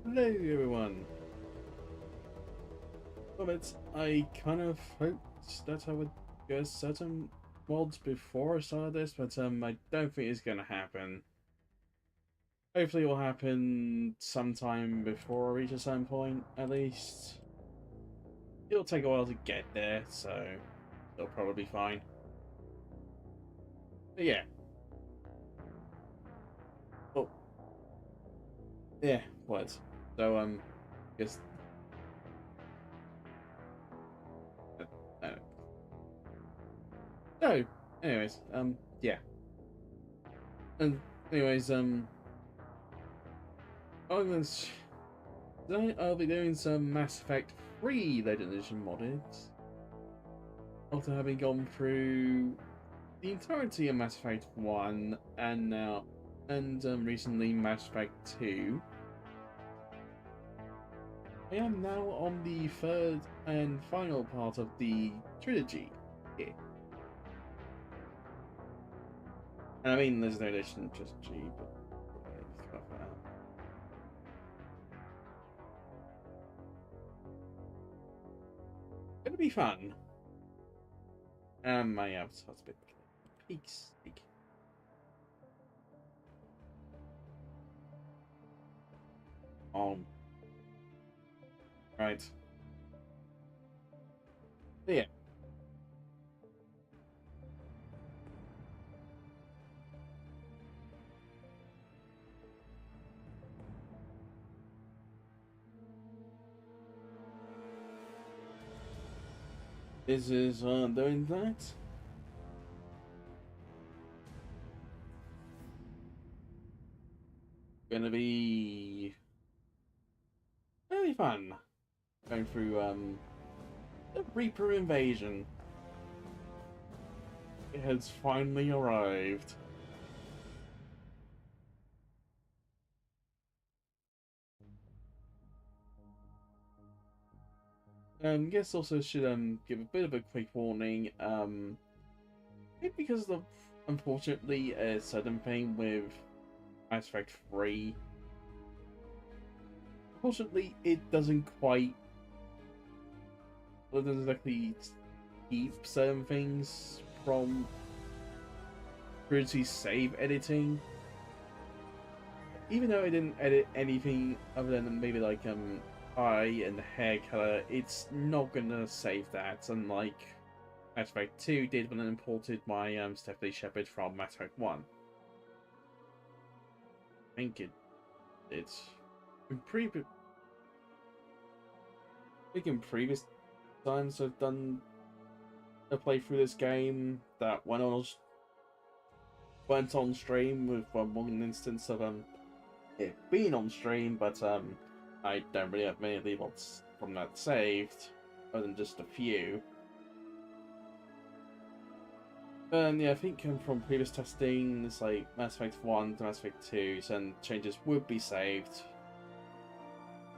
Hello everyone. Well, I kind of hoped that I would get certain mods before I started this, but I don't think it's gonna happen. Hopefully it will happen sometime before I reach a certain point, at least. It'll take a while to get there, so it'll probably be fine. But yeah. Well, yeah, what? So, guess... I don't know. So, anyways, yeah. And, anyways, today I'll be doing some Mass Effect 3 Legend Edition modded. After having gone through the entirety of Mass Effect 1 and recently Mass Effect 2. I am now on the third and final part of the trilogy here. And I mean, there's no edition trilogy, but it'll be fun. My avatar's a bit peaks. Right. So yeah. This is doing that. Gonna be very fun. Going through the Reaper invasion. It has finally arrived. Guess also should give a bit of a quick warning. Because of unfortunately a sudden thing with Mass Effect 3. Unfortunately, it doesn't exactly keep certain things from Bruce's save editing. Even though I didn't edit anything other than maybe like eye and hair color, it's not gonna save that, unlike Mass Effect 2 did when I imported my Stephanie Shepard from Mass Effect 1. I think it's in previous times I've done a playthrough this game that went on stream with one instance of it being on stream, but I don't really have many of the mods from that saved, other than just a few. Yeah, I think from previous testing, it's like Mass Effect 1 to Mass Effect 2, some changes would be saved.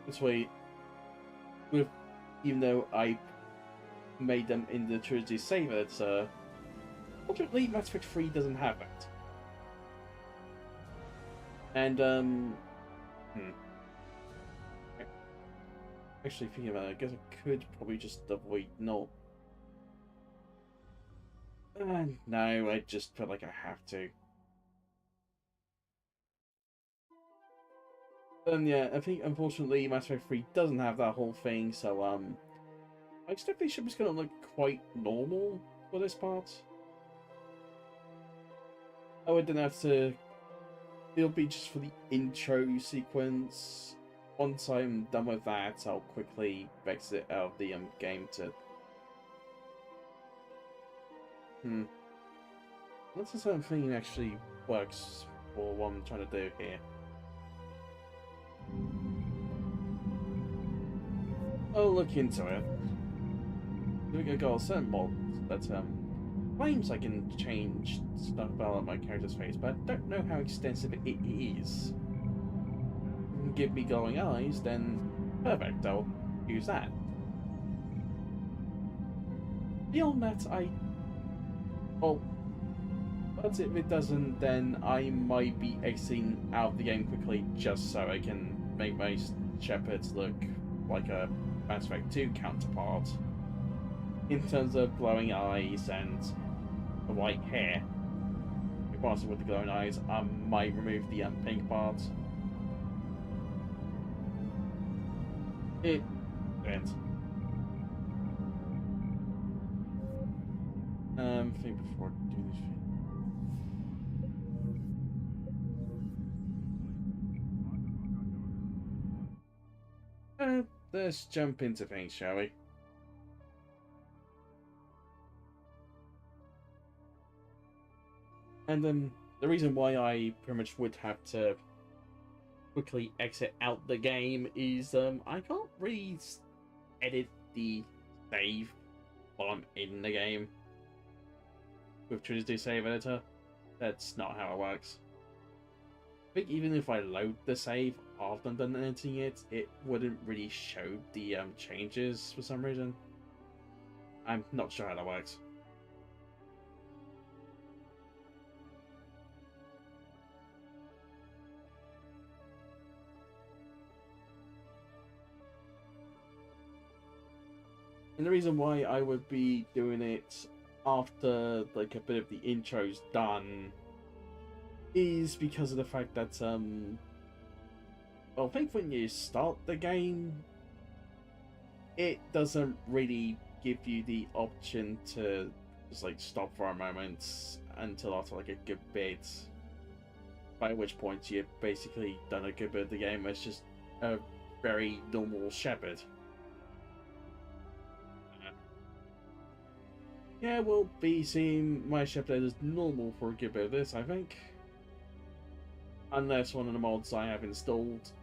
This way, even though I made them in the trilogy save editor, unfortunately Mass Effect 3 doesn't have that. And, actually thinking about it, I guess I could probably just avoid not... no, I just feel like I have to. Yeah, I think unfortunately Mass Effect 3 doesn't have that whole thing, so I expect they should be gonna look quite normal for this part. I wouldn't have to... It'll be just for the intro sequence. Once I'm done with that, I'll quickly exit out of the game to... Unless this certain thing actually works for what I'm trying to do here. I'll look into it. I got a certain mod that claims I can change stuff about my character's face, but I don't know how extensive it is. Give me glowing eyes, then perfect, I'll use that. Beyond that, well, but if it doesn't, then I might be exiting out of the game quickly just so I can make my Shepards look like a Mass Effect 2 counterpart in terms of glowing eyes and the white hair. If I with the glowing eyes, I might remove the pink part. It depends. I think before I do this thing. Let's jump into things, shall we? And the reason why I pretty much would have to quickly exit out the game is I can't really edit the save while I'm in the game with Trinity Save Editor. That's not how it works. I think even if I load the save after I'm done editing it, it wouldn't really show the changes for some reason. I'm not sure how that works. And the reason why I would be doing it after like a bit of the intro's done is because of the fact that well, I think when you start the game, it doesn't really give you the option to just like stop for a moment until after like a good bit. By which point you've basically done a good bit of the game. It's just a very normal Shepard. Yeah, we'll be seeing my Shepard as normal for a good bit of this, I think. Unless one of the mods I have installed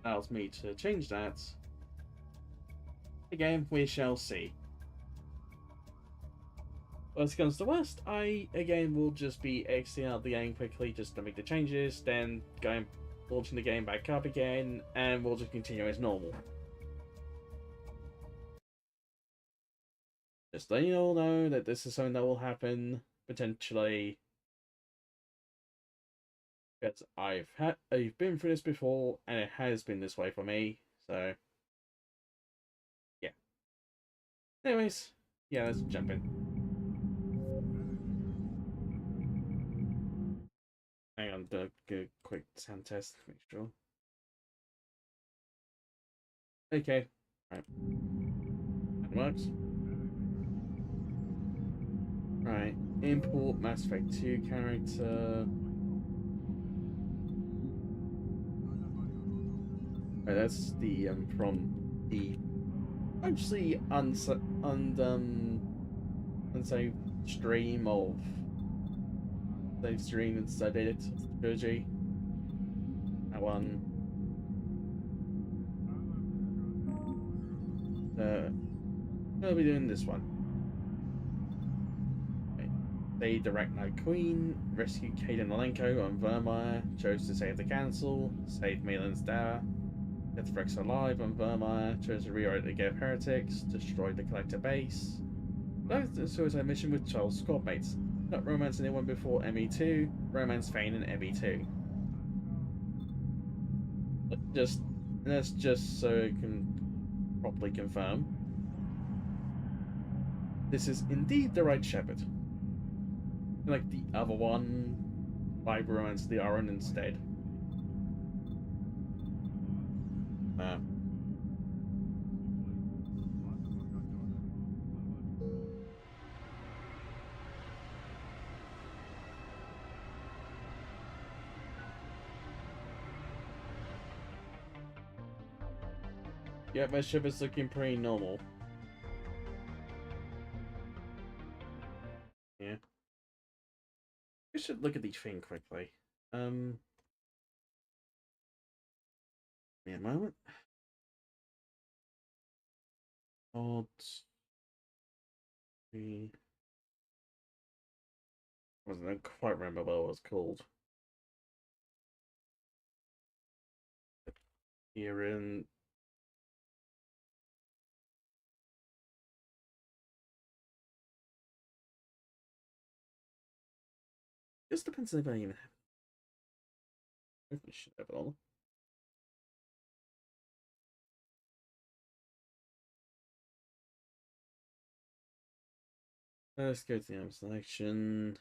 allows me to change that. Again, we shall see. Worst comes to worst, I again will just be exiting out the game quickly just to make the changes, then going launching the game back up again, and we'll just continue as normal. Just letting you all know that this is something that will happen potentially. Because I've been through this before, and it has been this way for me. So, yeah. Anyways, yeah, let's jump in. Hang on, do a quick sound test, make sure. Okay, right. That works. Right, import Mass Effect 2 character. Right, that's the from the actually unsaved stream of save stream and I did it trilogy. That one. I'll be doing this one. They direct Night Queen, rescue Kaden Alenko on Vermeer, chose to save the council, save Malin's Dower, get Rex alive on Vermeer, chose to rewrite the Gate of Heretics, destroy the Collector base. That's the suicide mission with Charles' squad mates. Not romance anyone before ME2, romance Fane and ME2. That's just so I can properly confirm. This is indeed the right Shepard. Like the other one, I romance the Aron instead. Yeah, my ship is looking pretty normal. Yeah. We should look at each thing quickly. Give me a moment. Odds. I don't quite remember what it was called. Here in this depends if I even have. We should have it all. Let's go to the item selection.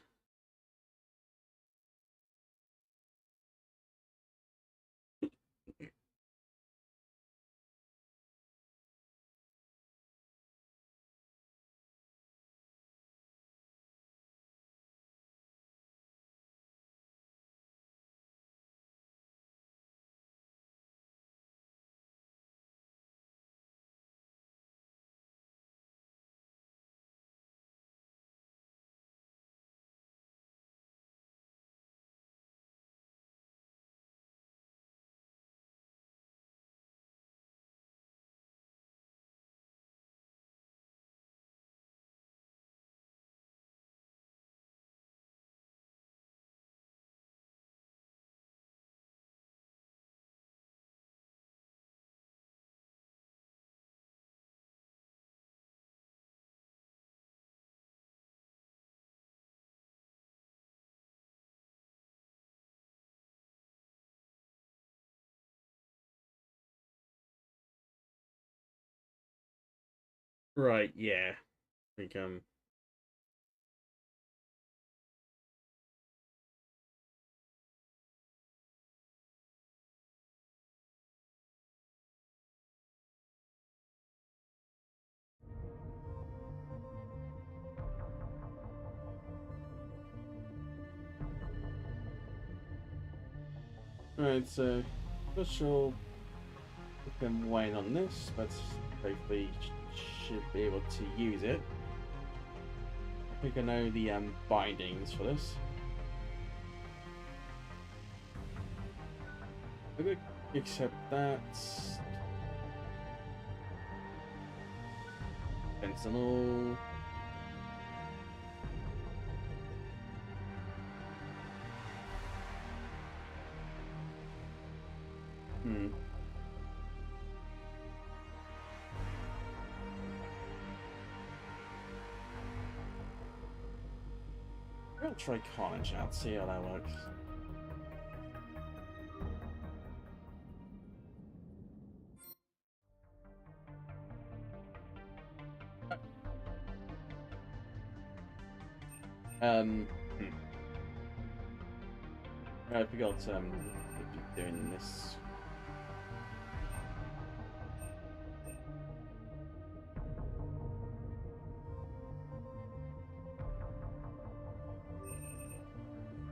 Right, yeah. Become. Alright, so not sure if I'm waiting on this, but hopefully should be able to use it. I think I know the bindings for this. I'm gonna accept that. Fentanyl. I'll try Carnage out, see how that works. I forgot doing this.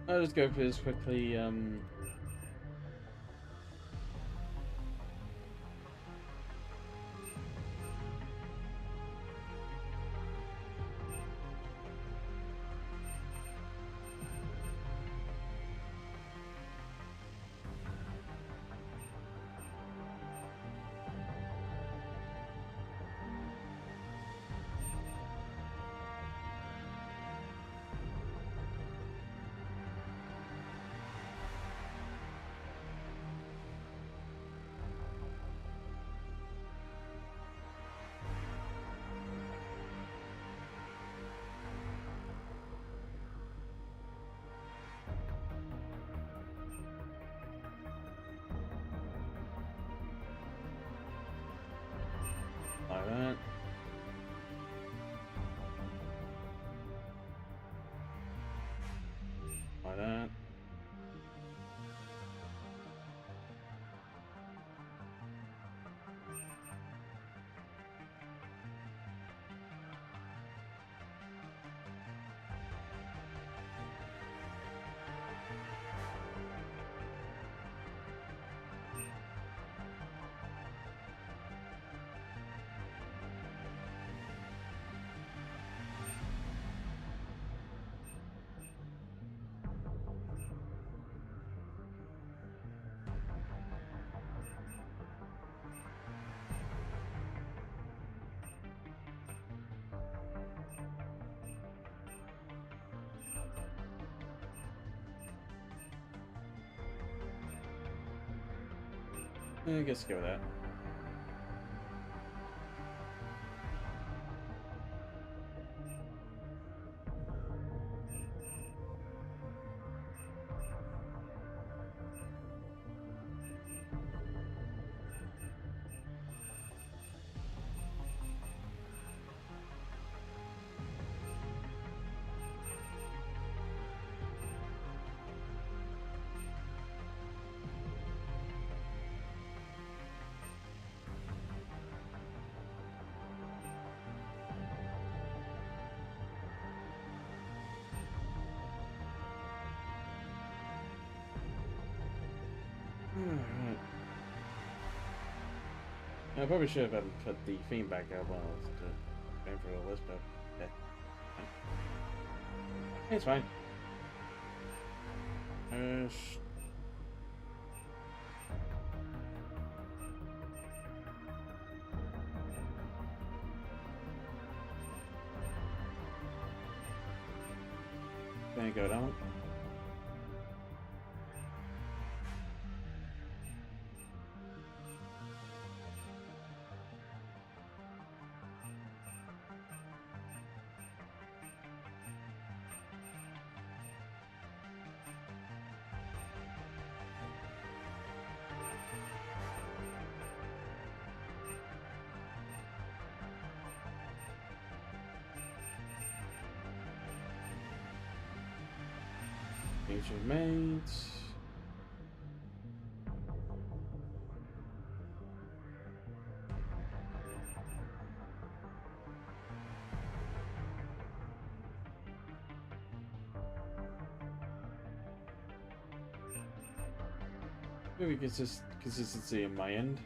I'll just go through this quickly. Like that. Like that. I guess go with that. Alright. I probably should have put the theme back up while I was going through all this, but yeah. It's fine. Gonna go down. Ancient mates. Maybe consistency in my end.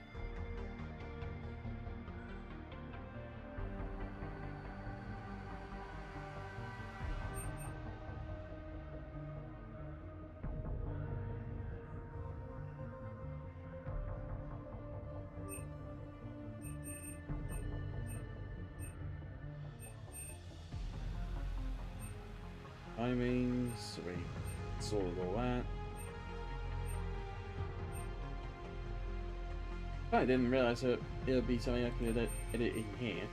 Timing, so we sorted all that. I didn't realize it would be something I could edit in here.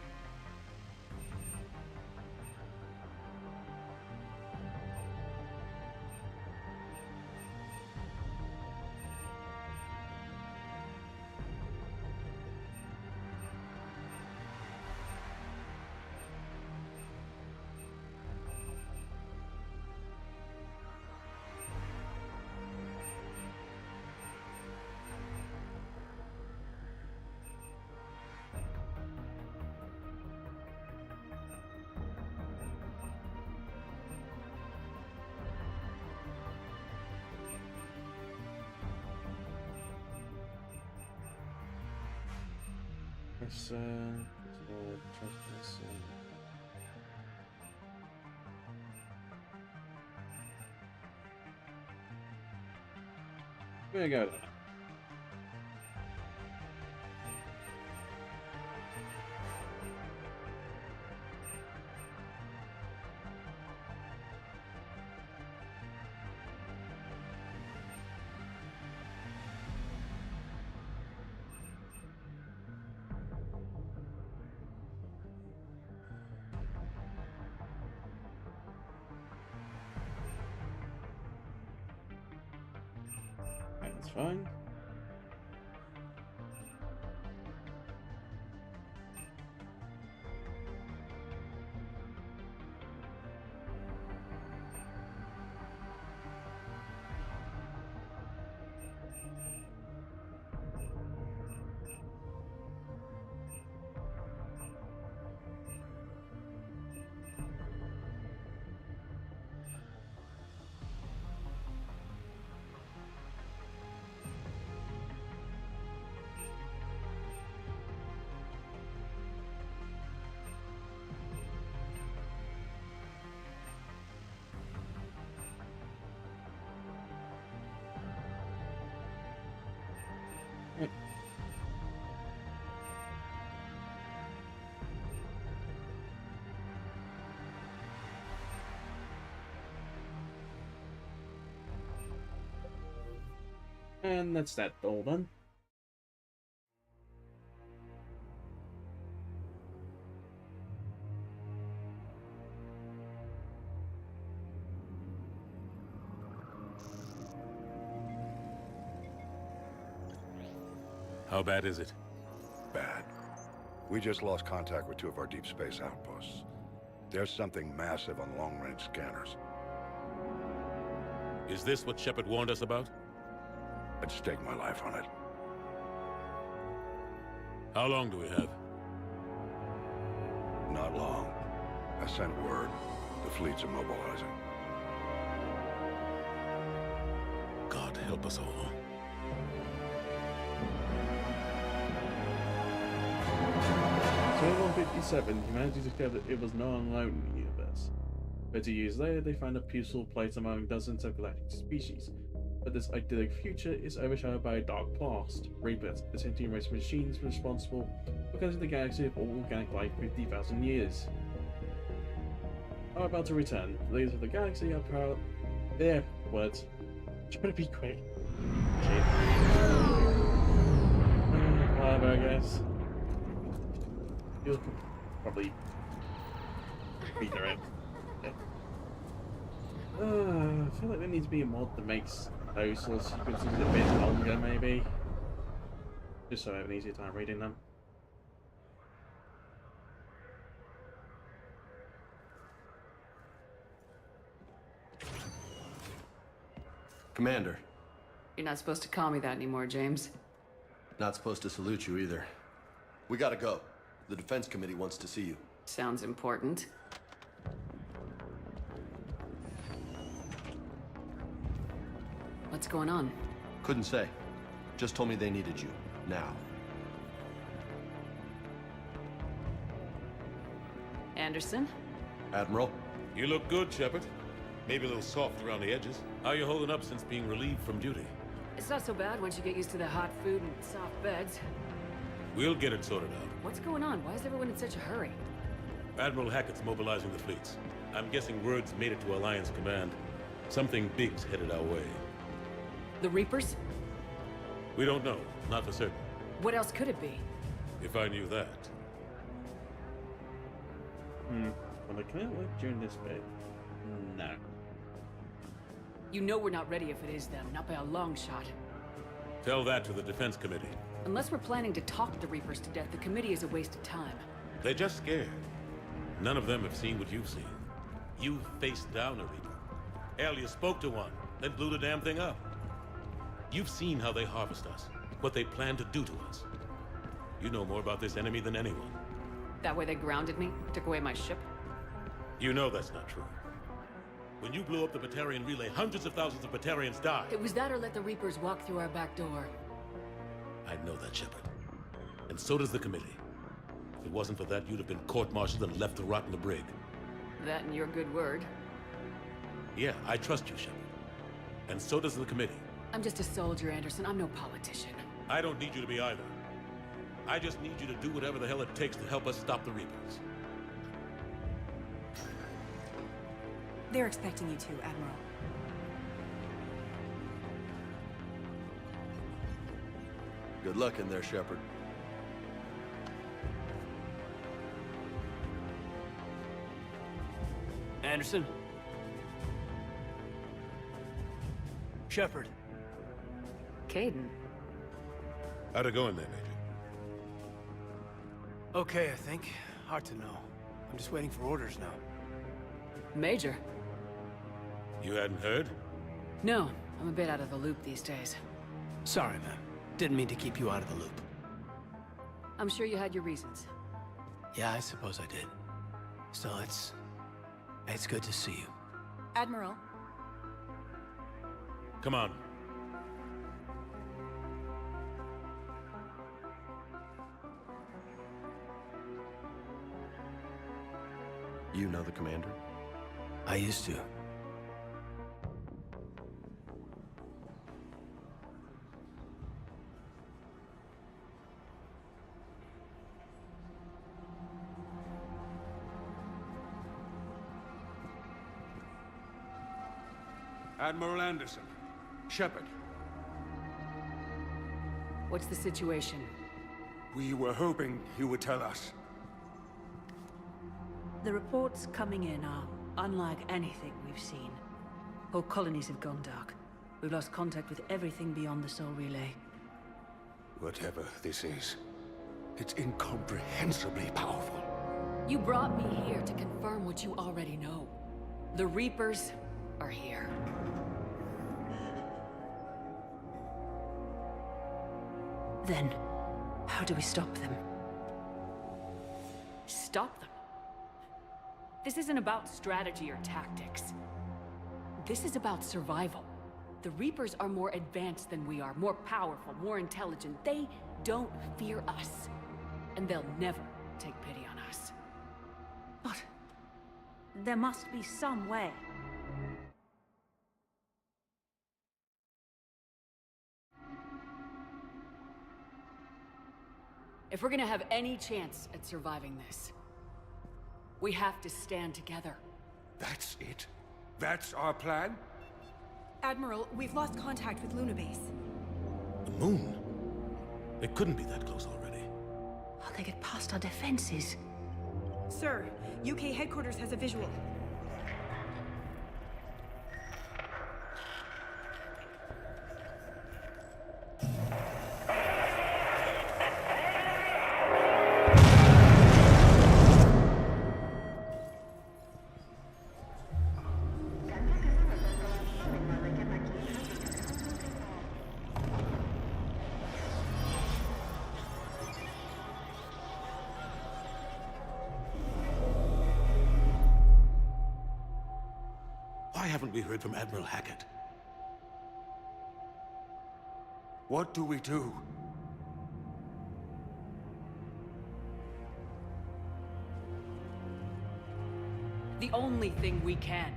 Press There you go. That's fine. And that's that all done. How bad is it? Bad. We just lost contact with two of our deep space outposts. There's something massive on long-range scanners. Is this what Shepard warned us about? I'd stake my life on it. How long do we have? Not long. I sent word. The fleet's immobilizing. God help us all. FSH37, humanity discovered it was not alone in the universe. 30 years later, they found a peaceful place among dozens of galactic species. But this idyllic future is overshadowed by a dark past. Reapers, the sentient race machines responsible for cutting the galaxy of all organic life 50,000 years, are about to return. The leaders of the galaxy are proud. Their words. Try to be quick. Shit. Whatever, I guess. You'll probably beat her in. Yeah. I feel like there needs to be a mod that makes those sort of sequences a bit longer, maybe. Just so I have an easier time reading them. Commander. You're not supposed to call me that anymore, James. Not supposed to salute you either. We gotta go. The Defense Committee wants to see you. Sounds important. What's going on? Couldn't say. Just told me they needed you. Now. Anderson? Admiral? You look good, Shepard. Maybe a little soft around the edges. How you holding up since being relieved from duty? It's not so bad once you get used to the hot food and soft beds. We'll get it sorted out. What's going on? Why is everyone in such a hurry? Admiral Hackett's mobilizing the fleets. I'm guessing word's made it to Alliance Command. Something big's headed our way. The Reapers? We don't know. Not for certain. What else could it be? If I knew that. Well, I can't work during this bit. No. You know we're not ready if it is them, not by a long shot. Tell that to the Defense Committee. Unless we're planning to talk the Reapers to death, the committee is a waste of time. They're just scared. None of them have seen what you've seen. You faced down a Reaper. Hell, you spoke to one, then blew the damn thing up. You've seen how they harvest us, what they plan to do to us. You know more about this enemy than anyone. That way they grounded me, took away my ship. You know that's not true. When you blew up the Batarian relay, hundreds of thousands of Batarians died. It was that or let the Reapers walk through our back door. I know that, Shepard. And so does the committee. If it wasn't for that, you'd have been court-martialed and left to rot in the brig. That and your good word. Yeah, I trust you, Shepard. And so does the committee. I'm just a soldier, Anderson. I'm no politician. I don't need you to be either. I just need you to do whatever the hell it takes to help us stop the Reapers. They're expecting you to, Admiral. Good luck in there, Shepard. Anderson? Shepard. Caden. How'd it go in there, Major? Okay, I think. Hard to know. I'm just waiting for orders now. Major. You hadn't heard? No, I'm a bit out of the loop these days. Sorry, man. Didn't mean to keep you out of the loop. I'm sure you had your reasons. Yeah, I suppose I did. Still, it's good to see you. Admiral. Come on. You know the commander? I used to. Admiral Anderson. Shepard. What's the situation? We were hoping you would tell us. The reports coming in are unlike anything we've seen. Whole colonies have gone dark. We've lost contact with everything beyond the Soul Relay. Whatever this is, it's incomprehensibly powerful. You brought me here to confirm what you already know. The Reapers are here. Then, how do we stop them? Stop them. This isn't about strategy or tactics. This is about survival. The Reapers are more advanced than we are, more powerful, more intelligent. They don't fear us. And they'll never take pity on us. But there must be some way. If we're gonna have any chance at surviving this, we have to stand together. That's it? That's our plan? Admiral, we've lost contact with Luna Base. The moon? It couldn't be that close already. How they get past our defenses? Sir, UK headquarters has a visual. Why haven't we heard from Admiral Hackett? What do we do? The only thing we can.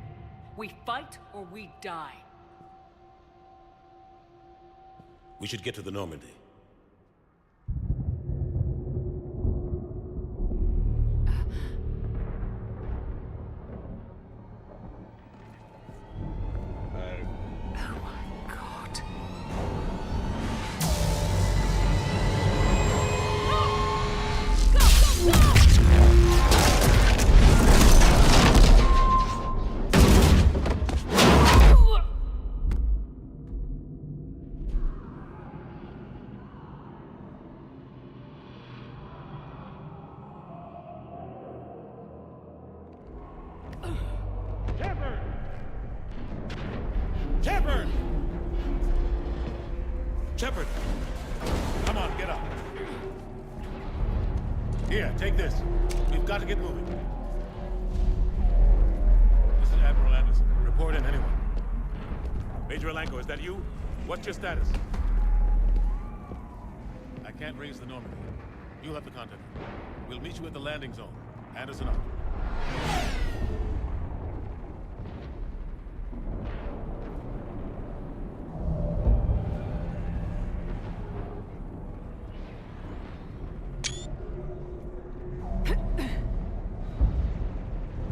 We fight or we die. We should get to the Normandy. Shepard! Shepard! Come on, get up. Here, take this. We've got to get moving. This is Admiral Anderson. Report in, anyone. Major Alanko, is that you? What's your status? I can't raise the Normandy. You'll have to contact me. We'll meet you at the landing zone. Anderson out.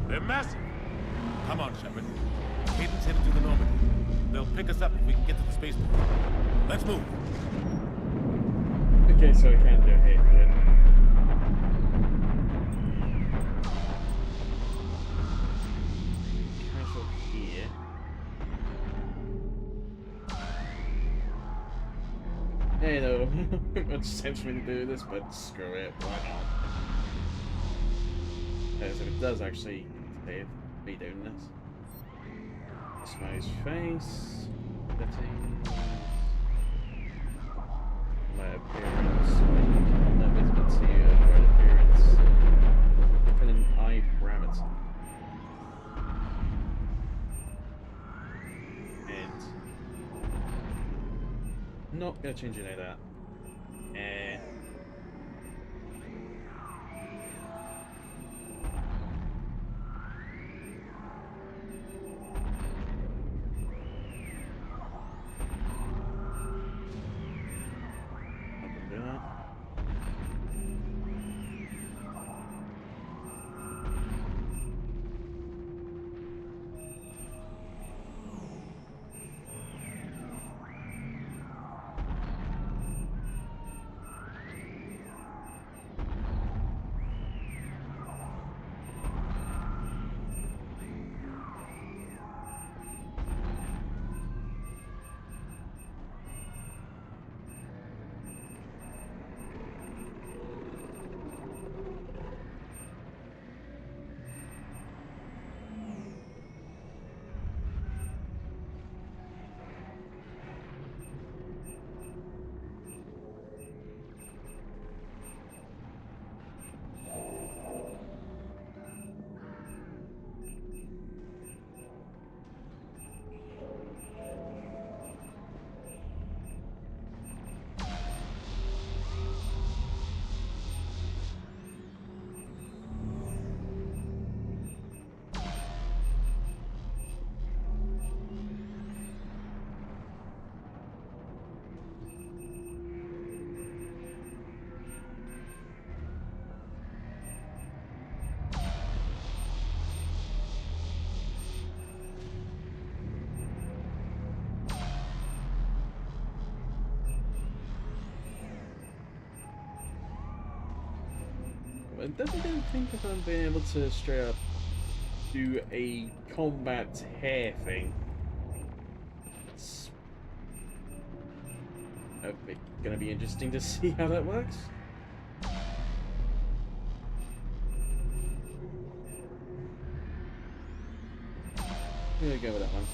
They're massive. Come on, Shepard. Hayden's headed to the Normandy. They'll pick us up if we can get to the spaceport. Let's move. Okay, so I can do it. Good. Casual here. Hey, no, much sense for me to do this, but screw it. Why not? So it does actually be doing this. Smiley's face, settings, my appearance, no visibility, bright appearance, different eye parameters. And not gonna change any of that. I definitely didn't think about being able to straight up do a combat hair thing. It's gonna be interesting to see how that works. I'm gonna go with that one.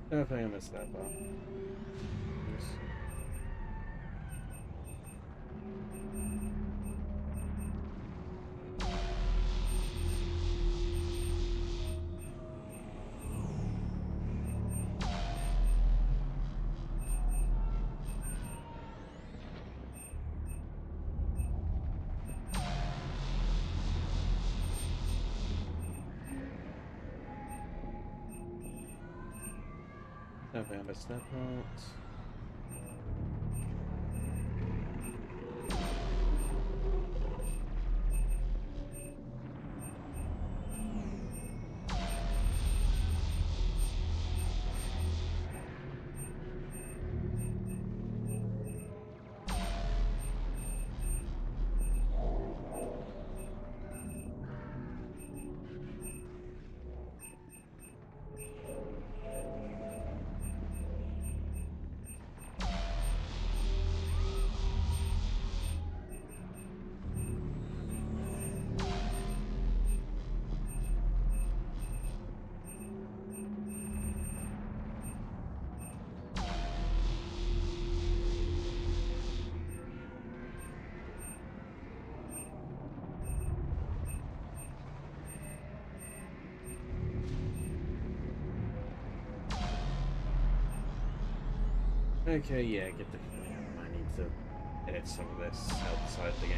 I think I missed that part. I think I missed that part. Okay, yeah, get the feeling I need to edit some of this outside the game.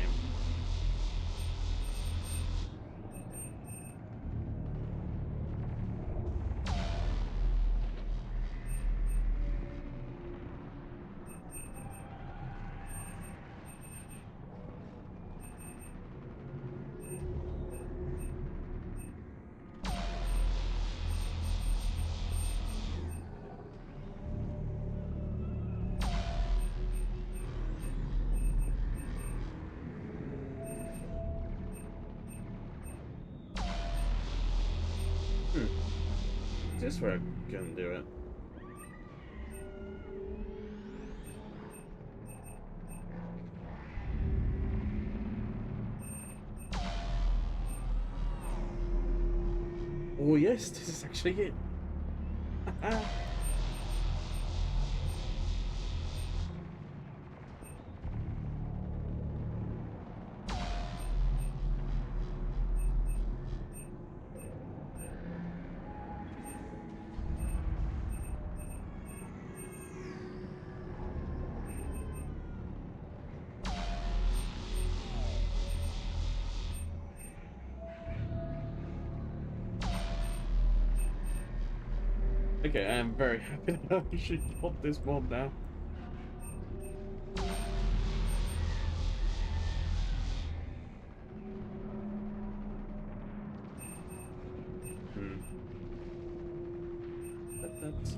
Is this where I can do it? Oh yes, this is actually it. Okay, I am very happy that I actually got this mod now. That's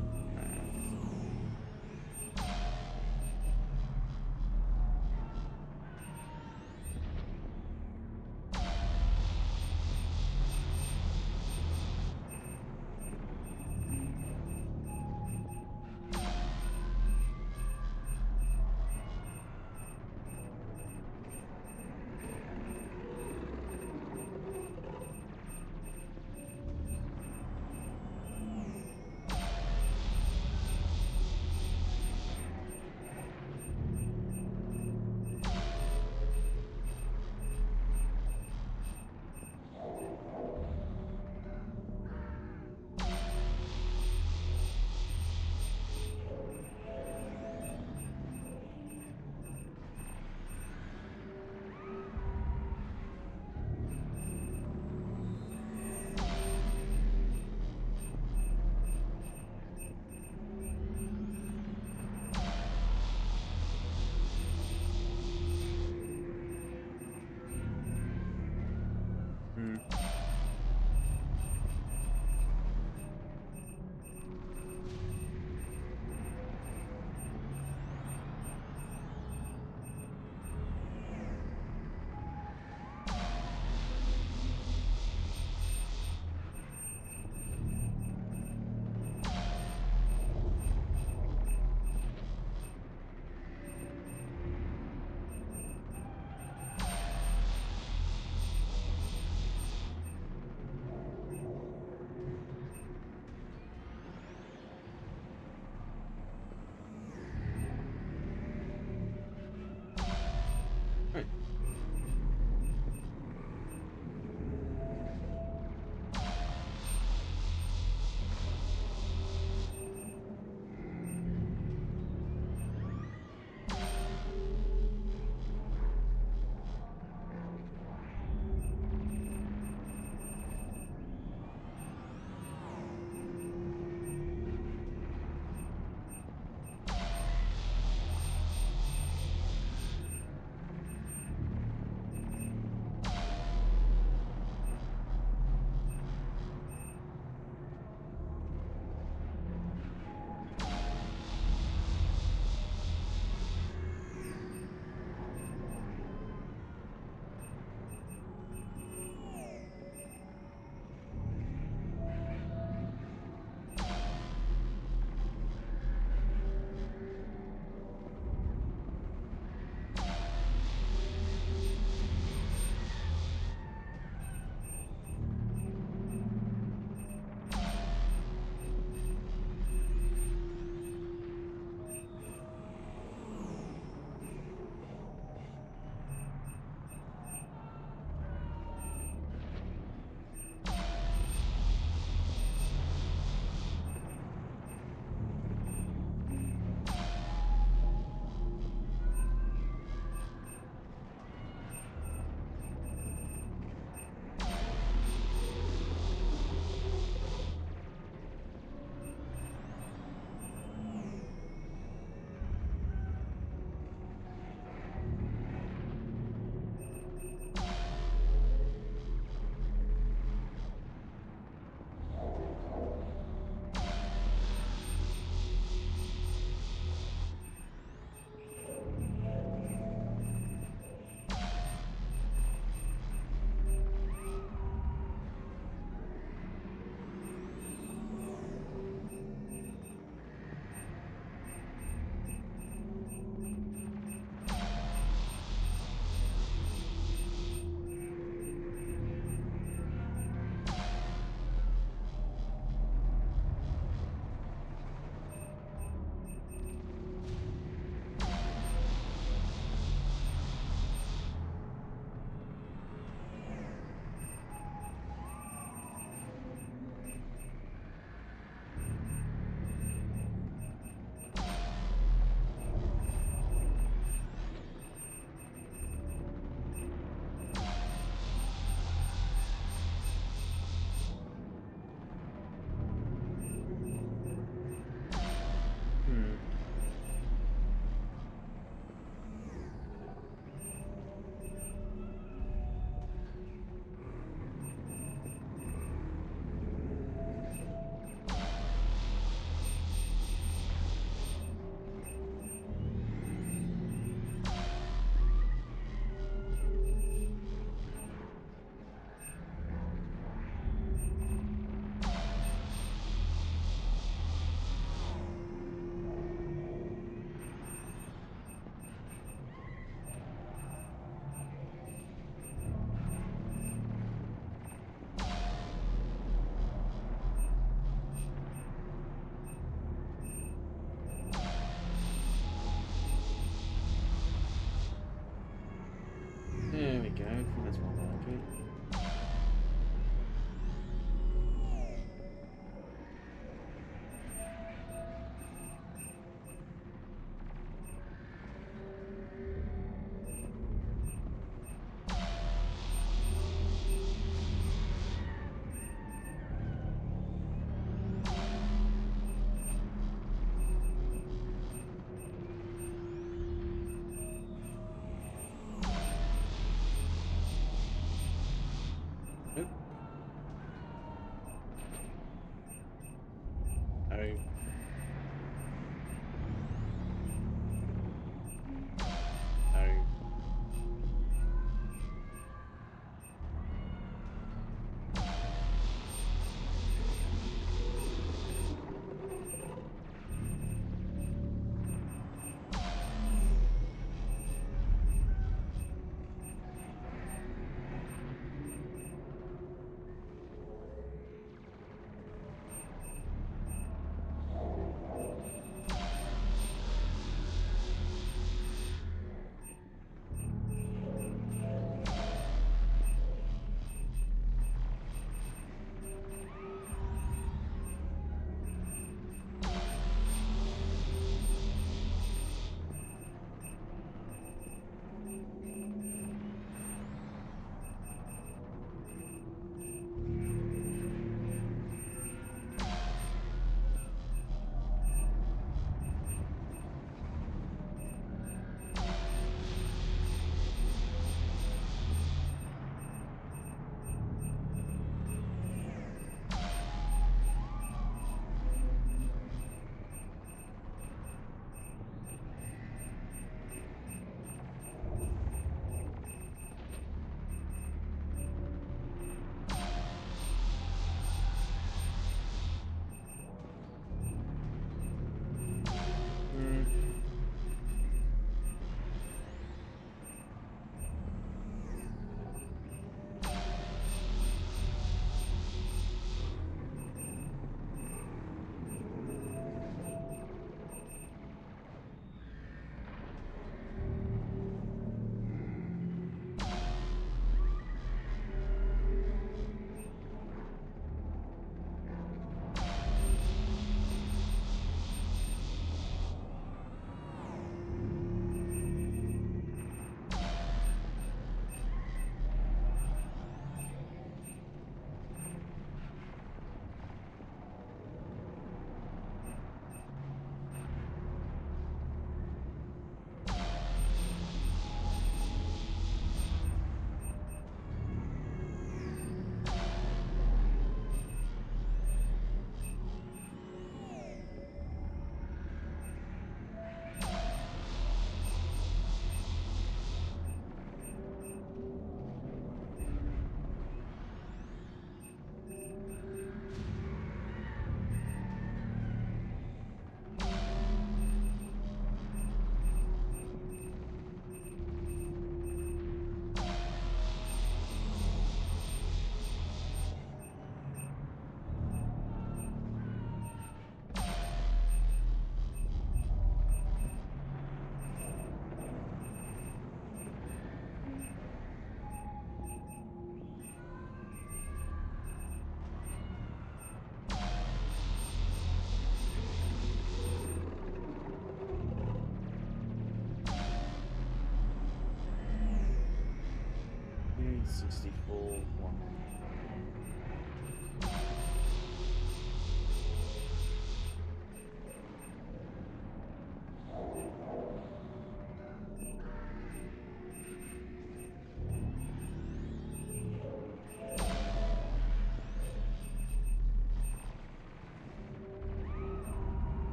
64. One.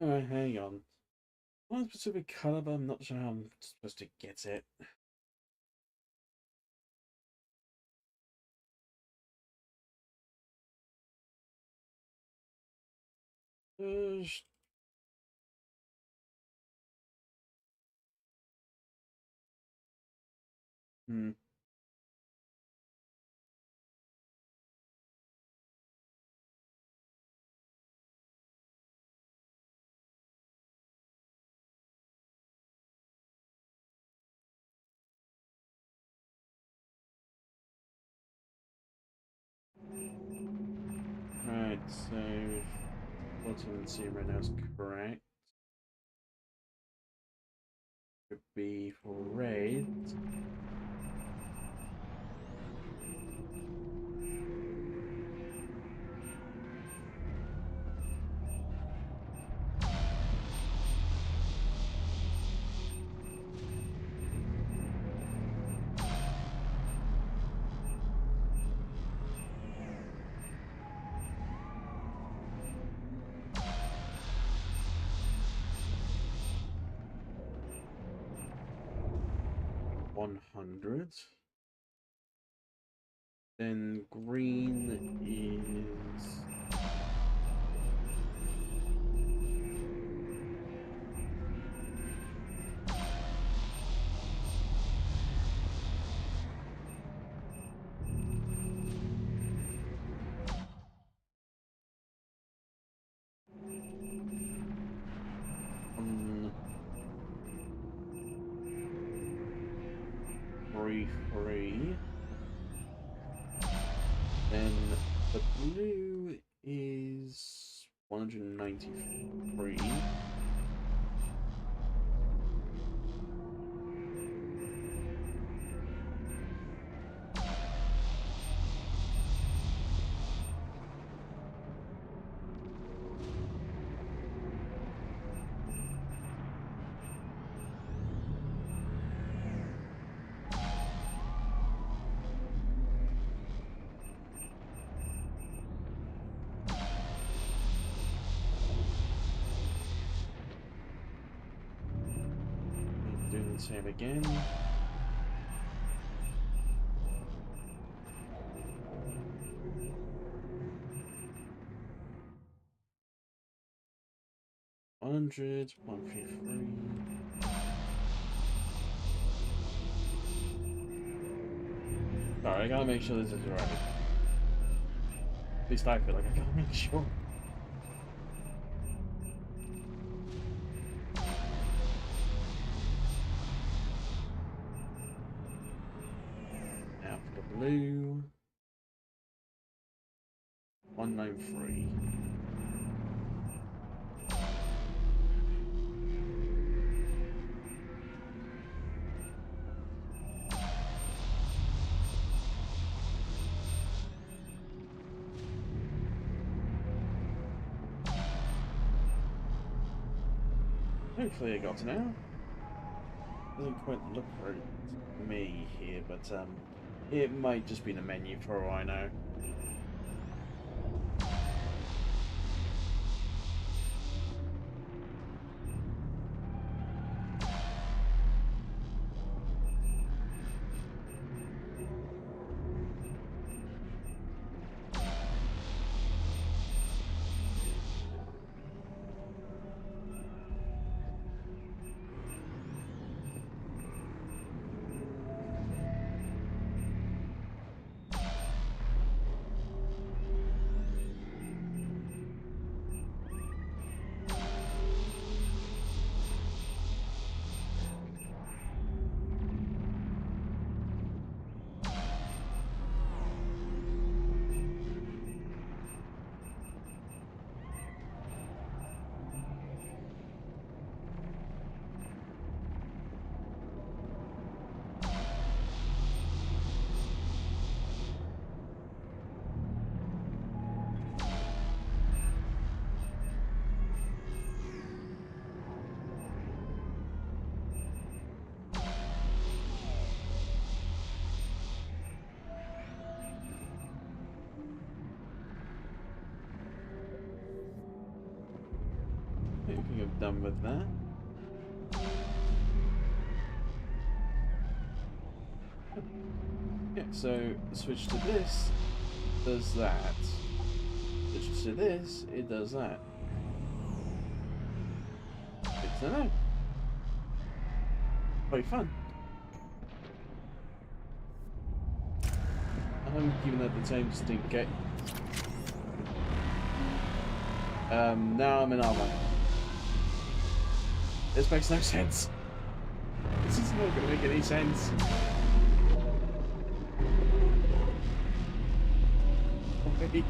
Alright, hang on. One specific colour, but I'm not sure how I'm supposed to get it. Hmm. Right, so what's on the scene right now is correct. Could be for raid. Then green is free. Then the blue is 193. Doing the same again. $100, 153. Sorry, I gotta make sure this is right. At least I feel like I gotta make sure. Now for the blue. 193. Hopefully I got to now. Doesn't quite look for me here, but it might just be the menu for all I know. think I'm done with that. Yeah, so switch to this, does that. Switch to this, it does that. Good to know. Quite fun. I'm giving that the same distinct get. Now I'm in armor. This makes no sense. This is not going to make any sense. Okay.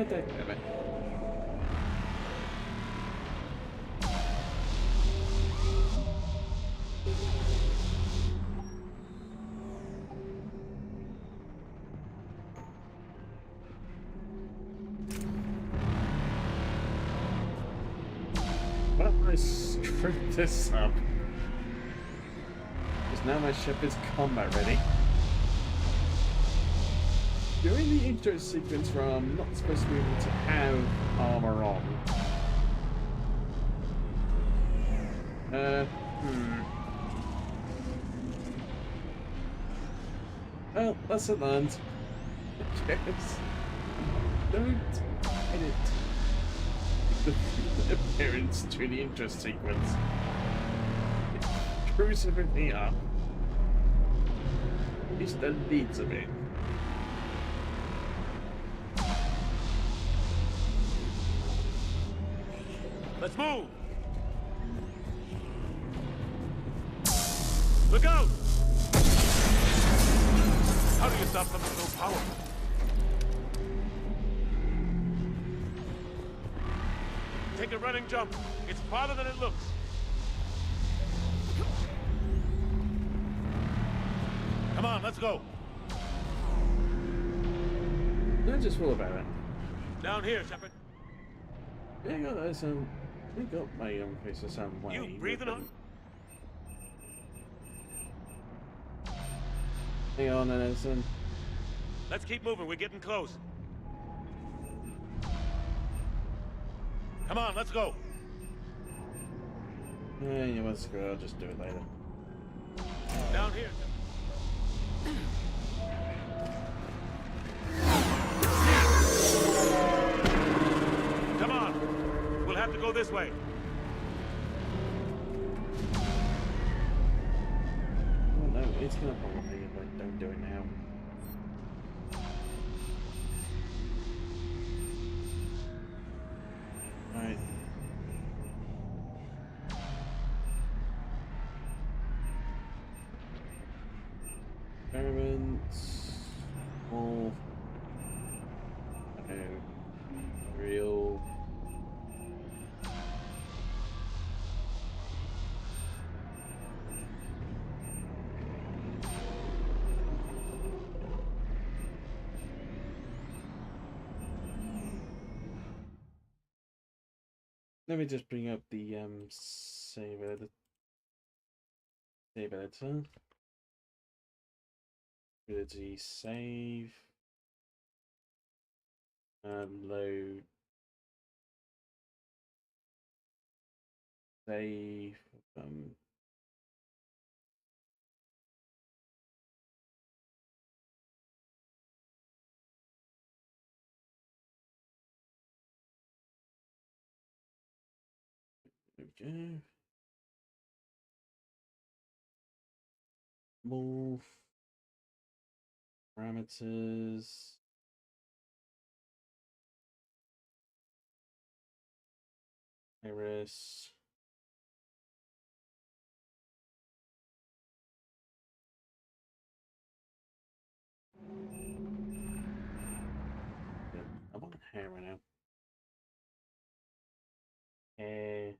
Damn it. Well, I screwed this up. Because now my ship is combat ready. During the intro sequence where I'm not supposed to be able to have armor on. Well, lesson learned. Yes. Don't edit the appearance during the intro sequence. It screws everything up. At least the leads of it. Let's move! Look out! How do you stop something so powerful? Take a running jump. It's farther than it looks. Come on, let's go. Don't just fool about it. Down here, Shepard. Yeah, I got those, I got my face the same way. You breathing on? Hang on, Edison. Let's keep moving. We're getting close. Come on, let's go. Yeah, you want to go? I'll just do it later. Down here. Come on. We'll have to go this way. Oh no, it's gonna probably if I don't do it now. Right. Experiments. All. Real. Let me just bring up the save editor. Ability save. Load. Save. There we go. Move. Parameters. Iris. I want hair right now. Hair.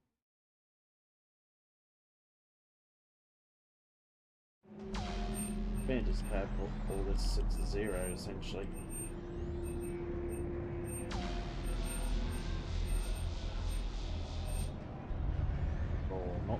Man, just have all this 6 to 0 essentially. not.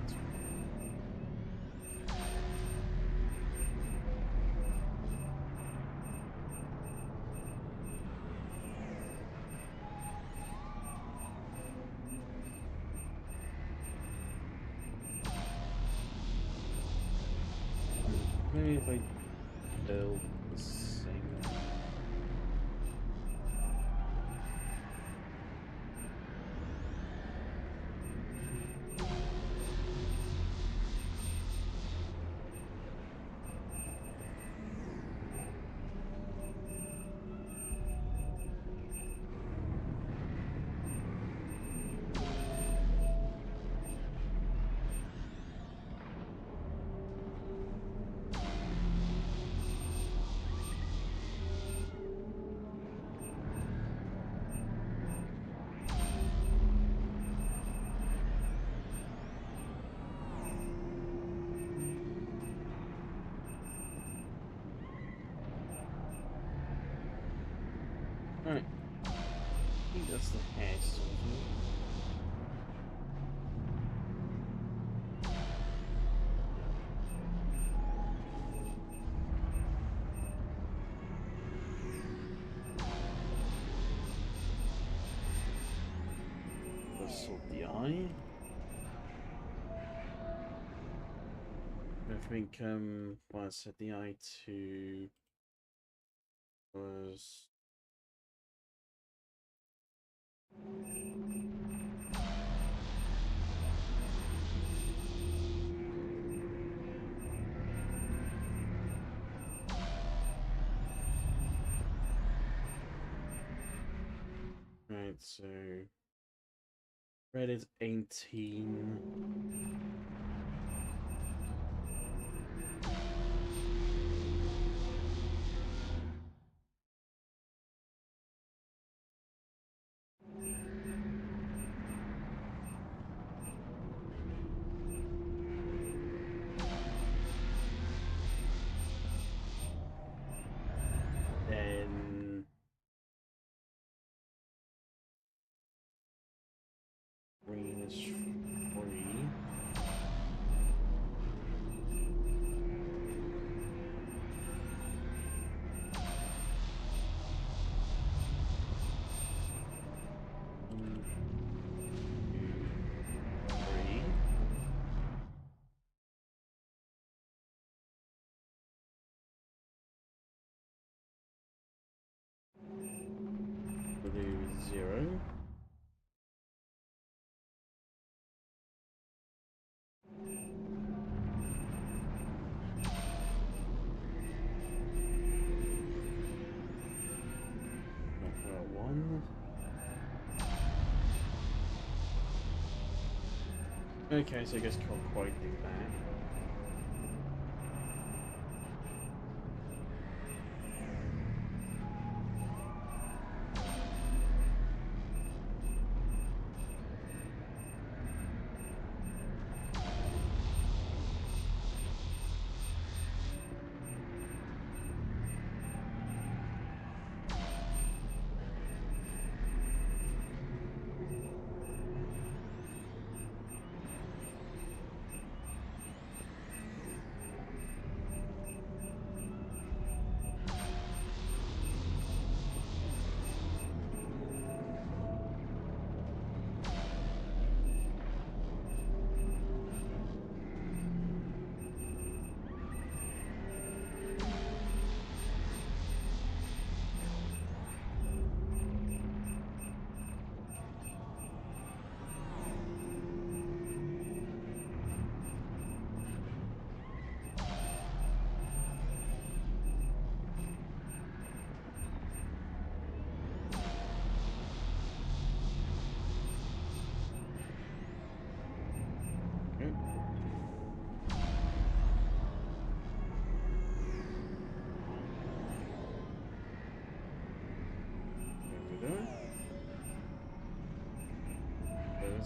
Maybe if I build the same. Alright. I think that's the hair sorted. Let's sort the eye. I think well, I set the eye to was right, so red is 18. Then green is 3. Blue 0. One. Okay, so I guess can't quite do that.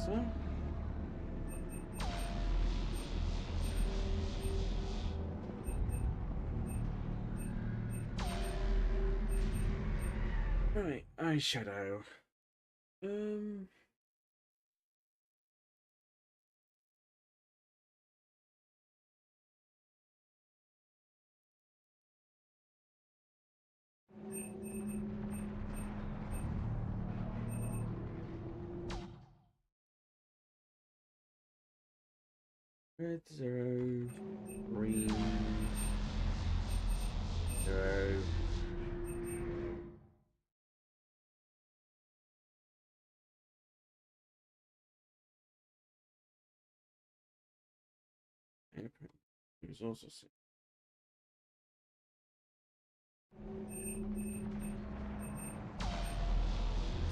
One. Right, eyeshadow. Red 0, green 0. He's also sick.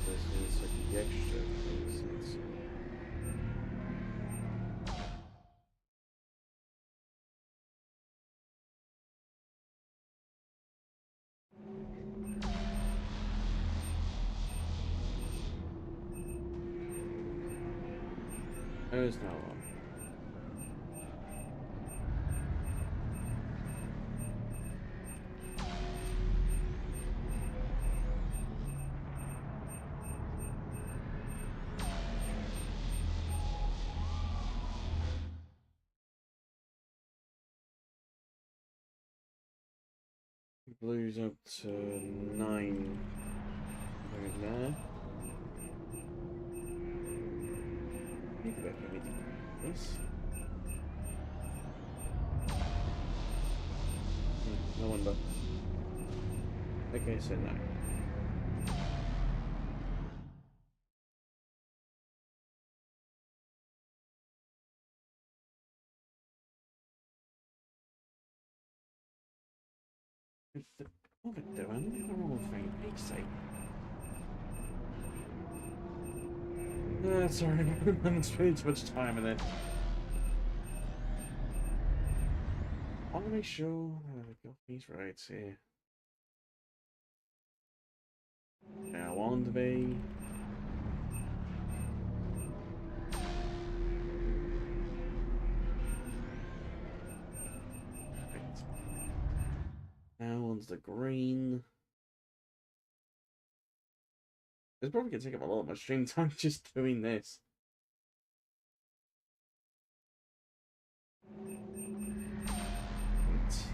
This is like the extra things. There's no one. Blue's up to 9 over there. Need to back everything. This. No wonder. Okay, so no. What am I doing? I'm doing the wrong thing. Big sake. Sorry, I'm spending too much time in it. I want to make sure I got these right here. Now on to be. Now onto the green. It's probably gonna take up a lot of my stream time just doing this.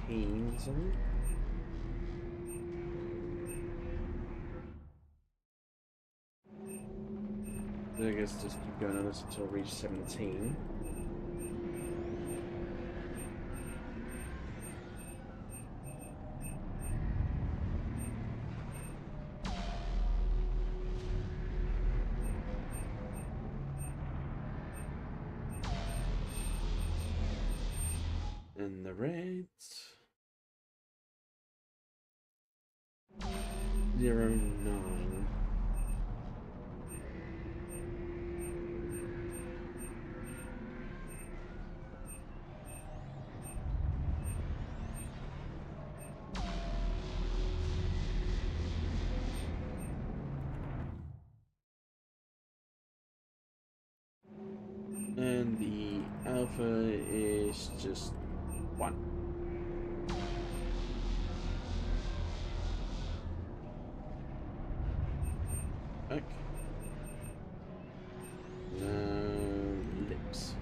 Teams. I guess just keep going on this until I reach 17. And the reds 0-9. And the alpha is just 1. Okay. Now lips.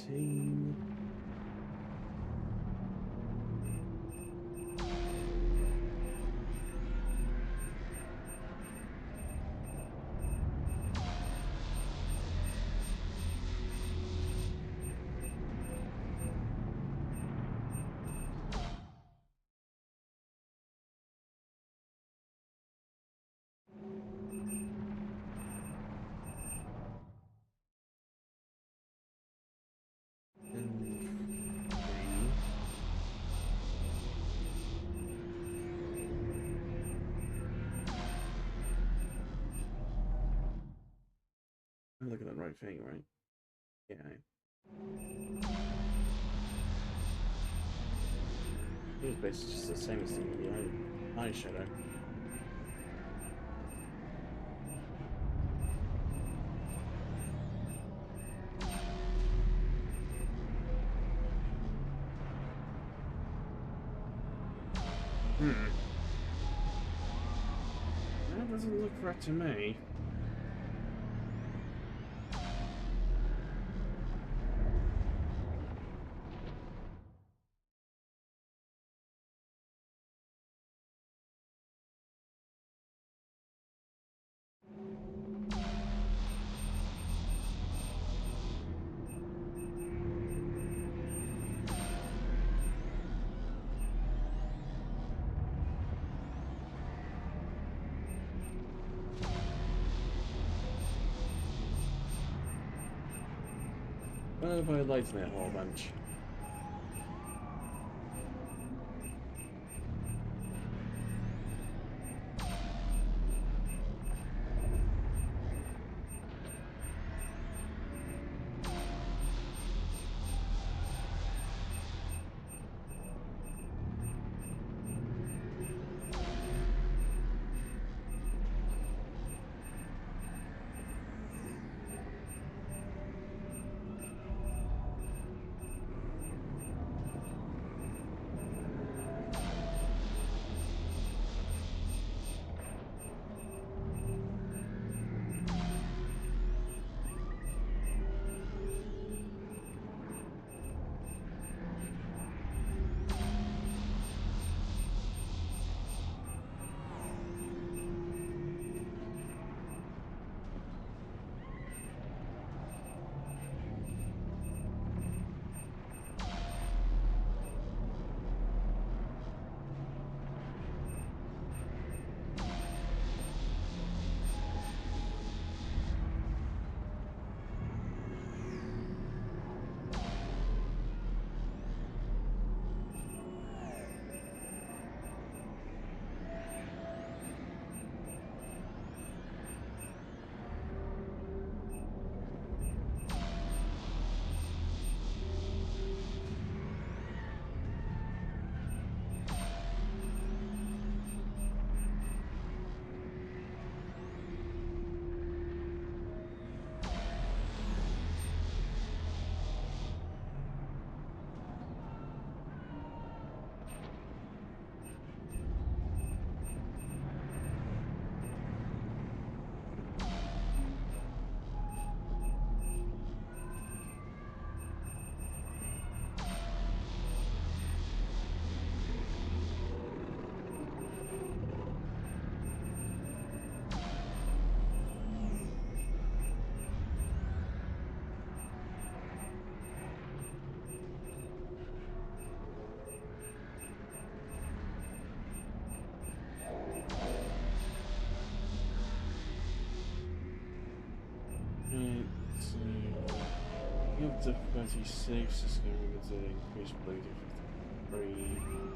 Team. And I'm looking at the right thing, right? Yeah. It was basically just the same as the eye shadow. That doesn't look right to me. Well, by lighting it a whole bunch. Difficulty 6 is going to increase blue difficulty 3.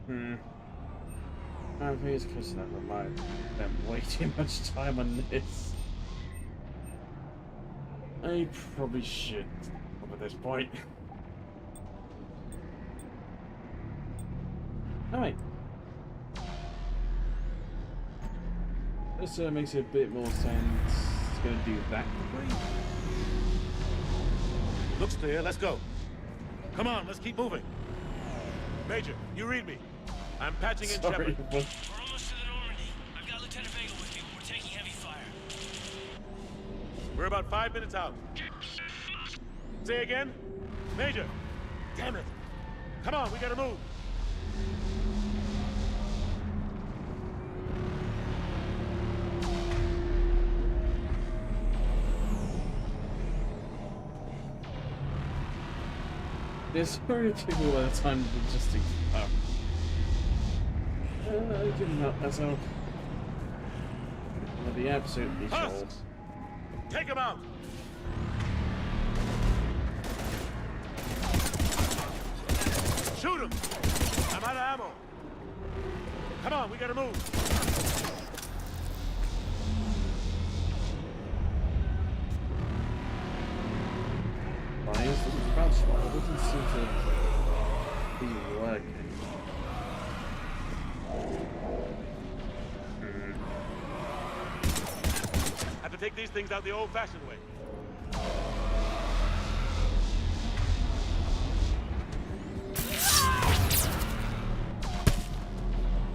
I think it's because I might spend way too much time on this. I probably should stop at this point. Alright. This makes a bit more sense. It's going to do that. Looks clear, let's go. Come on, let's keep moving. Major, you read me. I'm patching in Shepard. We're almost to the Normandy. I've got Lieutenant Vega with me, but we're taking heavy fire. We're about 5 minutes out. Say again? Major! Damn it! Come on, we gotta move! There's very people at a time that just think, I didn't help myself. I'll be absolutely sure. Take him out! Shoot him! I'm out of ammo! Come on, we gotta move! Why is the crouch slide? It doesn't seem to be working. Have to take these things out the old-fashioned way.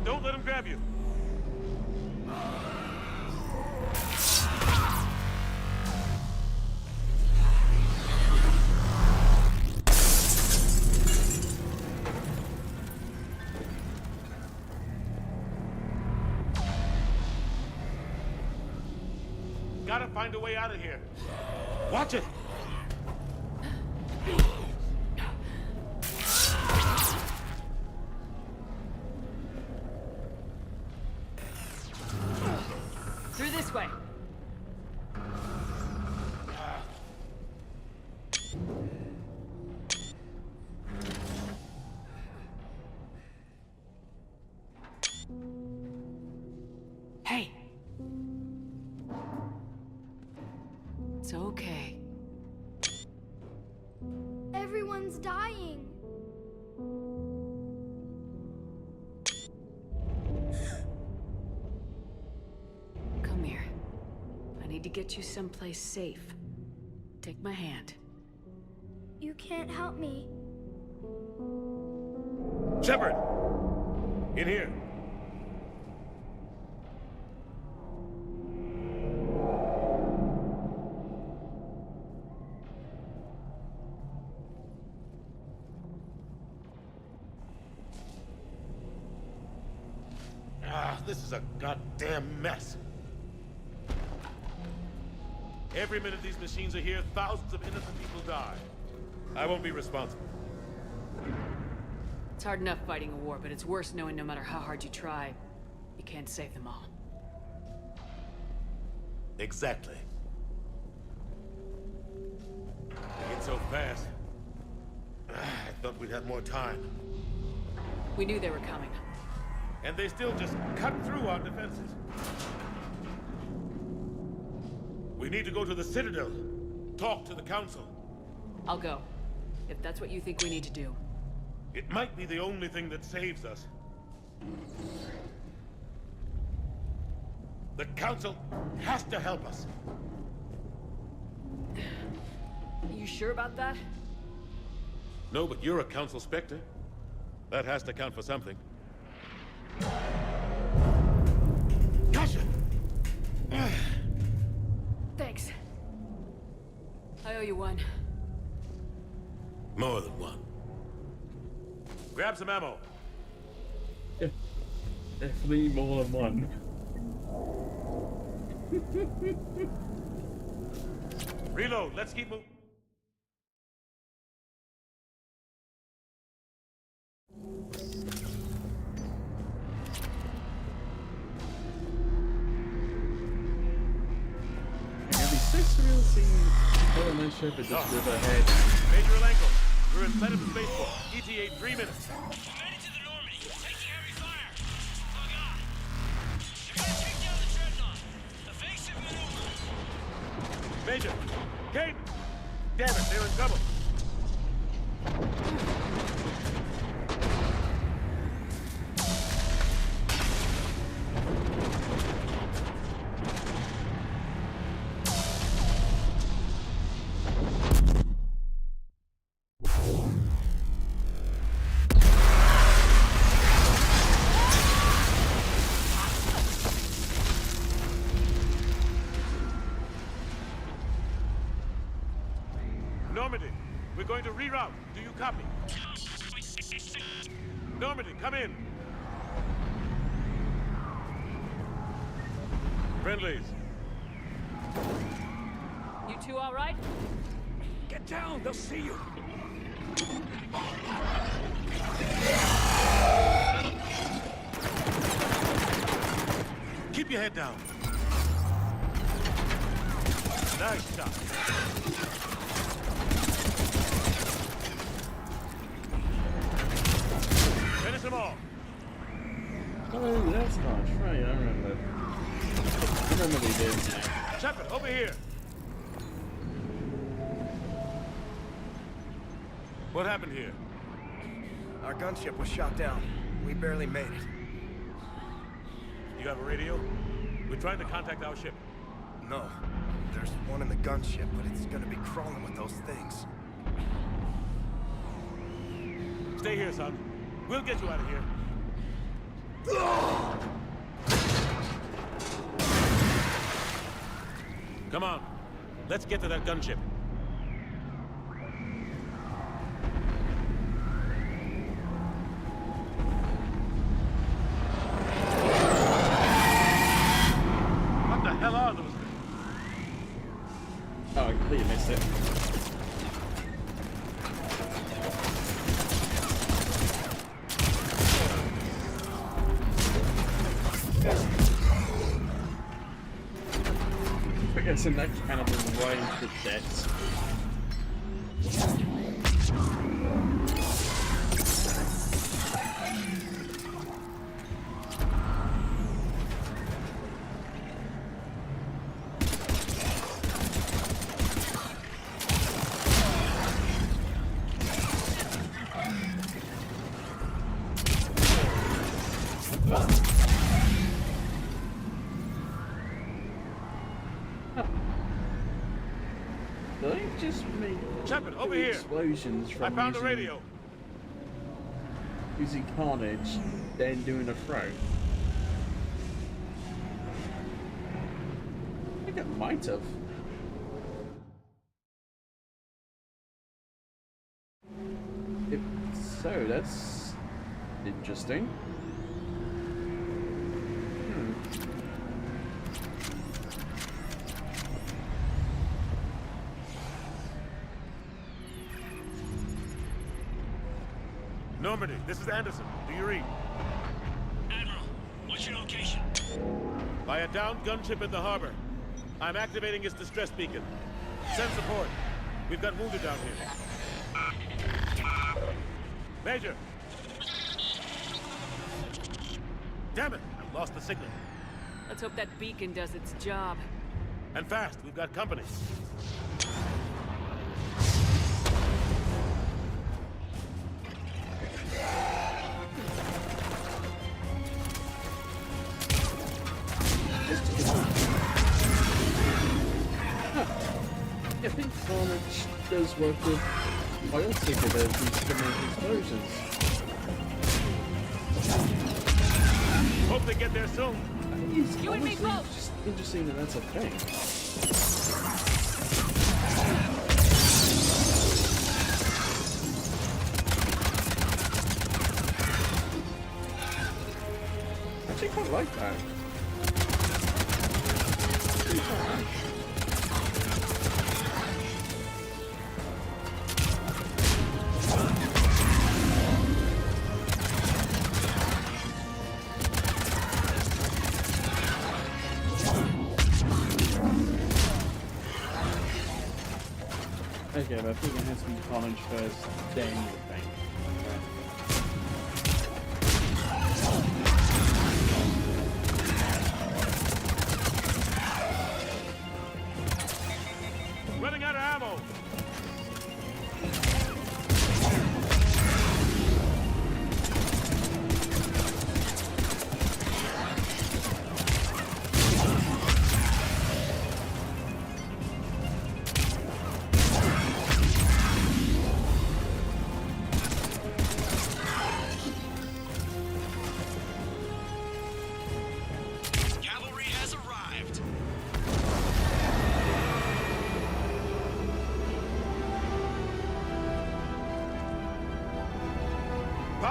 Don't let him grab you. Gotta find a way out of here. Watch it! Through this way. Hey. It's okay. Everyone's dying. Come here. I need to get you someplace safe. Take my hand. You can't help me. Shepard! In here. This is a goddamn mess. Every minute these machines are here, thousands of innocent people die. I won't be responsible. It's hard enough fighting a war, but it's worse knowing no matter how hard you try, you can't save them all. Exactly. They get so fast. I thought we'd have more time. We knew they were coming. And they still just cut through our defenses. We need to go to the Citadel. Talk to the Council. I'll go, if that's what you think we need to do. It might be the only thing that saves us. The Council has to help us. You sure about that? No, but you're a Council Spectre. That has to count for something. Gotcha! Thanks. I owe you one. More than one. Grab some ammo. Yeah, definitely more than one. Reload, let's keep moving. Shepard just with her head. Major Alenko, we're inside of the spaceport. ETA 3 minutes. We're headed to the Normandy. Taking Major! Kate! Damn it, they're in trouble. Normandy, we're going to reroute. Do you copy? Normandy, come in. Friendlies. You two all right? Get down, they'll see you. Keep your head down. Nice shot. Finish them all. Oh, that's harsh. Right, I remember. I remember they did. Shepard, over here. What happened here? Our gunship was shot down. We barely made it. You have a radio? We're trying to contact our ship. No. There's one in the gunship, but it's gonna be crawling with those things. Stay here, son. We'll get you out of here. Come on. Let's get to that gunship. What the hell are those things? Oh, I completely missed it. I guess in that kind of right into the depths. They just make Shepard, over here. explosions from I found the using, radio. using carnage, then doing a throw. I think it might have. If so, that's interesting. Normandy, this is Anderson. Do you read? Admiral, what's your location? By a downed gunship in the harbor. I'm activating its distress beacon. Send support. We've got wounded down here. Major! Damn it! I've lost the signal. Let's hope that beacon does its job. And fast. We've got company. I think carnage does work with biotic abilities to make explosions. Hope they get there soon. It's You and me honestly both. just interesting that that's a thing. I actually quite like that. Pretty fun. Okay, but I think it has to be carnage first, then the thing.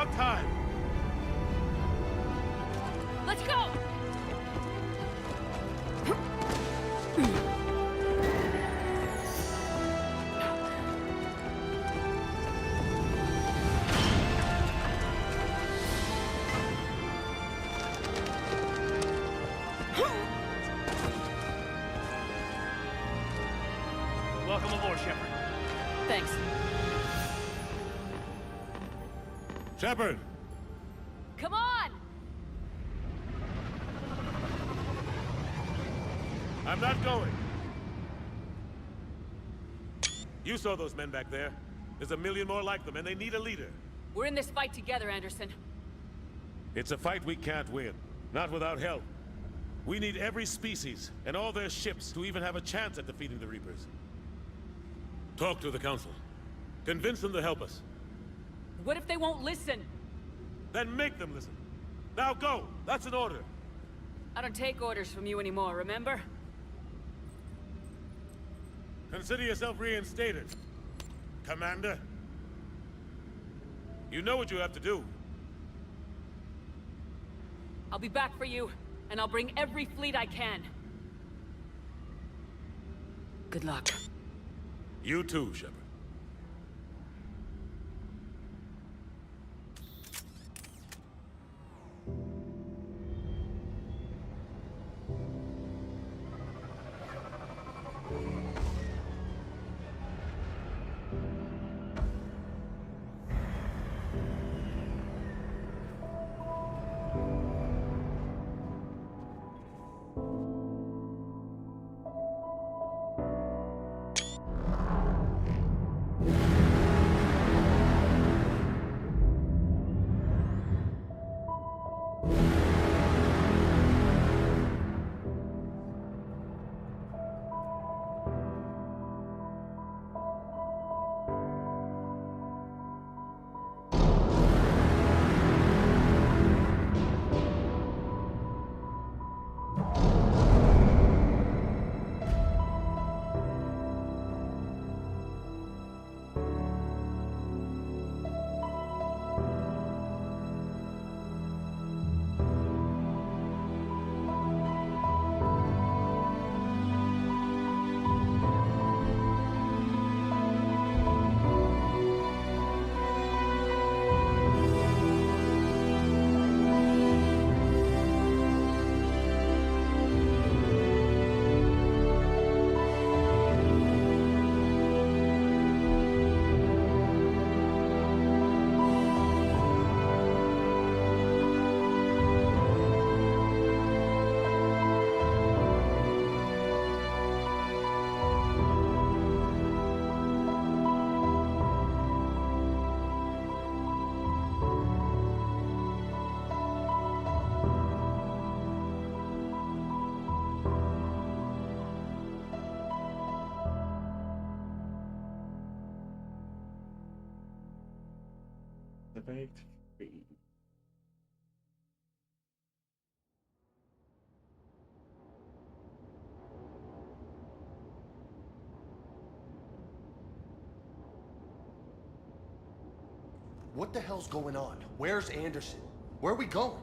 about time! Let's go! Welcome aboard, Shepard. Thanks. Shepard! Come on! I'm not going. You saw those men back there. There's a million more like them, and they need a leader. We're in this fight together, Anderson. It's a fight we can't win. Not without help. We need every species, and all their ships, to even have a chance at defeating the Reapers. Talk to the Council. Convince them to help us. What if they won't listen? Then make them listen. Now go! That's an order! I don't take orders from you anymore, remember? Consider yourself reinstated, Commander. You know what you have to do. I'll be back for you, and I'll bring every fleet I can. Good luck. You too, Shepard. Debate free. What the hell's going on? Where's Anderson? Where are we going?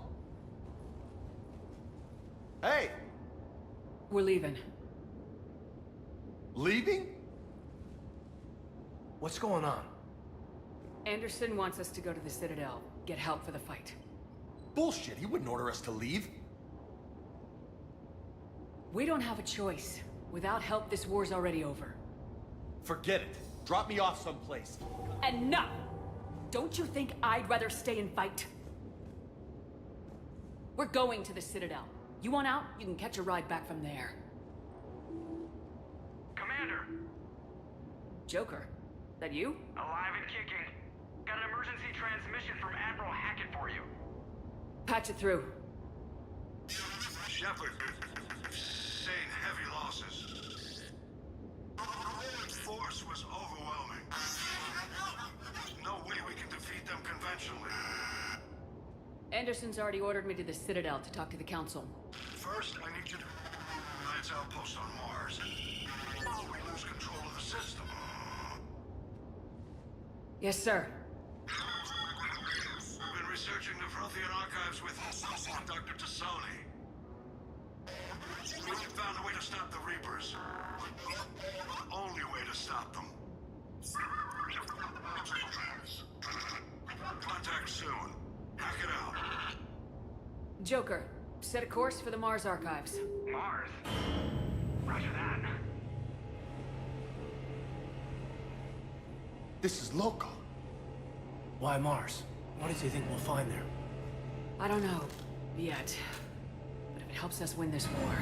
Hey! We're leaving. Leaving? What's going on? Anderson wants us to go to the Citadel, get help for the fight. Bullshit, he wouldn't order us to leave. We don't have a choice. Without help, this war's already over. Forget it. Drop me off someplace. Enough! Don't you think I'd rather stay and fight? We're going to the Citadel. You want out? You can catch a ride back from there. Commander! Joker, that you? Alive and kicking. Got an emergency transmission from Admiral Hackett for you. Patch it through. Shepard, seeing heavy losses. The force was overwhelming. There's no way we can defeat them conventionally. Anderson's already ordered me to the Citadel to talk to the Council. First, I need you to... That's outpost on Mars. We lose control of the system. Yes, sir. We researching the Vrothian archives with Dr. Tassoni. We found a way to stop the Reapers. The only way to stop them. Contact soon. Hack it out. Joker, set a course for the Mars archives. Mars? Roger that. This is local. Why Mars? What did you think we'll find there? I don't know. Yet. But if it helps us win this war...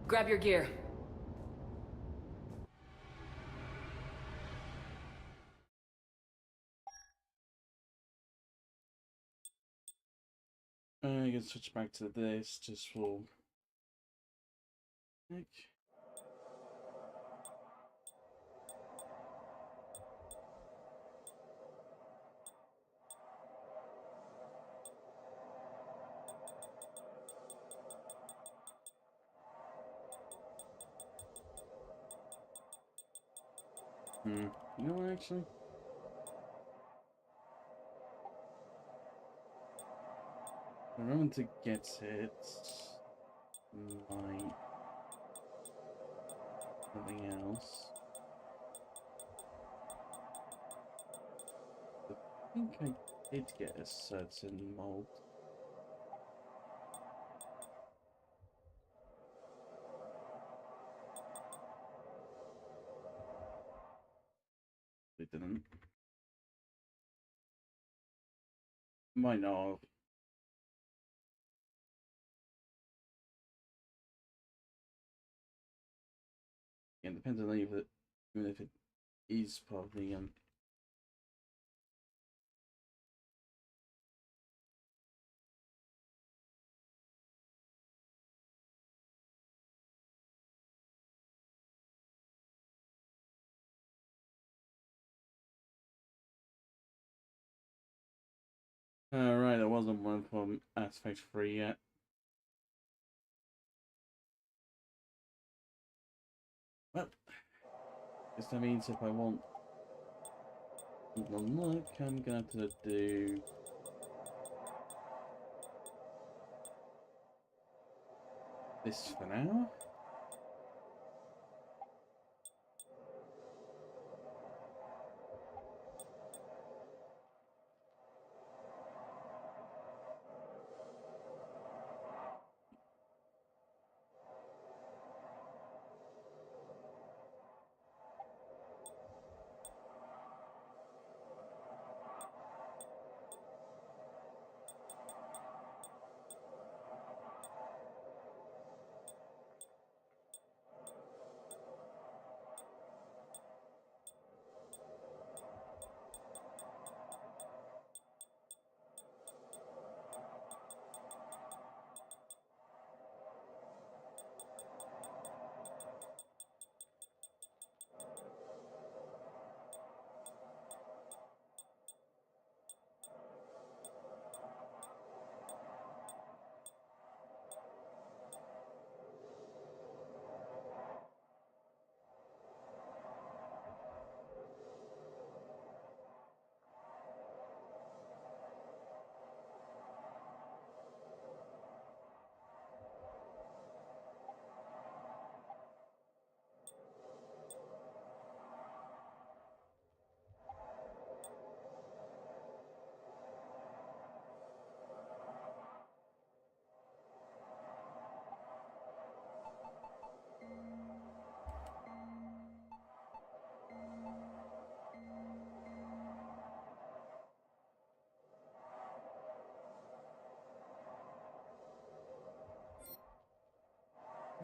Grab your gear. I can switch back to this just for... Heck. You know what, actually? I remember to get it. Like something else. I think I did get a certain mold. It didn't. Might not have. Yeah, it depends on even if it is part of the right, there wasn't one from FSH37 yet. Well, guess that means if I want one look, I'm gonna have to do this for now.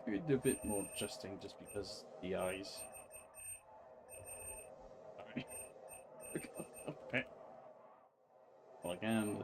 We could do a bit more adjusting just because the eyes. Sorry. Okay. Well, again,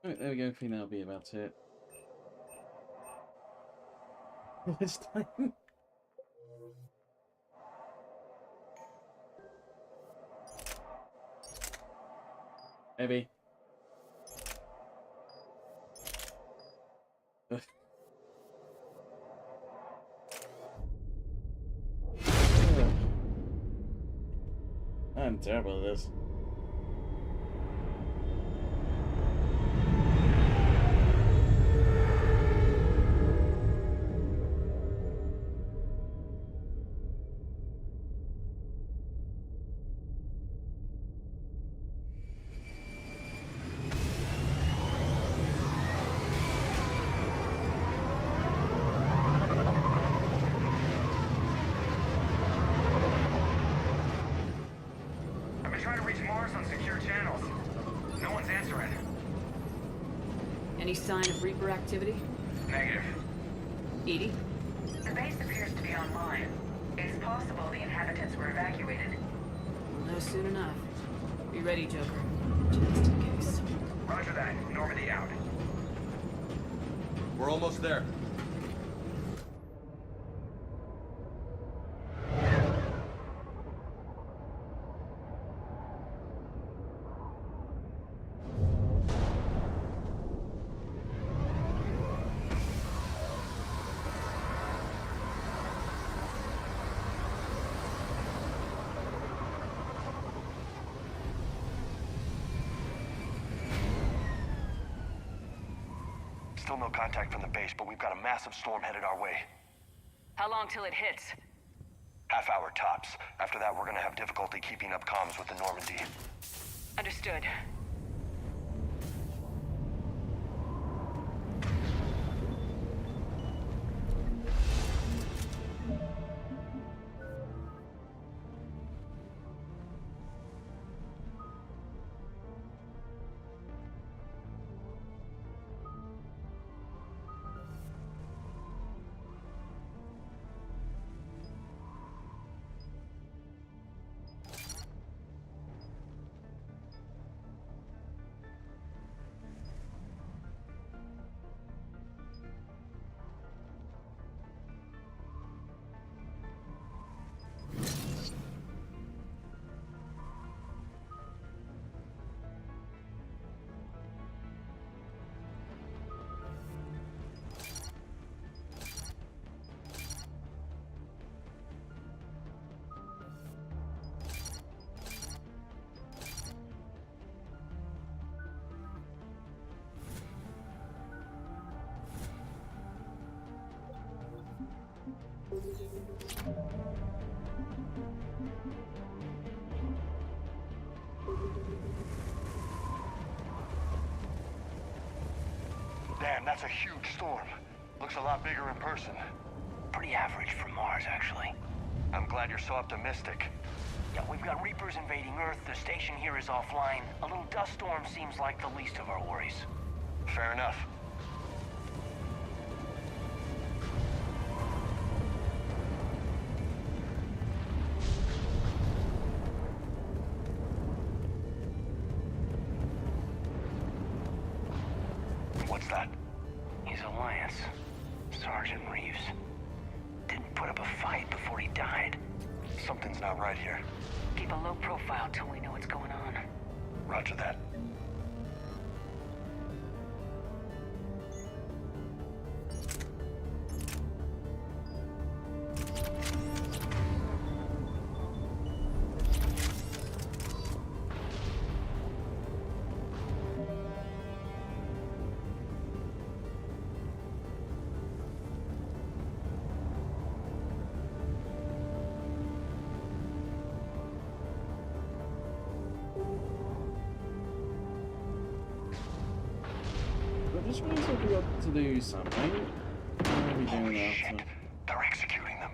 Right, there we go. I think that'll be about it. This time. Maybe. I'm terrible at this. Any sign of Reaper activity? Negative. Edie? The base appears to be online. It's possible the inhabitants were evacuated. We'll know soon enough. Be ready, Joker. Just in case. Roger that. Normandy out. We're almost there. Still no contact from the base, but we've got a massive storm headed our way. How long till it hits? Half hour tops. After that, we're gonna have difficulty keeping up comms with the Normandy. Understood. Damn, that's a huge storm. Looks a lot bigger in person. Pretty average for Mars, actually. I'm glad you're so optimistic. Yeah, we've got Reapers invading Earth, the station here is offline. A little dust storm seems like the least of our worries. Fair enough. What's that? He's Alliance. Sergeant Reeves. Didn't put up a fight before he died. Something's not right here. Keep a low profile till we know what's going on. Roger that. This means that we got to do something. What are we doing Holy shit. after? They're executing them.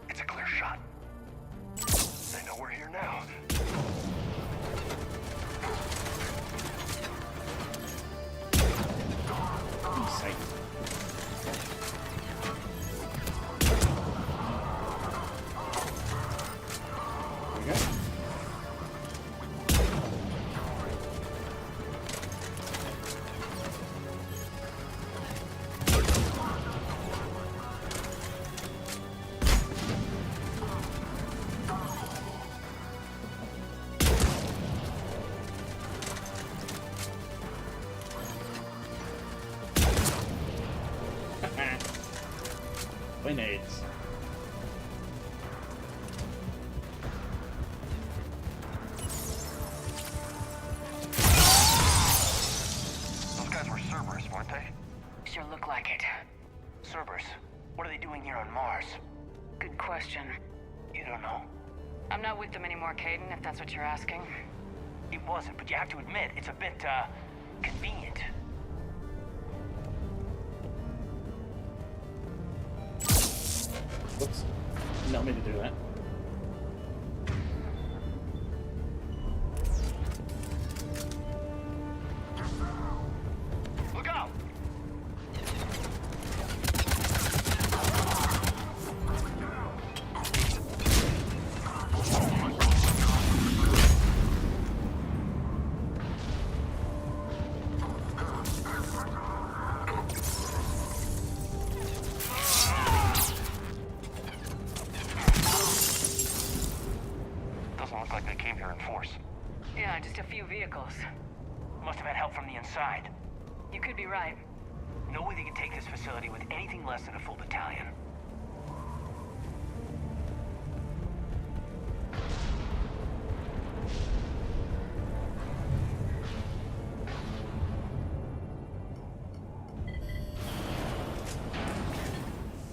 It's a clear shot. They know we're here now. Be safe. like it. Cerberus, what are they doing here on Mars? Good question. You don't know? I'm not with them anymore, Caden, if that's what you're asking. It wasn't, but you have to admit, it's a bit, convenient. Whoops. Not me to do that. Look out! Doesn't look like they came here in force. Yeah, just a few vehicles. Must have had help from the inside. You could be right. No way they can take this facility with anything less than a full battalion.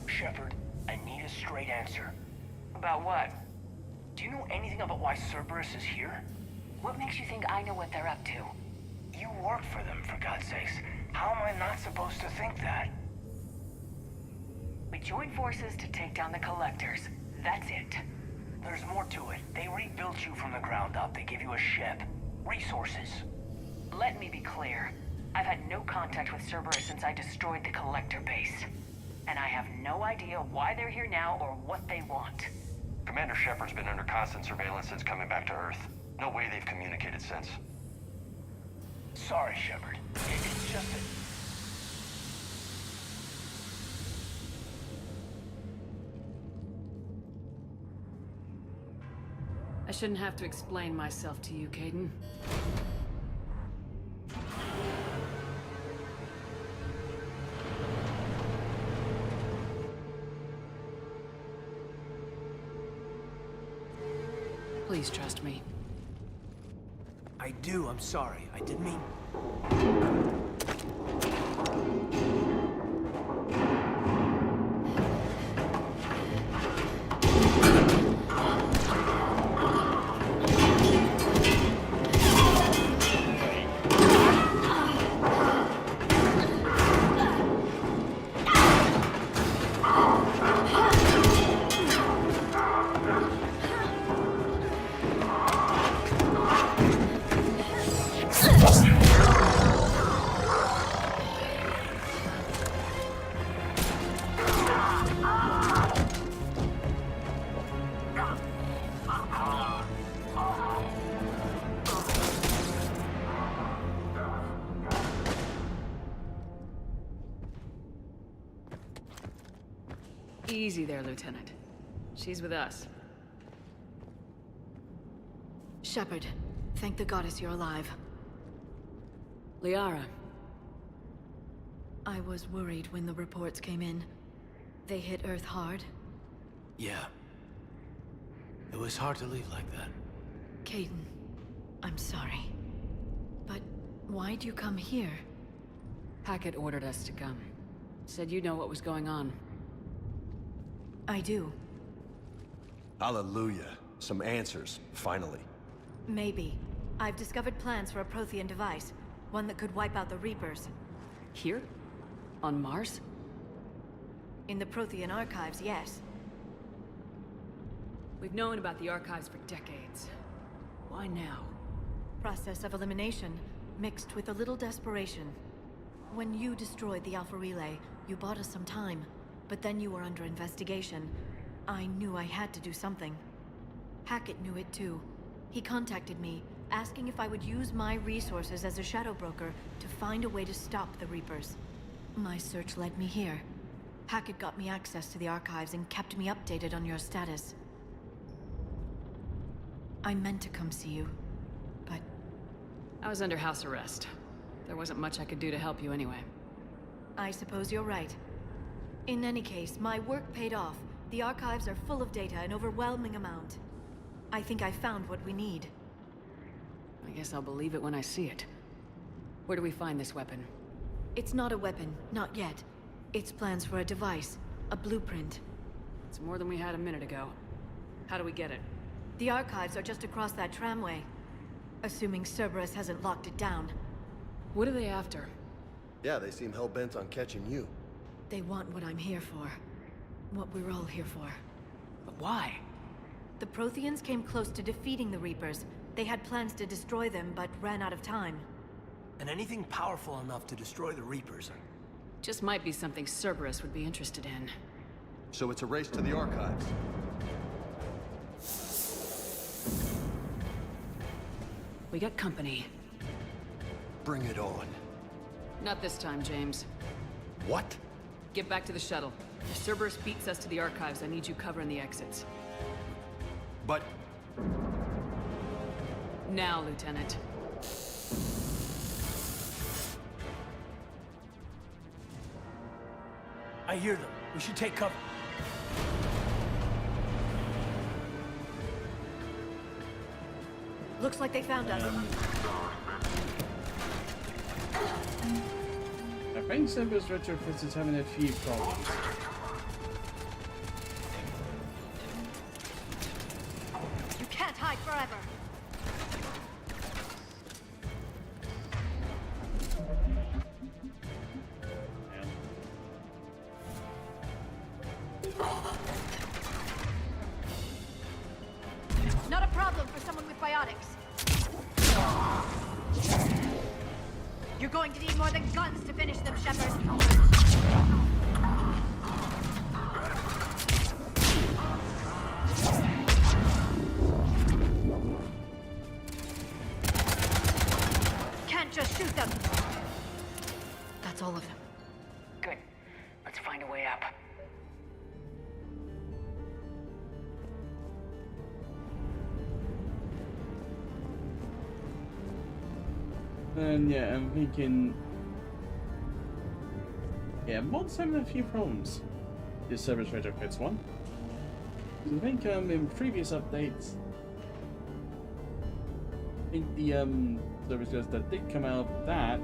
Shepard, I need a straight answer. About what? Do you know anything about why Cerberus is here? What makes you think I know what they're up to? You work for them, for God's sakes. How am I not supposed to think that? We joined forces to take down the Collectors. That's it. There's more to it. They rebuilt you from the ground up. They give you a ship. Resources. Let me be clear. I've had no contact with Cerberus since I destroyed the Collector base. And I have no idea why they're here now or what they want. Commander Shepard's been under constant surveillance since coming back to Earth. No way they've communicated since. Sorry, Shepard. It's just that... I shouldn't have to explain myself to you, Caden. Please trust me. I do, I'm sorry. I didn't mean... Easy there, Lieutenant. She's with us. Shepard, thank the goddess you're alive. Liara. I was worried when the reports came in. They hit Earth hard. Yeah. It was hard to leave like that. Caden, I'm sorry. But why'd you come here? Hackett ordered us to come. Said you know what was going on. I do. Hallelujah. Some answers, finally. Maybe. I've discovered plans for a Prothean device. One that could wipe out the Reapers. Here? On Mars? In the Prothean archives, yes. We've known about the archives for decades. Why now? Process of elimination, mixed with a little desperation. When you destroyed the Alpha Relay, you bought us some time. But then you were under investigation. I knew I had to do something. Hackett knew it too. He contacted me, asking if I would use my resources as a shadow broker to find a way to stop the Reapers. My search led me here. Hackett got me access to the archives and kept me updated on your status. I meant to come see you, but... I was under house arrest. There wasn't much I could do to help you anyway. I suppose you're right. In any case, my work paid off. The archives are full of data, an overwhelming amount. I think I found what we need. I guess I'll believe it when I see it. Where do we find this weapon? It's not a weapon, not yet. It's plans for a device. A blueprint. It's more than we had a minute ago. How do we get it? The archives are just across that tramway. Assuming Cerberus hasn't locked it down. What are they after? Yeah, they seem hell-bent on catching you. They want what I'm here for. What we're all here for. But why? The Protheans came close to defeating the Reapers. They had plans to destroy them, but ran out of time. And anything powerful enough to destroy the Reapers. Just might be something Cerberus would be interested in. So it's a race to the archives. We got company. Bring it on. Not this time, James. What? Get back to the shuttle. If Cerberus beats us to the archives, I need you covering the exits. But... Now, Lieutenant. I hear them. We should take cover. Looks like they found us. I think Cerberus retrofits is having a few problems. You can't hide forever. Not a problem for someone with biotics. You're going to need more than guns to finish them, Shepard. Can't just shoot them. That's all of them. Good. Let's find a way up. And yeah, I'm thinking... Yeah, mod's having a few problems. This Cerberus retrofits one. I think in previous updates, I think the Cerberus guys that did come out that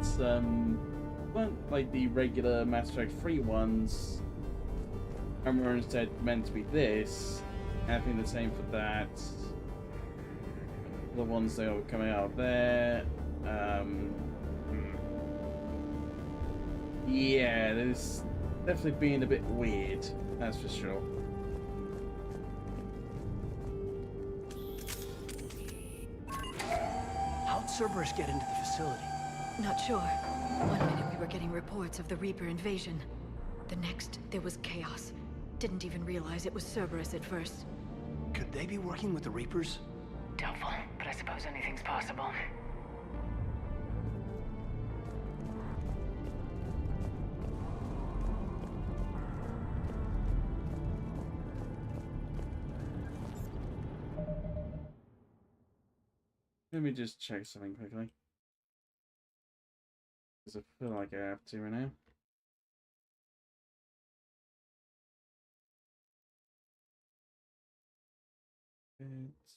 weren't like the regular Mass Effect 3 ones. I remember instead meant to be this. And I think the same for that. The ones that are coming out there. Yeah, there's definitely being a bit weird, that's for sure. How'd Cerberus get into the facility? Not sure. One minute we were getting reports of the Reaper invasion. The next, there was chaos. Didn't even realize it was Cerberus at first. Could they be working with the Reapers? Doubtful, but I suppose anything's possible. Let me just check something quickly. Because I feel like I have to right now. It's...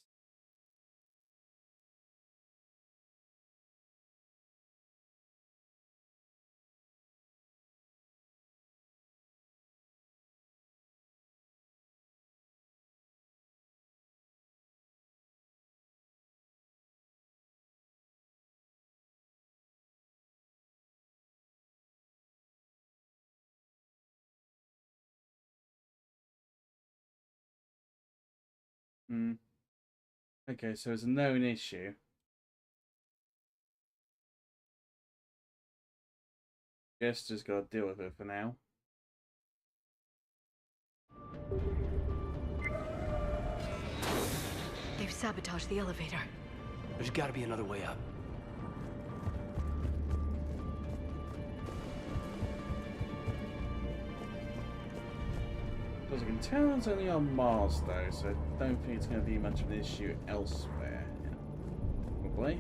Okay, so it's a known issue. Guess just gotta deal with it for now. They've sabotaged the elevator. There's gotta be another way up. As I can tell, it's only on Mars though, so I don't think it's going to be much of an issue elsewhere. Probably.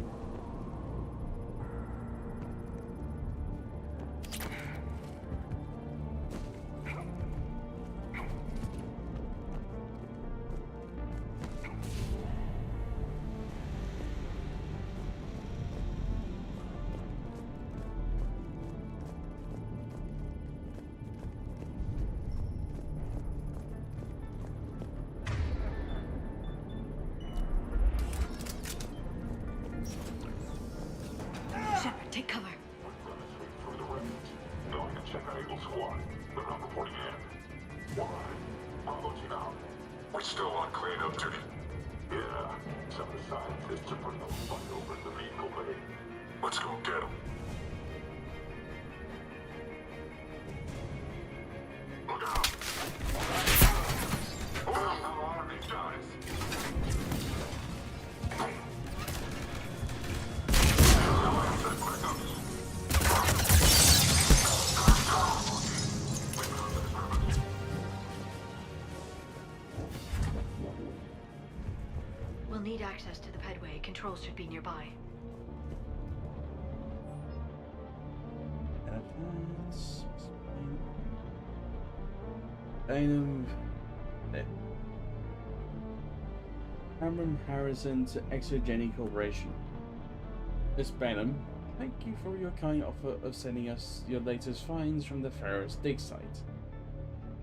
Take cover. Through the wreckage. Going to check on Eagle Squad. They're not reporting in. Why? I'll let you know. We're still on cleanup duty. Yeah. Some of the scientists are putting a fight over in the vehicle bay. Let's go get them. Look out! Where the hell are these guys? We'll need access to the pedway. Controls should be nearby. Cameron Harrison to Exogeny Corporation. Miss Benham, thank you for your kind offer of sending us your latest finds from the Ferris dig site.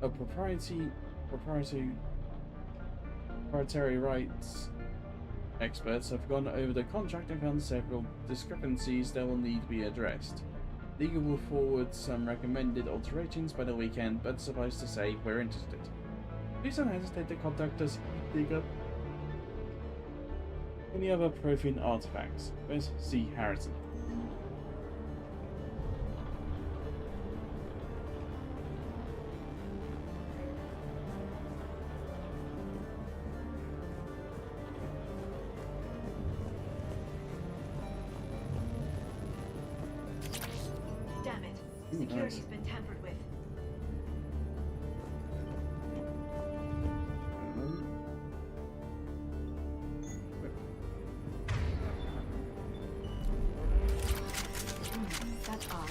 A proprietary rights experts have gone over the contract and found several discrepancies that will need to be addressed. Legal will forward some recommended alterations by the weekend, but suffice to say, we're interested. Please don't hesitate to contact us if you dig up any other profane artifacts. Where's C. Harrison? Damn it. Security's been tampered with. That's odd.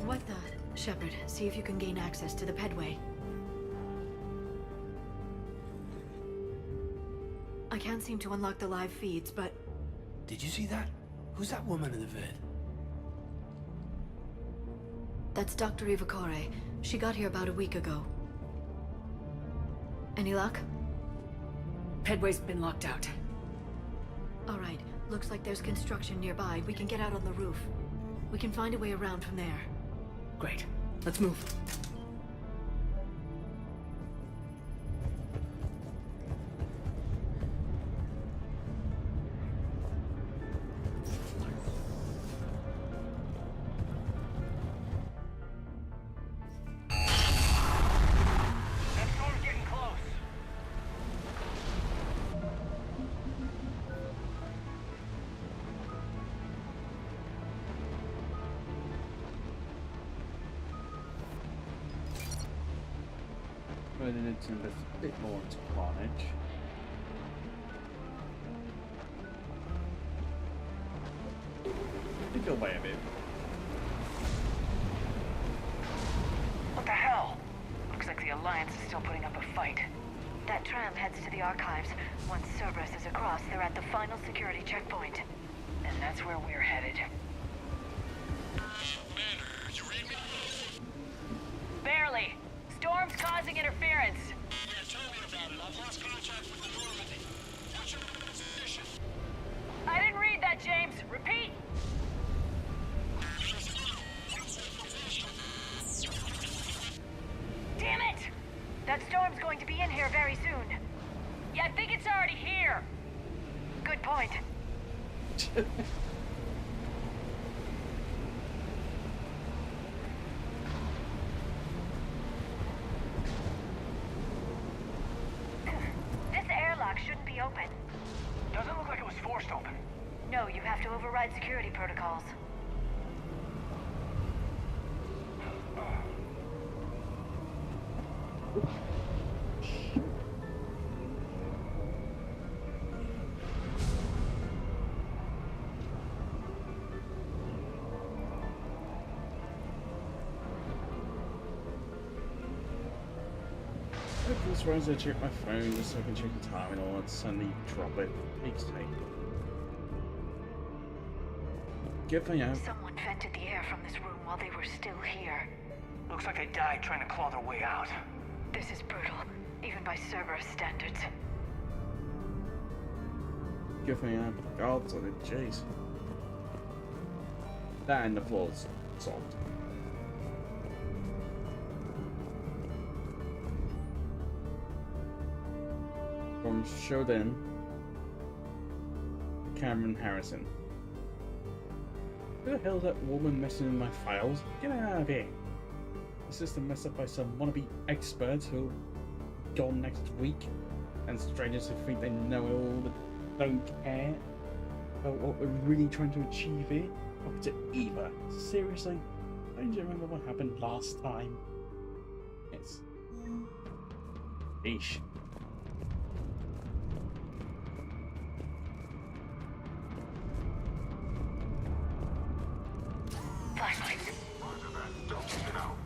What the? Shepard, see if you can gain access to the pedway. I can't seem to unlock the live feeds, but... Did you see that? Who's that woman in the vid? That's Dr. Ivakore. She got here about a week ago. Any luck? Pedway's been locked out. Alright, looks like there's construction nearby. We can get out on the roof. We can find a way around from there. Great. Let's move. It's a bit more into carnage. Go away a bit. What the hell? Looks like the Alliance is still putting up a fight. That tram heads to the archives. Once Cerberus is across, they're at the final security checkpoint. And that's where we're headed. Man, you read me? Barely. Storm's causing interference. Yeah, tell me about it. I've lost contact with the Normandy. What's your position? I didn't read that, James. Repeat. Damn it! That storm's going to be in here very soon. Yeah, I think it's already here. Good point. This airlock shouldn't be open. Doesn't look like it was forced open. No, you have to override security protocols. As I check my phone just so I can check the time and all that, suddenly drop it. Takes time. Good thing out. Someone vented the air from this room while they were still here. Looks like they died trying to claw their way out. This is brutal. even by Cerberus standards. Give me the guards on it, jeez. That and the floor's solved. From Shodan, Cameron Harrison. Who the hell is that woman messing in my files? Get out of here! The system messed up by some wannabe experts who will be gone next week, and strangers who think they know it all but don't care about what we're really trying to achieve here. Up to Eva. Seriously? Don't you remember what happened last time? Yes. Eesh. Flashlight. Roger that. Don't get out.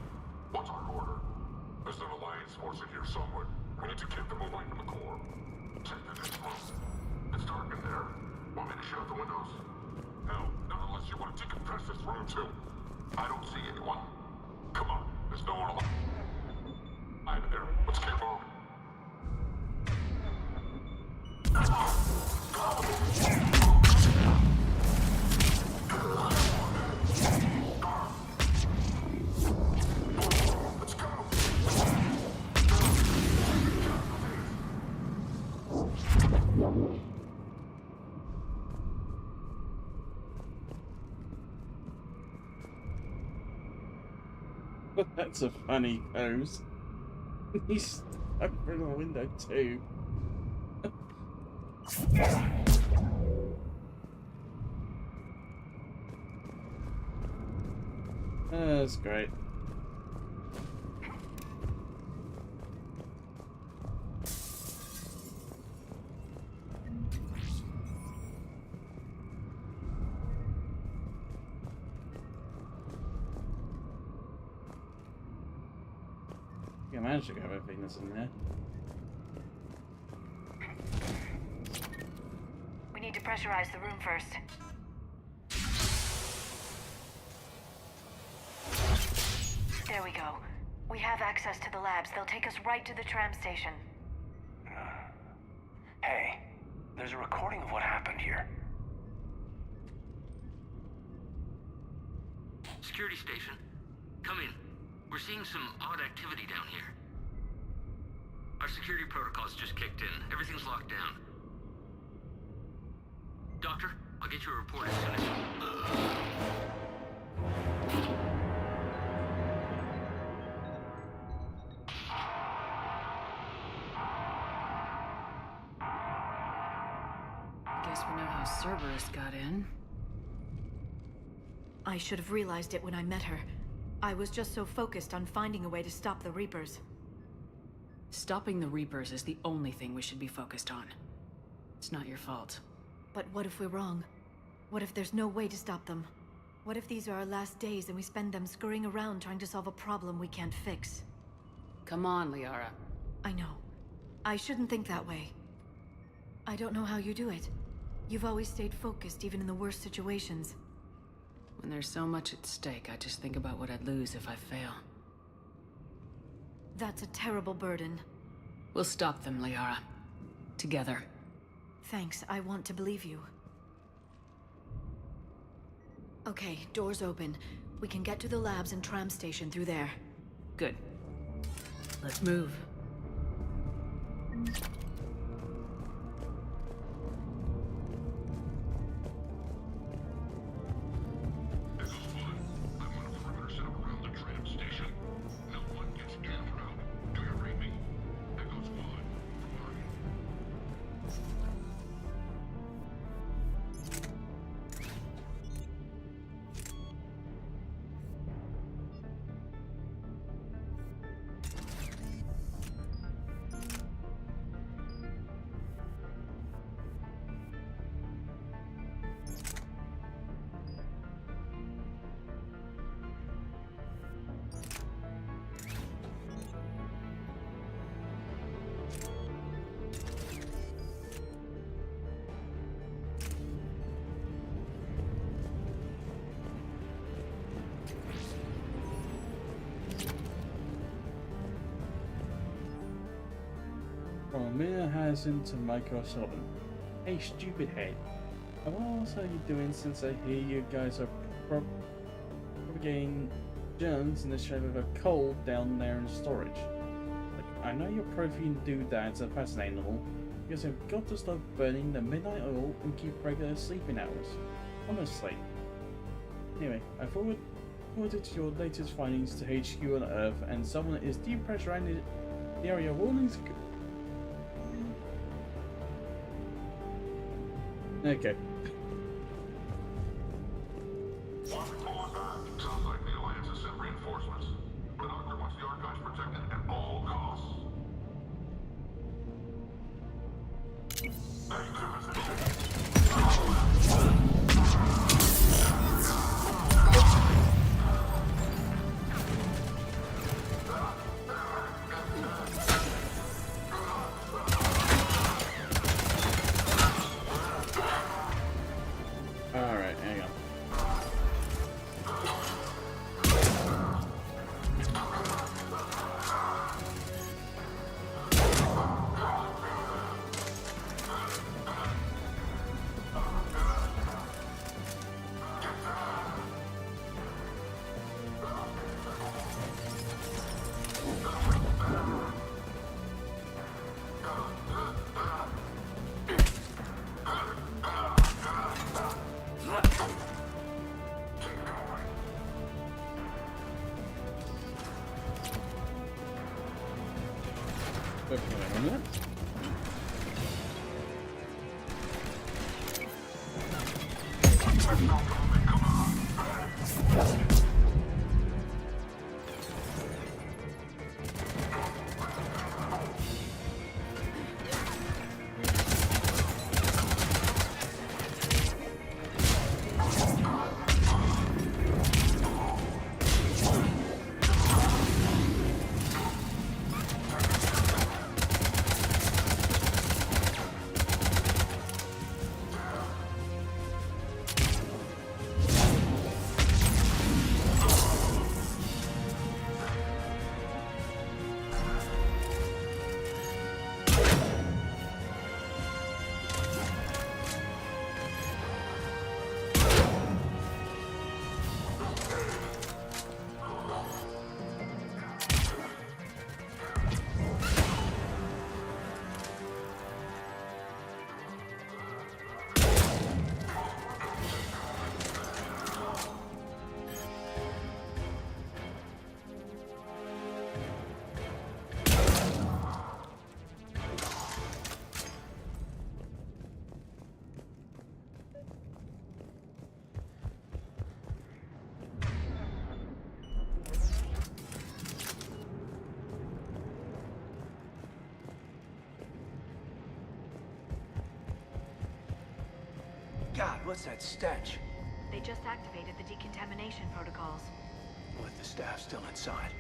What's our order? There's an Alliance force in here somewhere. We need to keep them away from the core. Check the next room. It's dark in there. Want me to shut the windows? No, not unless you want to decompress this room too. I don't see anyone. Come on, there's no one alive. I'm there. Let's keep moving. Let's go. That's a funny pose. He's stuck through the window too. That's great. I managed to grab everything that's in there. We need to pressurize the room first. There we go. We have access to the labs. They'll take us right to the tram station. Hey, there's a recording of what happened here. Security station. Come in. We're seeing some odd activity down here. Our security protocols just kicked in. Everything's locked down. Doctor, I'll get you a report as soon as... Guess we know how Cerberus got in. I should have realized it when I met her. I was just so focused on finding a way to stop the Reapers. Stopping the Reapers is the only thing we should be focused on. It's not your fault. But what if we're wrong? What if there's no way to stop them? What if these are our last days and we spend them scurrying around trying to solve a problem we can't fix? Come on, Liara. I know. I shouldn't think that way. I don't know how you do it. You've always stayed focused even in the worst situations. When there's so much at stake, I just think about what I'd lose if I fail. That's a terrible burden. We'll stop them, Liara. Together. Thanks, I want to believe you. Okay, doors open. We can get to the labs and tram station through there. Good. Let's move. From Amina Harrison to Michael Sullivan. Hey, stupid head. What else are you doing since I hear you guys are propagating germs in the shape of a cold down there in storage? Like, I know your protein doodads are fascinating and all, because I've got to stop burning the midnight oil and keep regular sleeping hours. Honestly. Anyway, I forwarded your latest findings to HQ on Earth, and someone is depressurizing the area. Warnings. Okay. Sounds like the Alliance has sent reinforcements. The Doctor wants the archives protected at all costs. Alright, hang on. God, what's that stench? They just activated the decontamination protocols. With the staff still inside.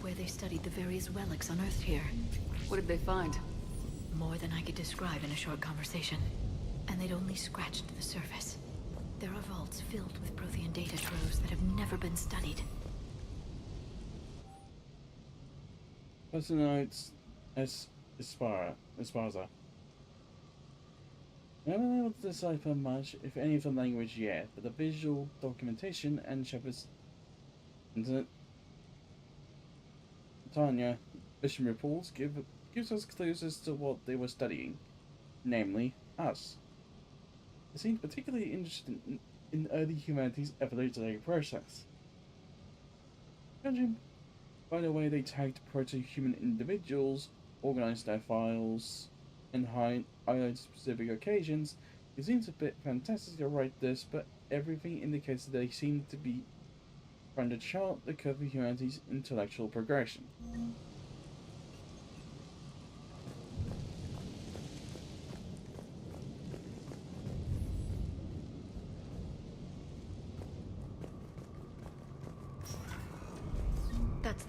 Where they studied the various relics unearthed here. What did they find? More than I could describe in a short conversation. And they'd only scratched the surface. There are vaults filled with Prothean data troves that have never been studied. Person notes Esparza. I haven't been able to decipher much, if any, of the language yet, but the visual documentation and Shepard's internet Tanya mission reports gives us clues as to what they were studying, namely us. They seemed particularly interested in early humanity's evolutionary process. Judging by the way they tagged proto-human individuals, organized their files, and highlighted specific occasions, it seems a bit fantastic to write this, but everything indicates that they seem to be trying to chart the curve of humanity's intellectual progression.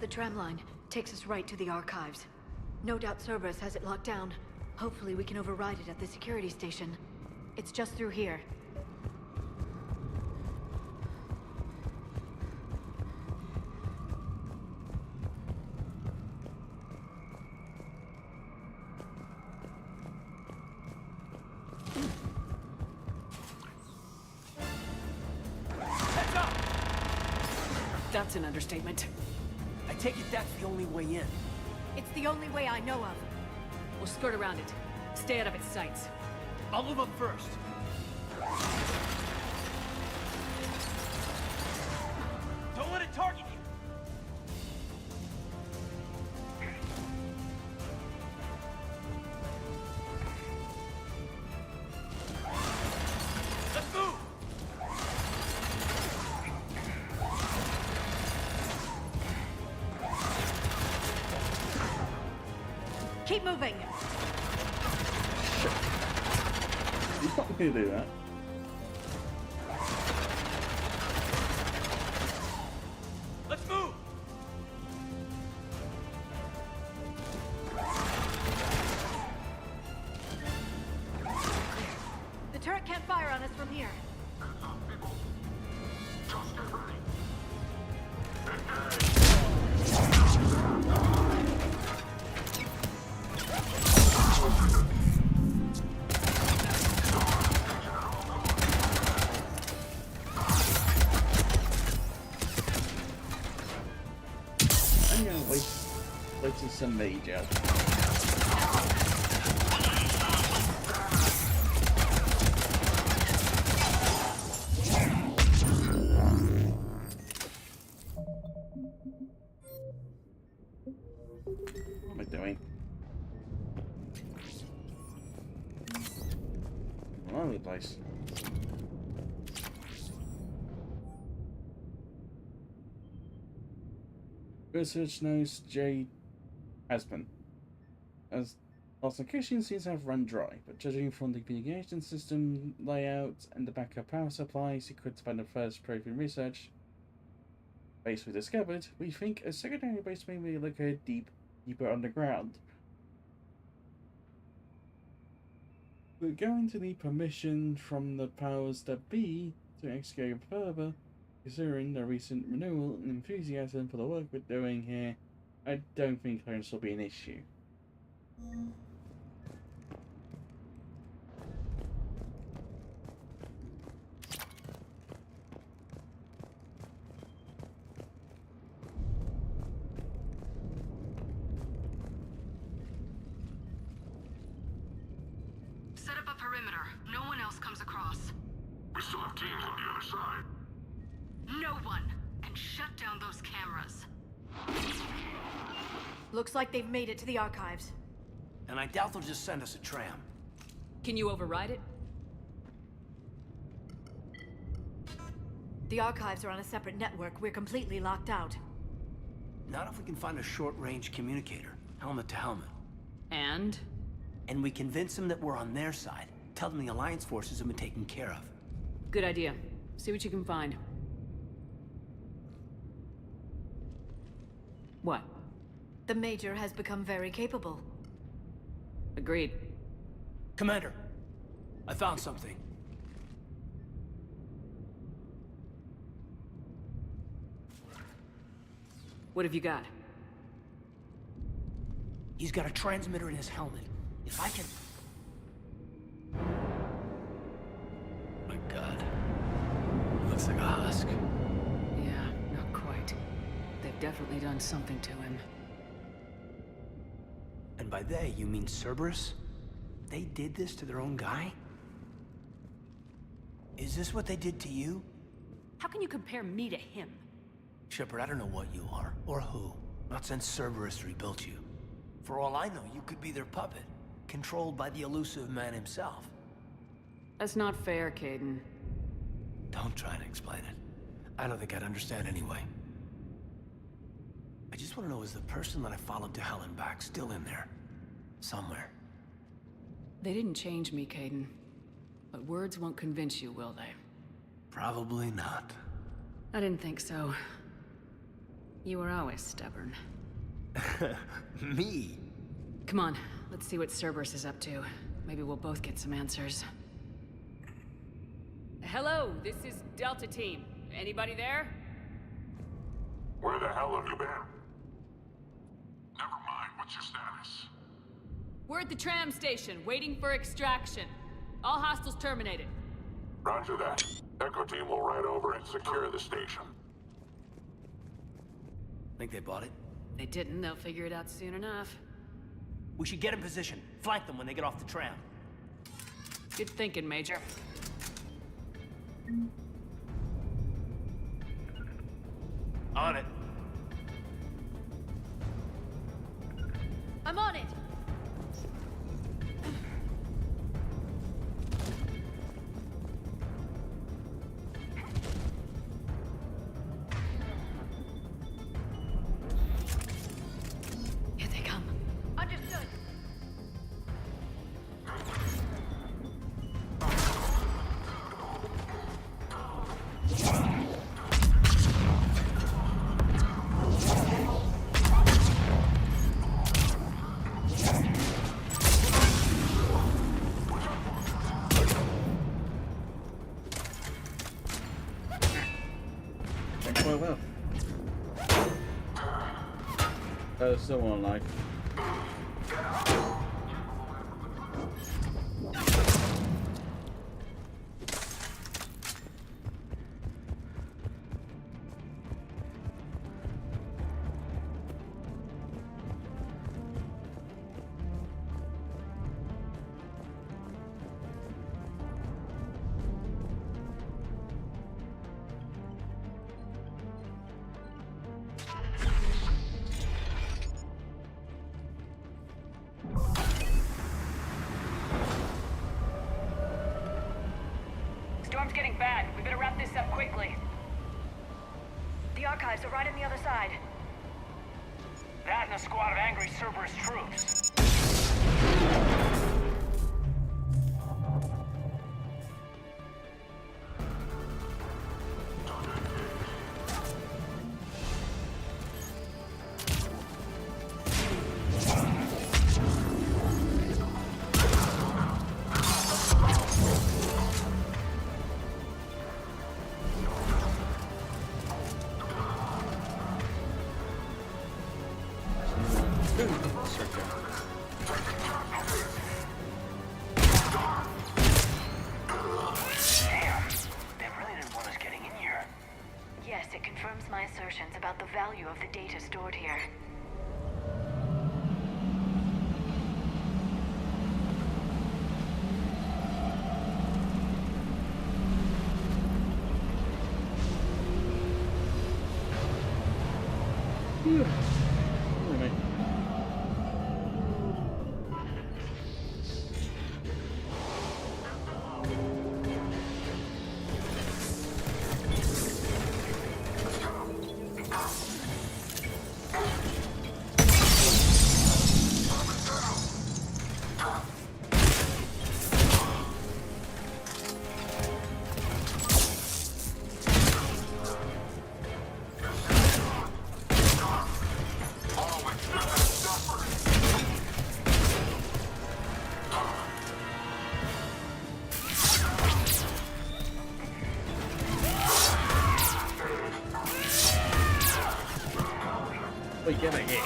the tram line. Takes us right to the archives. No doubt Cerberus has it locked down. Hopefully we can override it at the security station. It's just through here. That's an understatement. I take it that's the only way in. It's the only way I know of. We'll skirt around it. Stay out of its sights. I'll move up first. Don't let it target you! Let's move! Keep moving! He's not going to do that. Let's move! The turret can't fire on us from here. Just get ready. I'm going to wait till some major. What am I doing? All over the place. Research knows J has been. As authentication seems to have run dry, but judging from the communication system layout and the backup power supply sequenced by the first Prothean research base we discovered, we think a secondary base may be located deeper underground. We're going to need permission from the powers that be to excavate further. Considering the recent renewal and enthusiasm for the work we're doing here, I don't think clearance will be an issue. Set up a perimeter. No one else comes across. We still have teams on the other side. No one can shut down those cameras. Looks like they've made it to the archives. And I doubt they'll just send us a tram. Can you override it? The archives are on a separate network. We're completely locked out. Not if we can find a short-range communicator, helmet to helmet. And? And we convince them that we're on their side. Tell them the Alliance forces have been taken care of. Good idea. See what you can find. What? The Major has become very capable. Agreed. Commander, I found something. What have you got? He's got a transmitter in his helmet. If I can... My God. Looks like a husk. Yeah, not quite. They've definitely done something to him. And by they, you mean Cerberus? They did this to their own guy? Is this what they did to you? How can you compare me to him? Shepard, I don't know what you are, or who. Not since Cerberus rebuilt you. For all I know, you could be their puppet, controlled by the elusive man himself. That's not fair, Caden. Don't try to explain it. I don't think I'd understand anyway. I just want to know, is the person that I followed to hell and back still in there? Somewhere. They didn't change me, Caden. But words won't convince you, will they? Probably not. I didn't think so. You were always stubborn. Me? Come on, let's see what Cerberus is up to. Maybe we'll both get some answers. Hello, this is Delta Team. Anybody there? Where the hell have you been? Never mind, what's your status? We're at the tram station, waiting for extraction. All hostiles terminated. Roger that. Echo Team will ride over and secure the station. Think they bought it? They didn't, they'll figure it out soon enough. We should get in position. Flank them when they get off the tram. Good thinking, Major. On it. I'm on it! Here they come. Understood. Well. Still one life. Storm's getting bad. We better wrap this up quickly. The archives are right on the other side. That and a squad of angry Cerberus troops. My assertions about the value of the data stored here. We get it here.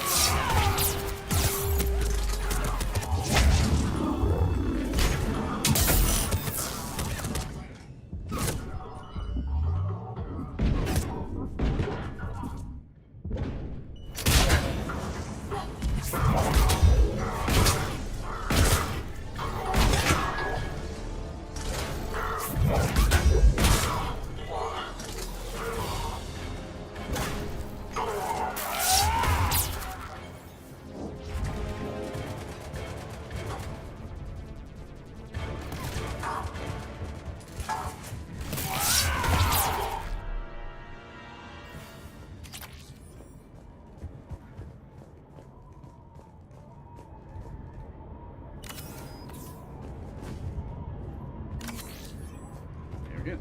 Good.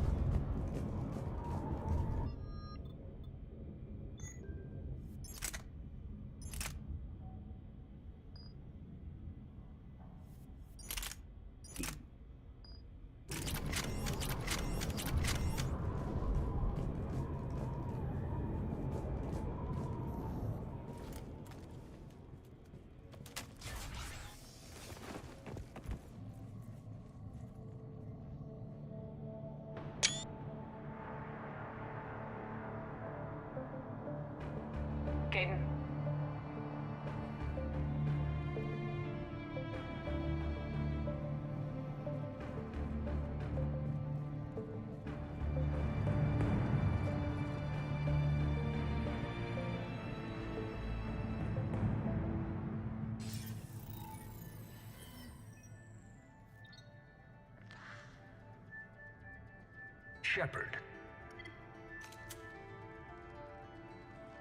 Shepard.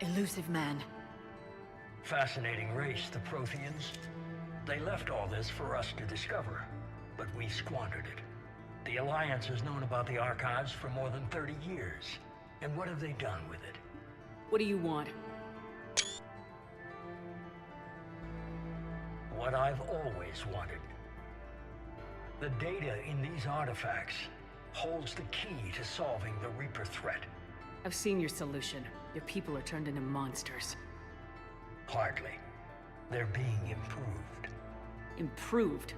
Elusive man. Fascinating race, the Protheans. They left all this for us to discover, but we squandered it. The Alliance has known about the archives for more than 30 years. And what have they done with it? What do you want? What I've always wanted. The data in these artifacts holds the key to solving the Reaper threat. I've seen your solution. Your people are turned into monsters. Hardly. They're being improved. Improved?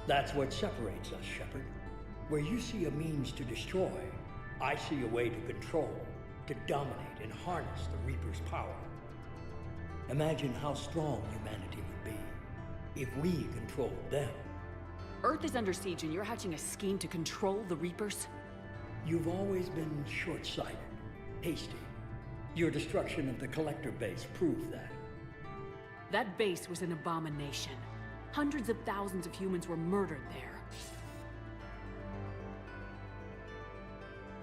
That's what separates us, Shepard. Where you see a means to destroy, I see a way to control, to dominate and harness the Reaper's power. Imagine how strong humanity would be if we controlled them. Earth is under siege and you're hatching a scheme to control the Reapers? You've always been short-sighted, hasty. Your destruction of the Collector base proved that. That base was an abomination. Hundreds of thousands of humans were murdered there.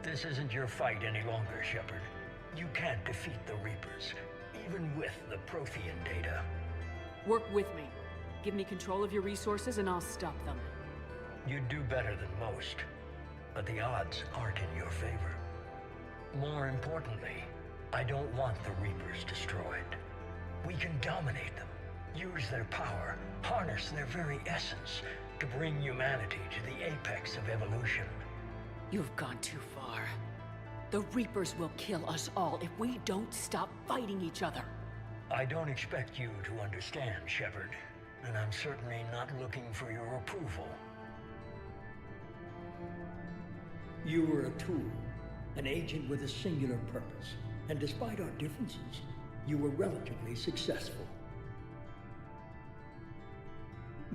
This isn't your fight any longer, Shepard. You can't defeat the Reapers, even with the Prothean data. Work with me. Give me control of your resources and I'll stop them. You'd do better than most, but the odds aren't in your favor. More importantly, I don't want the Reapers destroyed. We can dominate them, use their power, harness their very essence to bring humanity to the apex of evolution. You've gone too far. The Reapers will kill us all if we don't stop fighting each other. I don't expect you to understand, Shepard, and I'm certainly not looking for your approval. You were a tool, an agent with a singular purpose, and despite our differences, you were relatively successful.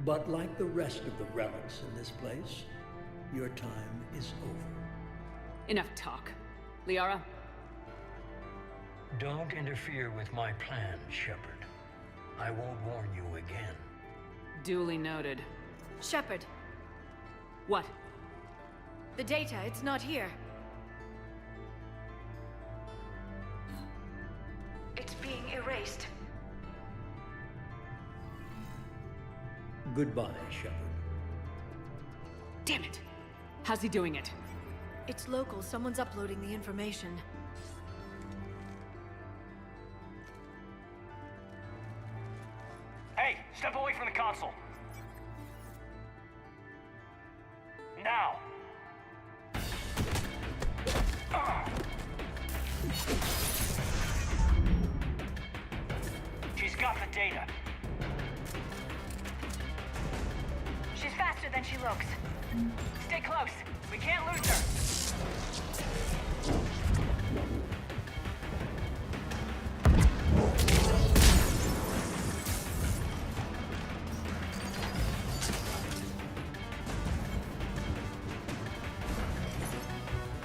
But like the rest of the relics in this place, your time is over. Enough talk. Liara? Don't interfere with my plan, Shepard. I won't warn you again. Duly noted. Shepard. What? The data, it's not here. It's being erased. Goodbye, Shepard. Damn it! How's he doing it? It's local. Someone's uploading the information. Hey, step away from the console. Now. She's got the data. She's faster than she looks. Stay close. We can't lose her.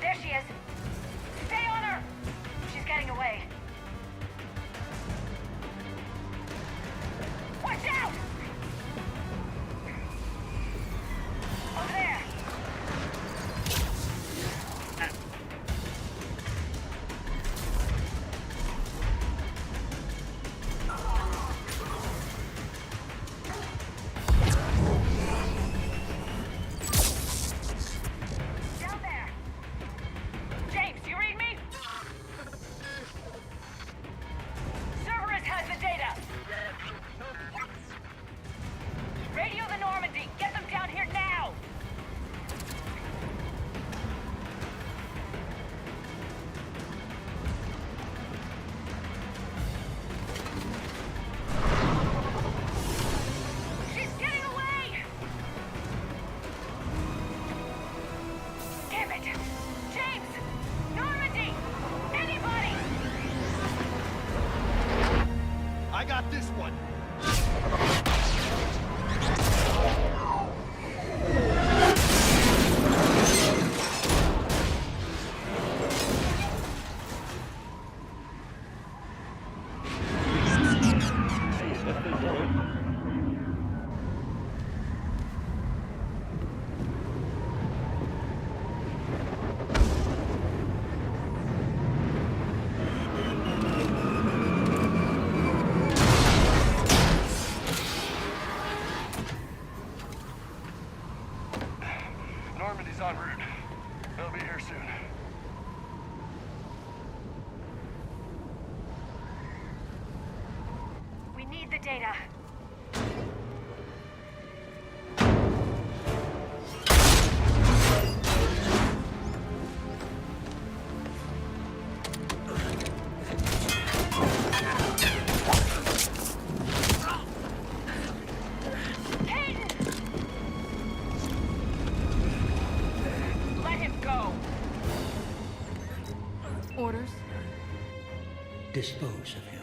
There she is. Stay on her. She's getting away. Watch out! Over there. Normandy's en route. They'll be here soon. We need the data. Orders? Dispose of him.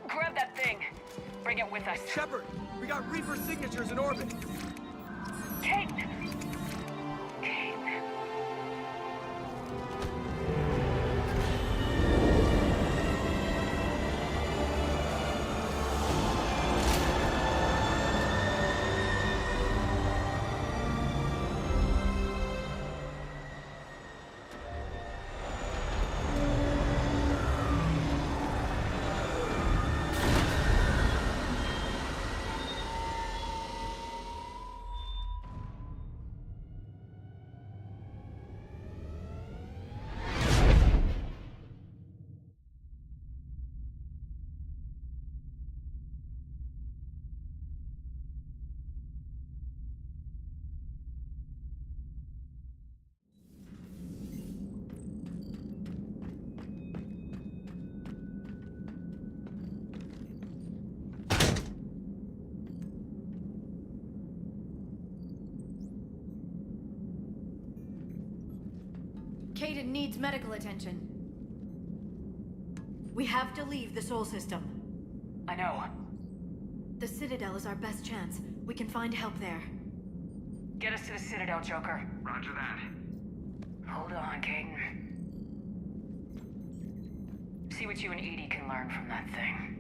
Grab that thing. Bring it with us. Shepard, we got Reaper signatures in orbit. Kate! Kate. Kaden needs medical attention. We have to leave the Sol system. I know. The Citadel is our best chance. We can find help there. Get us to the Citadel, Joker. Roger that. Hold on, Caden. See what you and Edie can learn from that thing.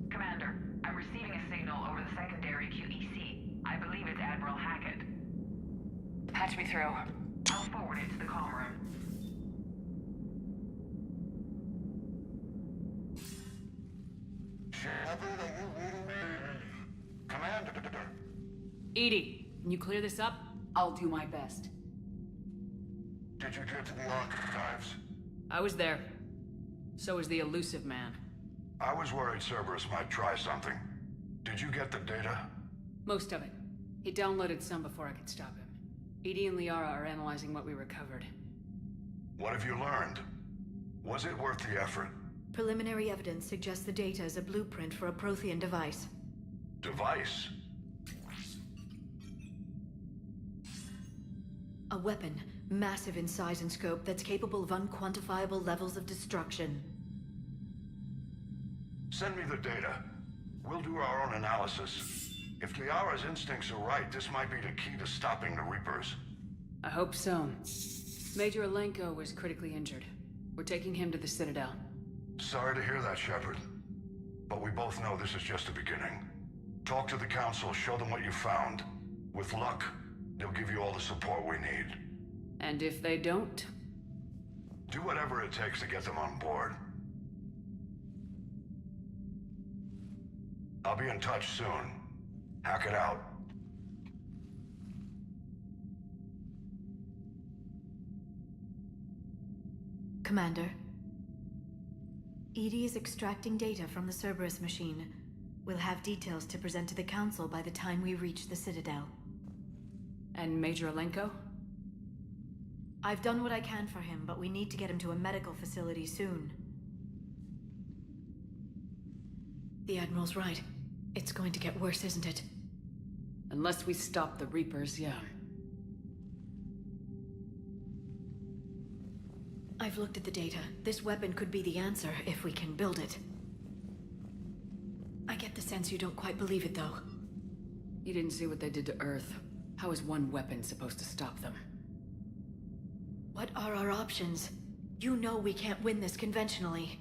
Commander, I'm receiving a signal over the secondary QEC. I believe it's Admiral Hackett. Patch me through. I'll forward it to the comm room. Shepard, are you reading me? Commander. Edie, can you clear this up? I'll do my best. Did you get to the archives? I was there. So was the elusive man. I was worried Cerberus might try something. Did you get the data? Most of it. He downloaded some before I could stop him. Edie and Liara are analyzing what we recovered. What have you learned? Was it worth the effort? Preliminary evidence suggests the data is a blueprint for a Prothean device. Device? A weapon, massive in size and scope, that's capable of unquantifiable levels of destruction. Send me the data. We'll do our own analysis. If Liara's instincts are right, this might be the key to stopping the Reapers. I hope so. Major Alenko was critically injured. We're taking him to the Citadel. Sorry to hear that, Shepard. But we both know this is just the beginning. Talk to the Council, show them what you found. With luck, they'll give you all the support we need. And if they don't? Do whatever it takes to get them on board. I'll be in touch soon. Hack it out. Commander. Edie is extracting data from the Cerberus machine. We'll have details to present to the Council by the time we reach the Citadel. And Major Alenko? I've done what I can for him, but we need to get him to a medical facility soon. The Admiral's right. It's going to get worse, isn't it? Unless we stop the Reapers, yeah. I've looked at the data. This weapon could be the answer if we can build it. I get the sense you don't quite believe it, though. You didn't see what they did to Earth. How is one weapon supposed to stop them? What are our options? You know we can't win this conventionally.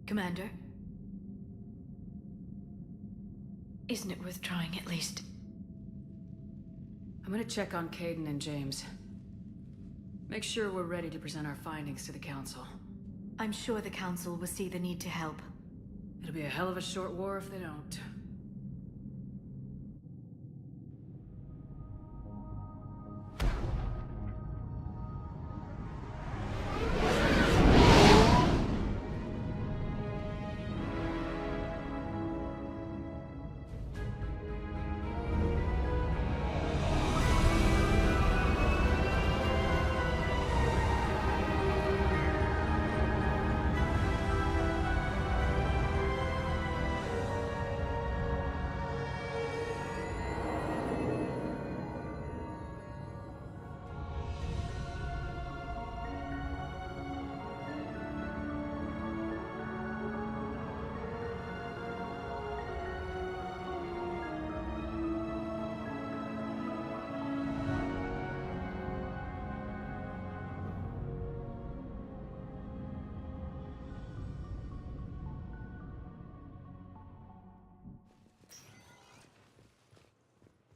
Commander? Isn't it worth trying at least? I'm gonna check on Caden and James. Make sure we're ready to present our findings to the Council. I'm sure the Council will see the need to help. It'll be a hell of a short war if they don't.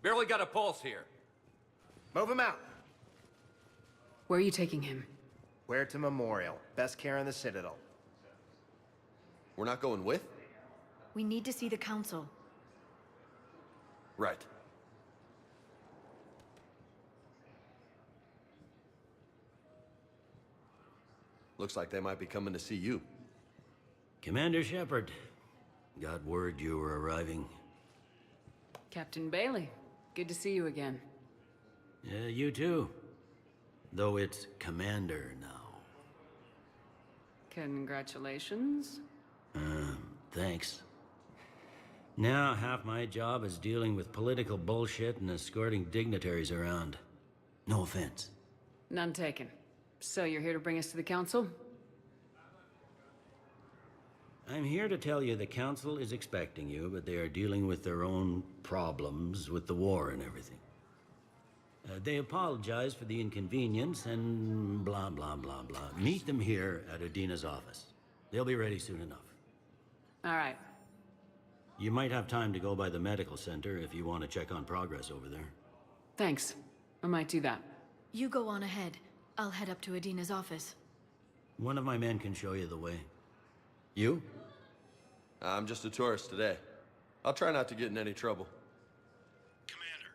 Barely got a pulse here. Move him out. Where are you taking him? Where to Memorial. Best care in the Citadel. We're not going with? We need to see the Council. Right. Looks like they might be coming to see you. Commander Shepard. Got word you were arriving. Captain Bailey. Good to see you again. Yeah, you too. Though it's Commander now. Congratulations. Thanks. Now half my job is dealing with political bullshit and escorting dignitaries around. No offense. None taken. So you're here to bring us to the Council? I'm here to tell you the Council is expecting you, but they are dealing with their own problems with the war and everything. They apologize for the inconvenience and blah, blah, blah, blah. Meet them here at Adina's office. They'll be ready soon enough. All right. You might have time to go by the medical center if you want to check on progress over there. Thanks. I might do that. You go on ahead. I'll head up to Adina's office. One of my men can show you the way. You? I'm just a tourist today. I'll try not to get in any trouble. Commander,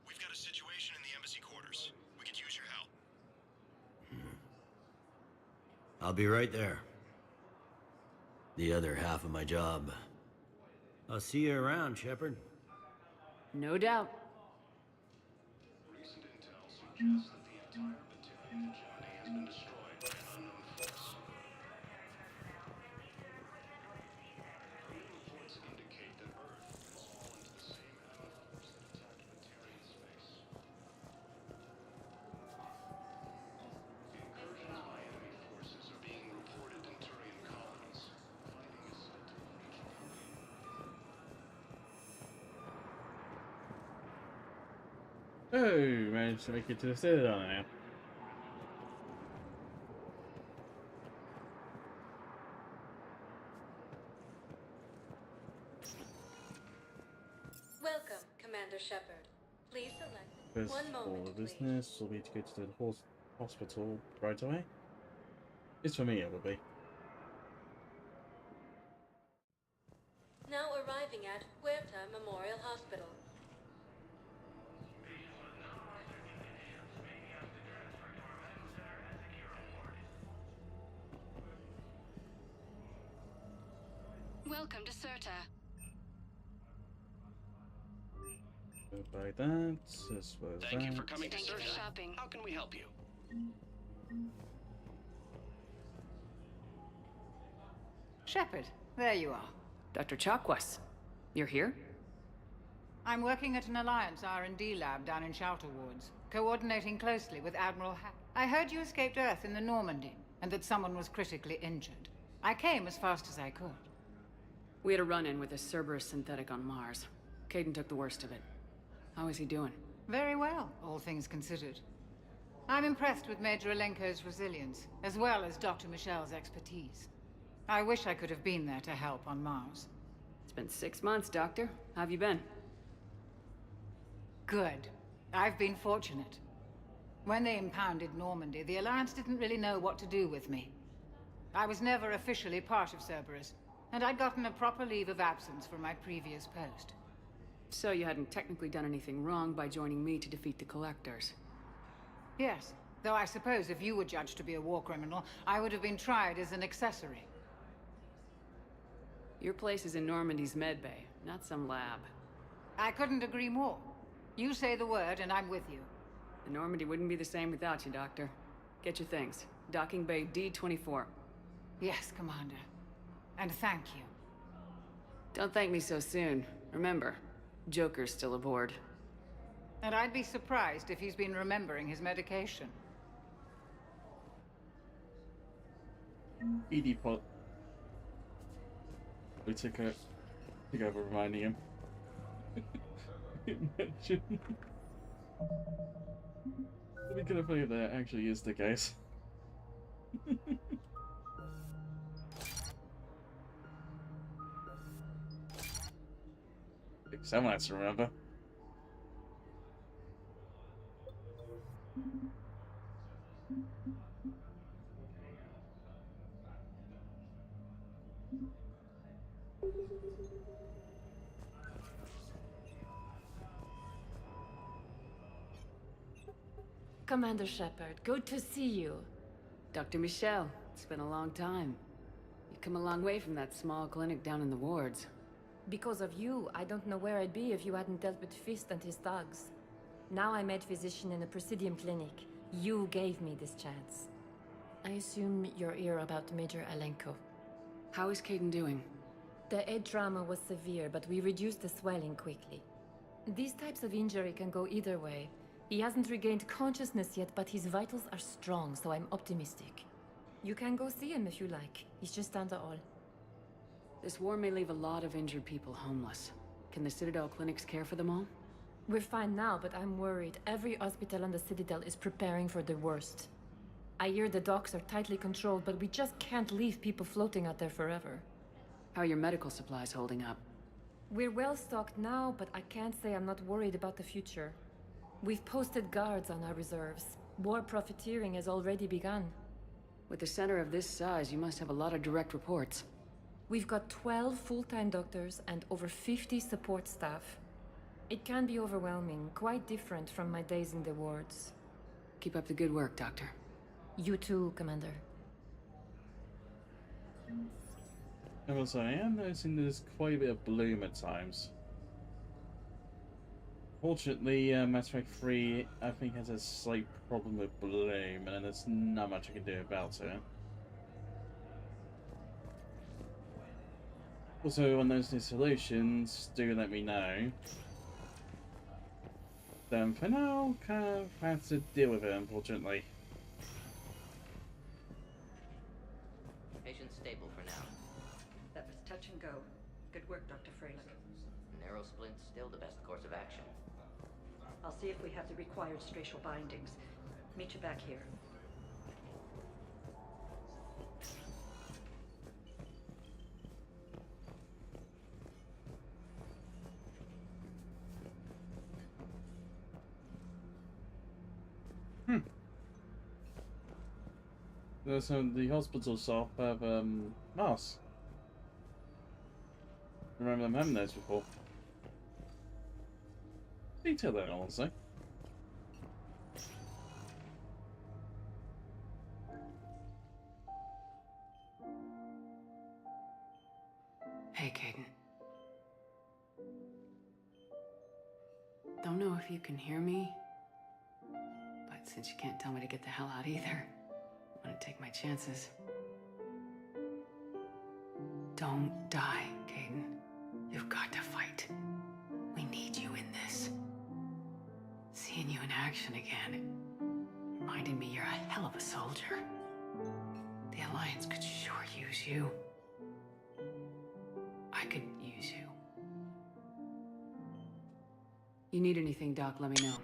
we've got a situation in the embassy quarters. We could use your help. I'll be right there. The other half of my job. I'll see you around, Shepard. No doubt. Recent intel suggests that the entire battalion at Johnny has been destroyed by an unknown force. Early reports indicate that Earth has fallen to the same enemy force that attacked Batarian space. Incursions by enemy forces are being reported in Turian colonies. Fighting is said to have reached Oh, managed to make it to the Citadel now. Welcome, Commander Shepard. Please select First one order moment, of please. business will be to go to the hospital right away. It's for me, it will be. Now arriving at Huerta Memorial Hospital. Welcome to Serta. Go buy that, as well as Thank you for that. coming to Thank you for Serta. shopping. How can we help you? Shepard, there you are. Dr. Chakwas, you're here? I'm working at an Alliance R&D lab down in Shelter Wards, coordinating closely with Admiral I heard you escaped Earth in the Normandy, and that someone was critically injured. I came as fast as I could. We had a run-in with a Cerberus synthetic on Mars. Caden took the worst of it. How is he doing? Very well, all things considered. I'm impressed with Major Alenko's resilience, as well as Dr. Michel's expertise. I wish I could have been there to help on Mars. It's been 6 months, Doctor. How have you been? Good. I've been fortunate. When they impounded Normandy, the Alliance didn't really know what to do with me. I was never officially part of Cerberus, and I'd gotten a proper leave of absence from my previous post. So you hadn't technically done anything wrong by joining me to defeat the Collectors? Yes, though I suppose if you were judged to be a war criminal, I would have been tried as an accessory. Your place is in Normandy's medbay, not some lab. I couldn't agree more. You say the word, and I'm with you. The Normandy wouldn't be the same without you, Doctor. Get your things. Docking Bay D-24. Yes, Commander. And thank you. Don't thank me so soon. Remember, Joker's still aboard. And I'd be surprised if he's been remembering his medication. ED pot. We took over reminding him. Imagine. We could have believed that actually is the case. Someone has to remember. Commander Shepard, good to see you. Dr. Michel, it's been a long time. You've come a long way from that small clinic down in the wards. Because of you, I don't know where I'd be if you hadn't dealt with Fist and his thugs. Now I'm head physician in a Presidium clinic. You gave me this chance. I assume you're here about Major Alenko. How is Caden doing? The head trauma was severe, but we reduced the swelling quickly. These types of injury can go either way. He hasn't regained consciousness yet, but his vitals are strong, so I'm optimistic. You can go see him if you like. He's just down the hall. This war may leave a lot of injured people homeless. Can the Citadel clinics care for them all? We're fine now, but I'm worried. Every hospital on the Citadel is preparing for the worst. I hear the docks are tightly controlled, but we just can't leave people floating out there forever. How are your medical supplies holding up? We're well stocked now, but I can't say I'm not worried about the future. We've posted guards on our reserves. War profiteering has already begun. With a center of this size, you must have a lot of direct reports. We've got 12 full-time doctors and over 50 support staff. It can be overwhelming, quite different from my days in the wards. Keep up the good work, Doctor. You too, Commander. I will say, I am noticing there's quite a bit of bloom at times. Fortunately, Mass Effect 3, I think, has a slight problem with bloom, and there's not much I can do about it. Also, on those new solutions, do let me know. For now, kind of have to deal with it, unfortunately. Patient's stable for now. That was touch and go. Good work, Dr. Freilich. Narrow splint's still the best course of action. I'll see if we have the required spatial bindings. Meet you back here. So the hospital staff have masks. I remember them having those before. Detail that, honestly. Hey, Caden. Don't know if you can hear me, but since you can't tell me to get the hell out either, I'm gonna take my chances. Don't die, Caden. You've got to fight. We need you in this. Seeing you in action again, reminding me you're a hell of a soldier. The Alliance could sure use you. I could use you. You need anything, Doc, let me know.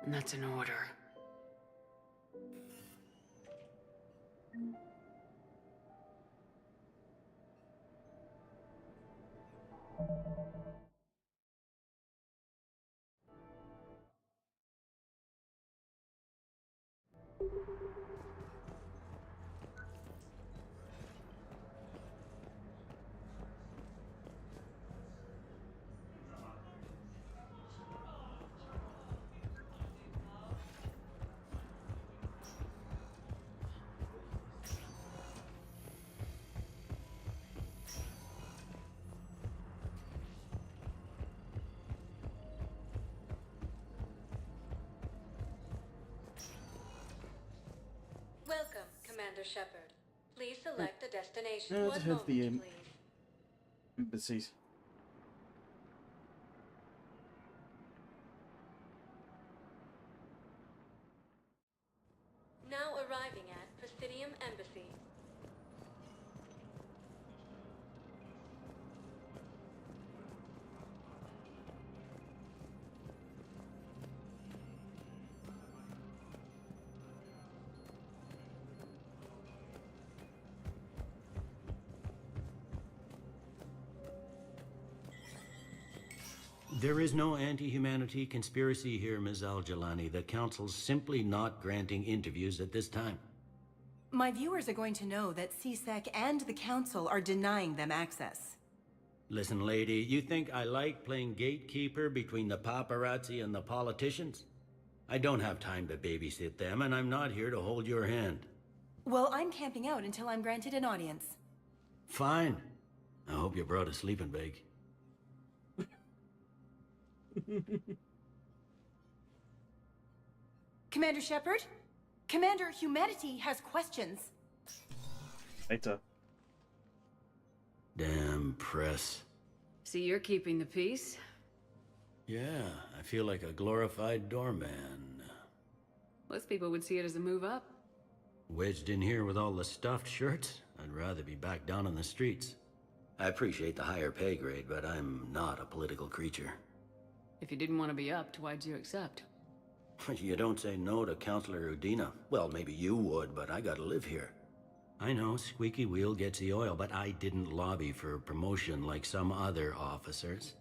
And that's an order. Welcome, Commander Shepard. Please select a destination. Let's One have moment, the please. embassies. Now arriving at Presidium Embassy. There is no anti-humanity conspiracy here, Ms. Al-Jalani. The Council's simply not granting interviews at this time. My viewers are going to know that CSEC and the Council are denying them access. Listen, lady, you think I like playing gatekeeper between the paparazzi and the politicians? I don't have time to babysit them, and I'm not here to hold your hand. Well, I'm camping out until I'm granted an audience. Fine. I hope you brought a sleeping bag. Commander Shepard? Commander, humanity has questions. Later. Damn press. See, you're keeping the peace? Yeah, I feel like a glorified doorman. Most people would see it as a move up. Wedged in here with all the stuffed shirts, I'd rather be back down on the streets. I appreciate the higher pay grade, but I'm not a political creature. If you didn't want to be upped, why'd you accept? You don't say no to Counselor Udina. Well, maybe you would, but I gotta live here. I know, squeaky wheel gets the oil, but I didn't lobby for promotion like some other officers.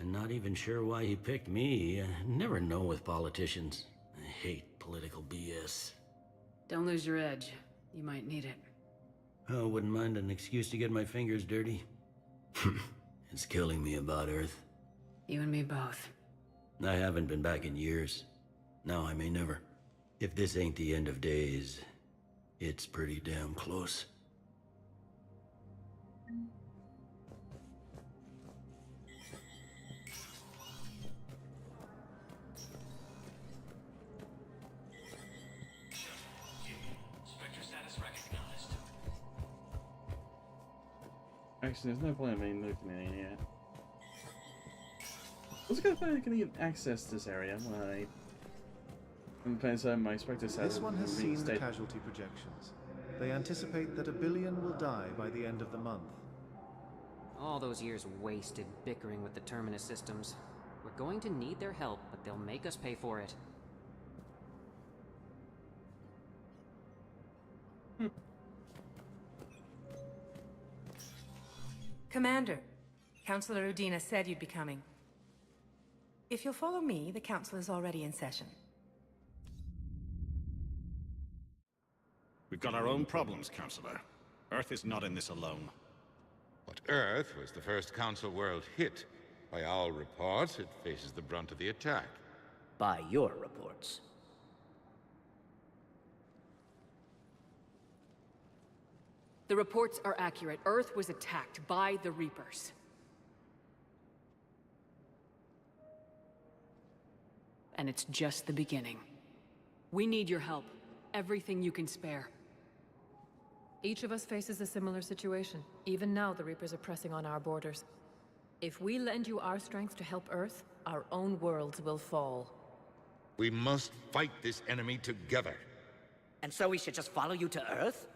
I'm not even sure why he picked me. I never know with politicians. I hate political BS. Don't lose your edge. You might need it. Oh, wouldn't mind an excuse to get my fingers dirty. It's killing me about Earth. You and me both. I haven't been back in years. Now I may never. If this ain't the end of days, it's pretty damn close. Spectre status recognized. Actually, there's no point in me looking in here. I was going to get access to this area when I'm playing so my Spectre says This one has seen the casualty projections. They anticipate that 1 billion will die by the end of the month. All those years wasted bickering with the Terminus systems. We're going to need their help, but they'll make us pay for it. Commander, Councilor Udina said you'd be coming. If you'll follow me, the Council is already in session. We've got our own problems, Counselor. Earth is not in this alone. But Earth was the first Council world hit. By all reports, it faces the brunt of the attack. By your reports. The reports are accurate. Earth was attacked by the Reapers. And it's just the beginning. We need your help. Everything you can spare. Each of us faces a similar situation. Even now, the Reapers are pressing on our borders. If we lend you our strength to help Earth, our own worlds will fall. We must fight this enemy together. And so we should just follow you to Earth?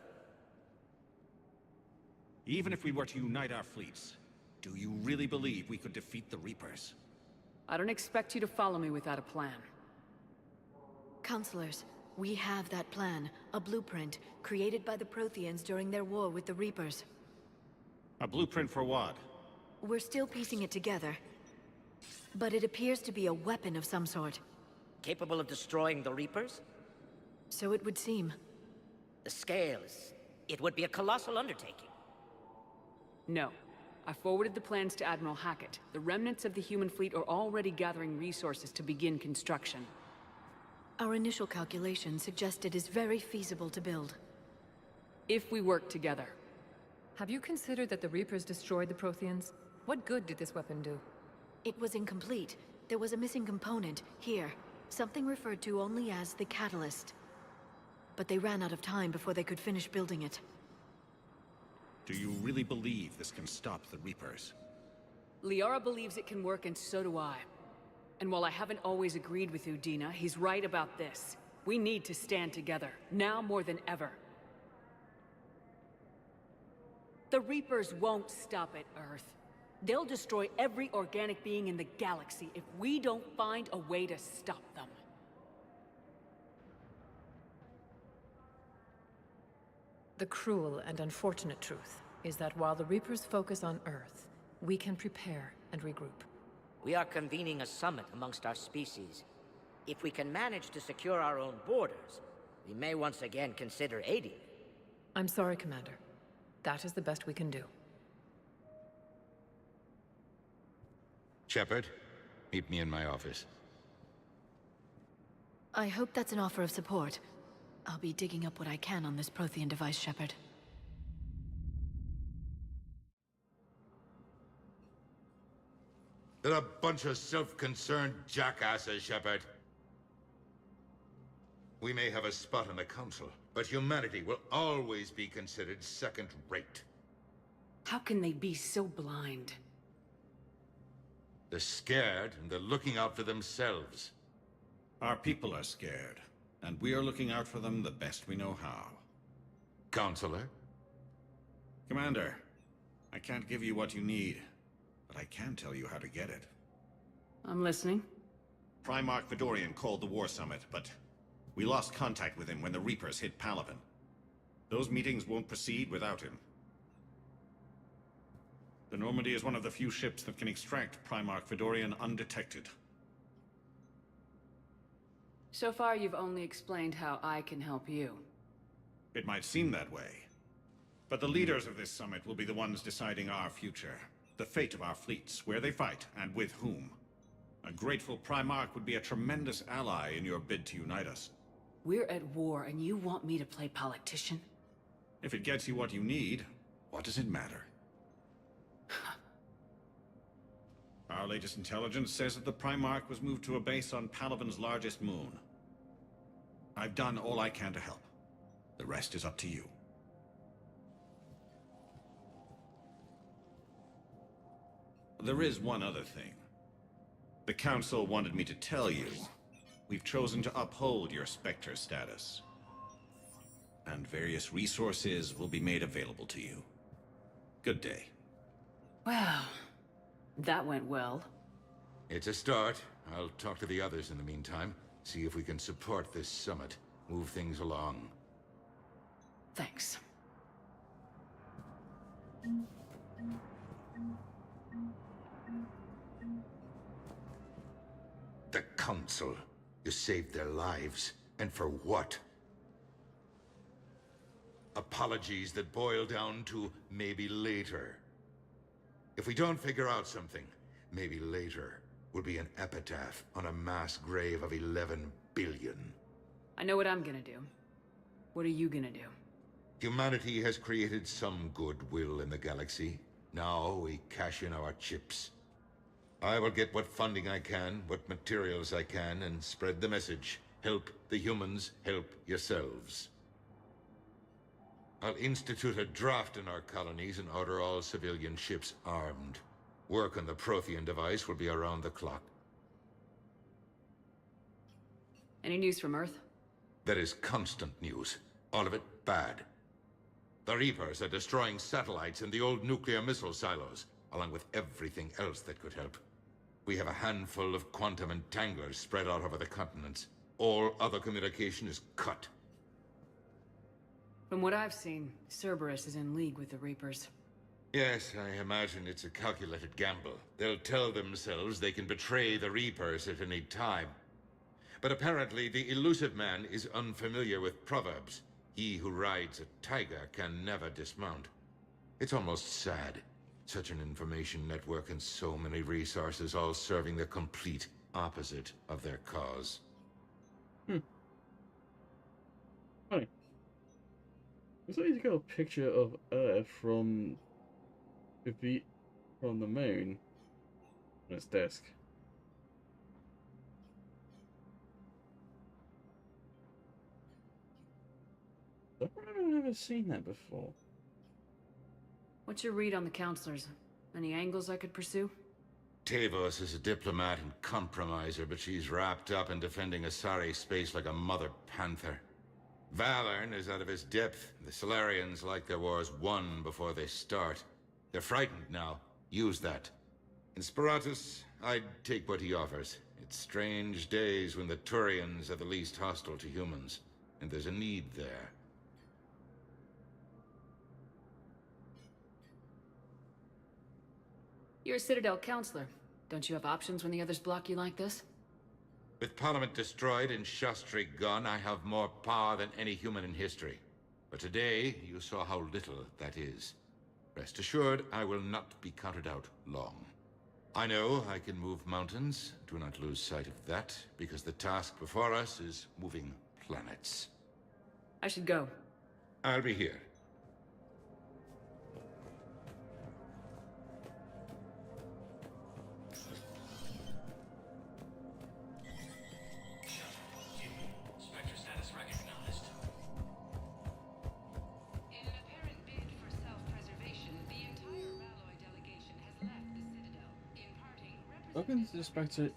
Even if we were to unite our fleets, do you really believe we could defeat the Reapers? I don't expect you to follow me without a plan. Counselors, we have that plan, a blueprint, created by the Protheans during their war with the Reapers. A blueprint for what? We're still piecing it together. But it appears to be a weapon of some sort. Capable of destroying the Reapers? So it would seem. The scales. It would be a colossal undertaking. No. I forwarded the plans to Admiral Hackett. The remnants of the human fleet are already gathering resources to begin construction. Our initial calculations suggest it is very feasible to build. If we work together. Have you considered that the Reapers destroyed the Protheans? What good did this weapon do? It was incomplete. There was a missing component, here. Something referred to only as the catalyst. But they ran out of time before they could finish building it. Do you really believe this can stop the Reapers? Liara believes it can work, and so do I. And while I haven't always agreed with Udina, he's right about this. We need to stand together, now more than ever. The Reapers won't stop at Earth. They'll destroy every organic being in the galaxy if we don't find a way to stop them. The cruel and unfortunate truth is that while the Reapers focus on Earth, we can prepare and regroup. We are convening a summit amongst our species. If we can manage to secure our own borders, we may once again consider aiding. I'm sorry, Commander. That is the best we can do. Shepard, meet me in my office. I hope that's an offer of support. I'll be digging up what I can on this Prothean device, Shepard. They're a bunch of self-concerned jackasses, Shepard. We may have a spot on the Council, but humanity will always be considered second-rate. How can they be so blind? They're scared, and they're looking out for themselves. Our people are scared, and we are looking out for them the best we know how. Counselor? Commander, I can't give you what you need, but I can tell you how to get it. I'm listening. Primarch Fedorian called the War Summit, but we lost contact with him when the Reapers hit Palaven. Those meetings won't proceed without him. The Normandy is one of the few ships that can extract Primarch Fedorian undetected. So far, you've only explained how I can help you. It might seem that way, but the leaders of this summit will be the ones deciding our future. The fate of our fleets, where they fight, and with whom. A grateful Primarch would be a tremendous ally in your bid to unite us. We're at war, and you want me to play politician? If it gets you what you need, what does it matter? Our latest intelligence says that the Primarch was moved to a base on Palaven's largest moon. I've done all I can to help. The rest is up to you. There is one other thing. The Council wanted me to tell you, we've chosen to uphold your Spectre status. And various resources will be made available to you. Good day. Well, that went well. It's a start. I'll talk to the others in the meantime. See if we can support this summit. Move things along. Thanks. The Council. You saved their lives. And for what? Apologies that boil down to maybe later. If we don't figure out something, maybe later will be an epitaph on a mass grave of 11 billion. I know what I'm gonna do. What are you gonna do? Humanity has created some goodwill in the galaxy. Now we cash in our chips. I will get what funding I can, what materials I can, and spread the message. Help the humans, help yourselves. I'll institute a draft in our colonies and order all civilian ships armed. Work on the Prothean device will be around the clock. Any news from Earth? There is constant news. All of it bad. The Reapers are destroying satellites and the old nuclear missile silos, along with everything else that could help. We have a handful of quantum entanglers spread out over the continents. All other communication is cut. From what I've seen, Cerberus is in league with the Reapers. Yes, I imagine it's a calculated gamble. They'll tell themselves they can betray the Reapers at any time. But apparently the elusive man is unfamiliar with proverbs. He who rides a tiger can never dismount. It's almost sad. Such an information network and so many resources all serving the complete opposite of their cause. Funny. Looks like he's got a picture of Earth from the moon on his desk. I've never seen that before. What's your read on the counselors? Any angles I could pursue? Tavos is a diplomat and compromiser, but she's wrapped up in defending Asari space like a mother panther. Valorn is out of his depth. The Solarians like their wars won before they start. They're frightened now. Use that. Inspiratus, I'd take what he offers. It's strange days when the Turians are the least hostile to humans, and there's a need there. You're a Citadel counselor. Don't you have options when the others block you like this? With Parliament destroyed and Shastri gone, I have more power than any human in history. But today, you saw how little that is. Rest assured, I will not be counted out long. I know I can move mountains. Do not lose sight of that, because the task before us is moving planets. I should go. I'll be here. Welcome to the Spectre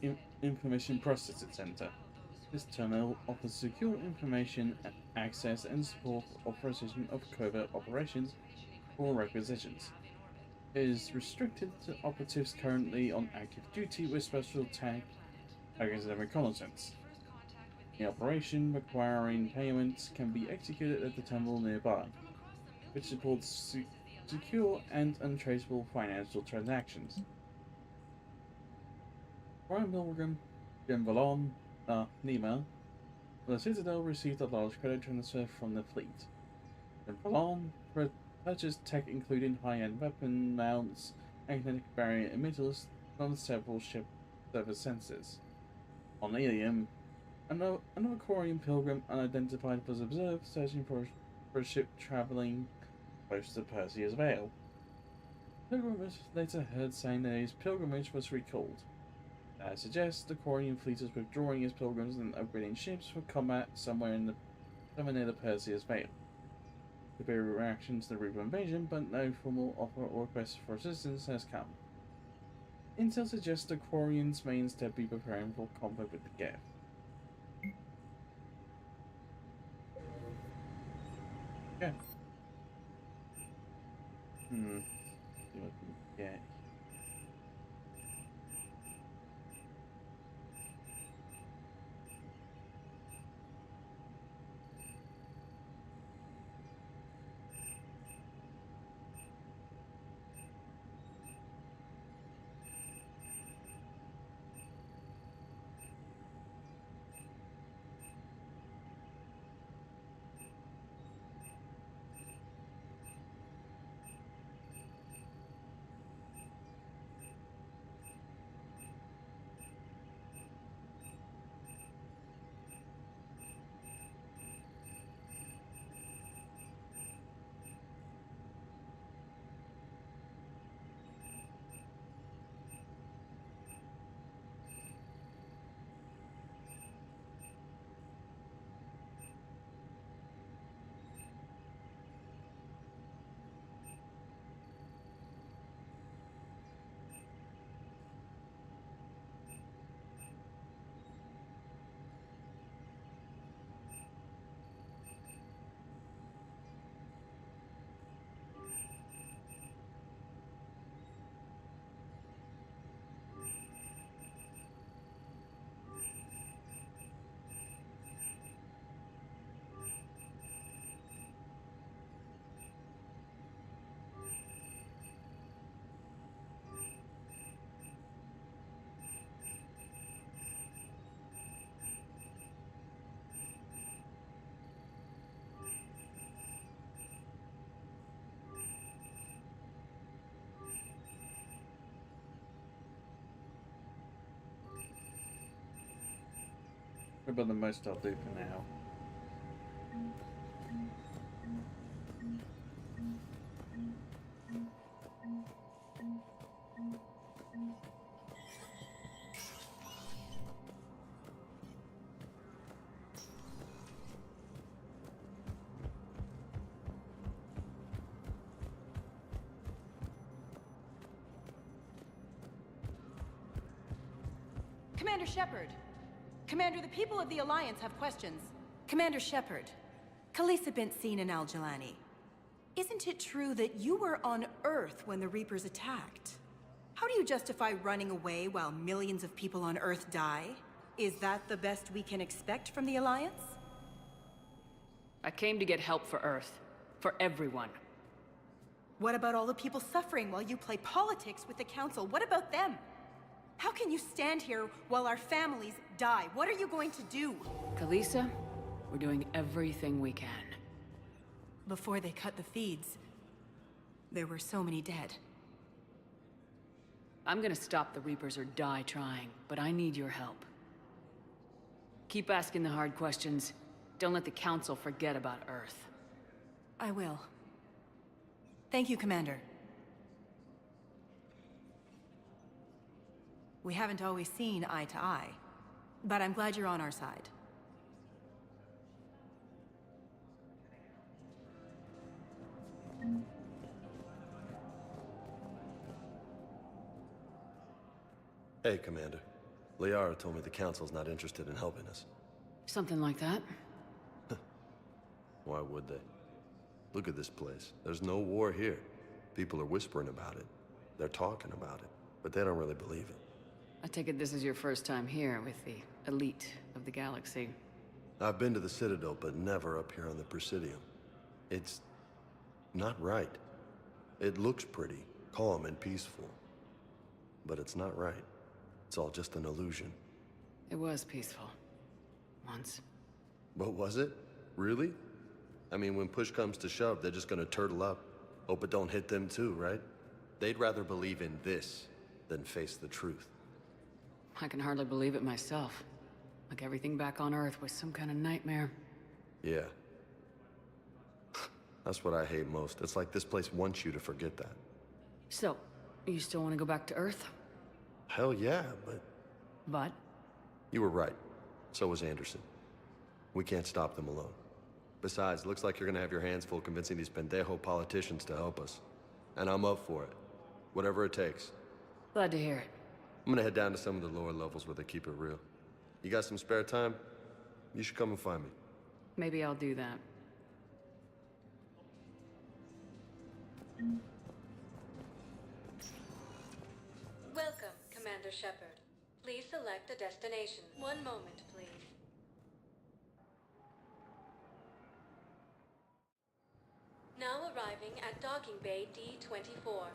Information Processing Center. This terminal offers secure information access and support for authorization of covert operations or requisitions. It is restricted to operatives currently on active duty with special targets and reconnaissance. The operation requiring payments can be executed at the terminal nearby, which supports secure and untraceable financial transactions. Prime Pilgrim, Jim Valon, Nima, the Citadel received a large credit transfer from the fleet. Jim Valon purchased tech including high-end weapon mounts and kinetic barrier emitters from several ship service sensors. On Ilium, another Quarian Pilgrim unidentified was observed searching for a ship traveling close to Perseus Vale. Pilgrim later heard saying that his pilgrimage was recalled. That suggests the Quarian fleet is withdrawing its pilgrims and upgrading ships for combat somewhere near the Perseus Vale. Could be a reaction to the Reaper invasion, but no formal offer or request for assistance has come. Intel suggests the Quarians may instead be preparing for combat with the Geth. Yeah. See what we can get. about the most I'll do for now. Commander Shepard! Commander, the people of the Alliance have questions. Commander Shepard, Khaleesi bint seen in Al-Jalani. Isn't it true that you were on Earth when the Reapers attacked? How do you justify running away while millions of people on Earth die? Is that the best we can expect from the Alliance? I came to get help for Earth. For everyone. What about all the people suffering while you play politics with the Council? What about them? How can you stand here while our families die? What are you going to do? Khaleesi, we're doing everything we can. Before they cut the feeds, there were so many dead. I'm gonna stop the Reapers or die trying, but I need your help. Keep asking the hard questions. Don't let the Council forget about Earth. I will. Thank you, Commander. We haven't always seen eye to eye, but I'm glad you're on our side. Hey, Commander. Liara told me the Council's not interested in helping us. Something like that. Why would they? Look at this place. There's no war here. People are whispering about it. They're talking about it, but they don't really believe it. I take it this is your first time here with the elite of the galaxy. I've been to the Citadel, but never up here on the Presidium. It's not right. It looks pretty, calm and peaceful. But it's not right. It's all just an illusion. It was peaceful. Once. But was it? Really? I mean, when push comes to shove, they're just gonna turtle up. Hope it don't hit them too, right? They'd rather believe in this than face the truth. I can hardly believe it myself. Like everything back on Earth was some kind of nightmare. Yeah. That's what I hate most. It's like this place wants you to forget that. So, you still want to go back to Earth? Hell yeah, but... But? You were right. So was Anderson. We can't stop them alone. Besides, looks like you're gonna have your hands full convincing these pendejo politicians to help us. And I'm up for it. Whatever it takes. Glad to hear it. I'm gonna head down to some of the lower levels where they keep it real. You got some spare time? You should come and find me. Maybe I'll do that. Welcome, Commander Shepard. Please select a destination. One moment, please. Now arriving at Docking Bay D-24.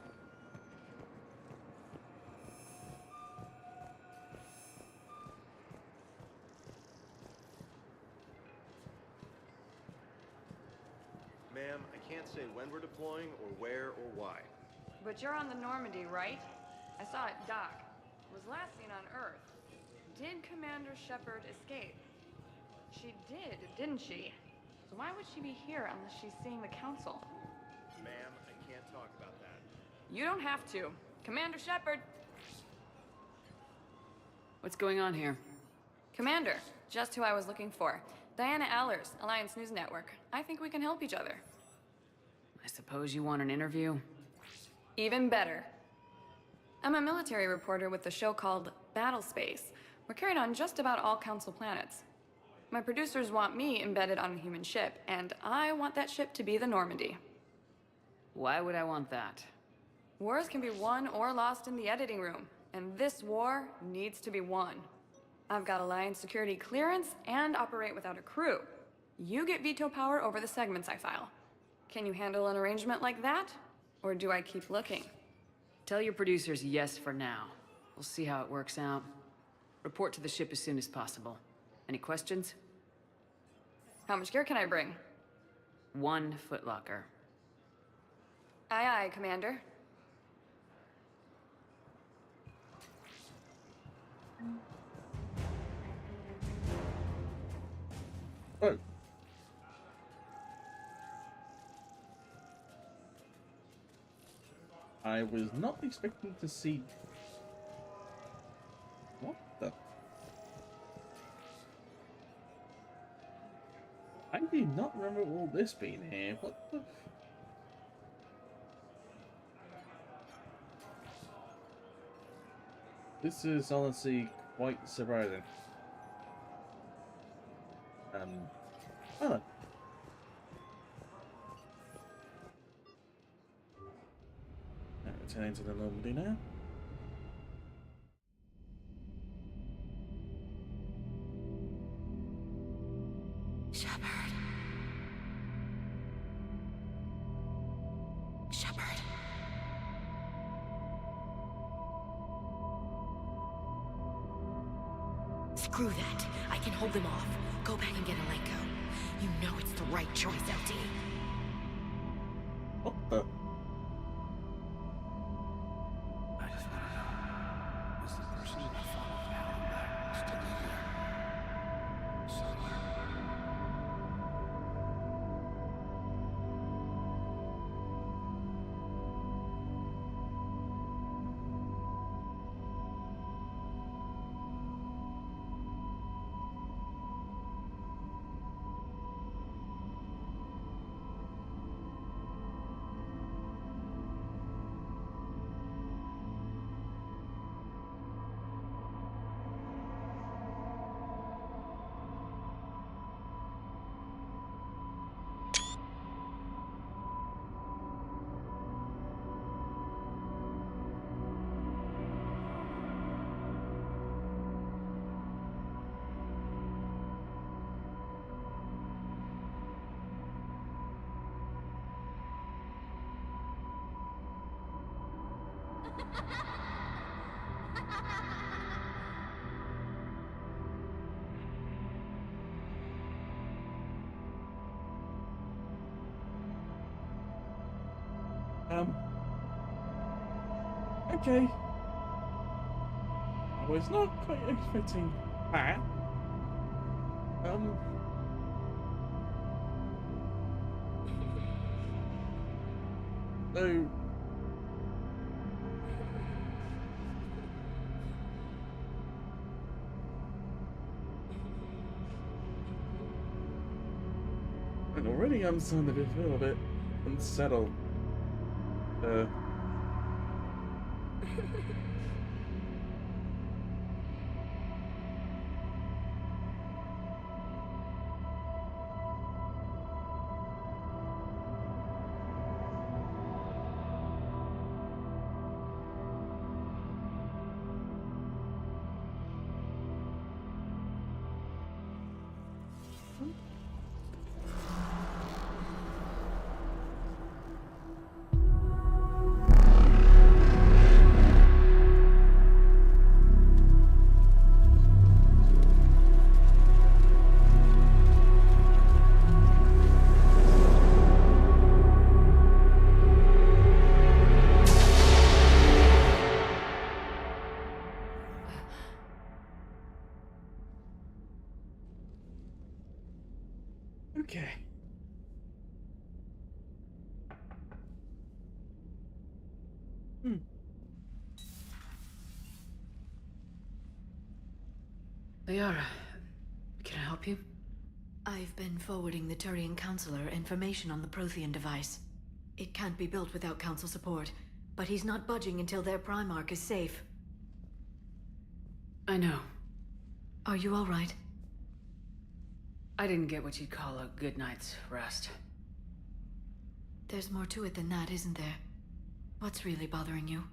Ma'am, I can't say when we're deploying or where or why. But you're on the Normandy, right? I saw it dock. Was last seen on Earth. Did Commander Shepard escape? She did, didn't she? So why would she be here unless she's seeing the Council? Ma'am, I can't talk about that. You don't have to. Commander Shepard! What's going on here? Commander, just who I was looking for. Diana Allers, Alliance News Network. I think we can help each other. I suppose you want an interview? Even better. I'm a military reporter with the show called Battle Space. We're carried on just about all Council planets. My producers want me embedded on a human ship, and I want that ship to be the Normandy. Why would I want that? Wars can be won or lost in the editing room, and this war needs to be won. I've got Alliance security clearance and operate without a crew. You get veto power over the segments I file. Can you handle an arrangement like that? Or do I keep looking? Tell your producers yes for now. We'll see how it works out. Report to the ship as soon as possible. Any questions? How much gear can I bring? 1 footlocker. Aye, aye, Commander. Oh. I was not expecting to see... What the... I do not remember all this being here. What the... This is honestly quite surprising. Oh. Returning to the Normandy now. Shepard. Shepard. Screw that. I can hold them off. Go back and get Alenko. You know it's the right choice, LT. What the? I just want to know, is the person that followed Alan back still in there? Somewhere. Okay. I was not quite expecting that. So... And already I'm starting to feel a bit unsettled. Okay. Liara, can I help you? I've been forwarding the Turian Counselor information on the Prothean device. It can't be built without Council support, but he's not budging until their Primarch is safe. I know. Are you all right? I didn't get what you'd call a good night's rest. There's more to it than that, isn't there? What's really bothering you?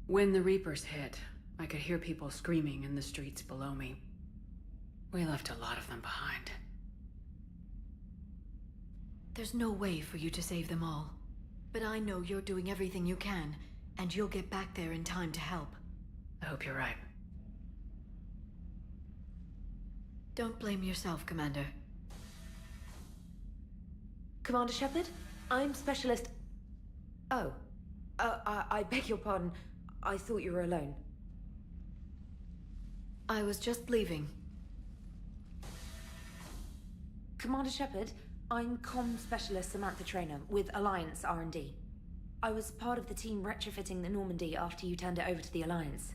When the Reapers hit, I could hear people screaming in the streets below me. We left a lot of them behind. There's no way for you to save them all. But I know you're doing everything you can, and you'll get back there in time to help. I hope you're right. Don't blame yourself, Commander. Commander Shepard? I'm Specialist... Oh. I beg your pardon. I thought you were alone. I was just leaving. Commander Shepard, I'm comm specialist Samantha Traynor with Alliance R&D. I was part of the team retrofitting the Normandy after you turned it over to the Alliance.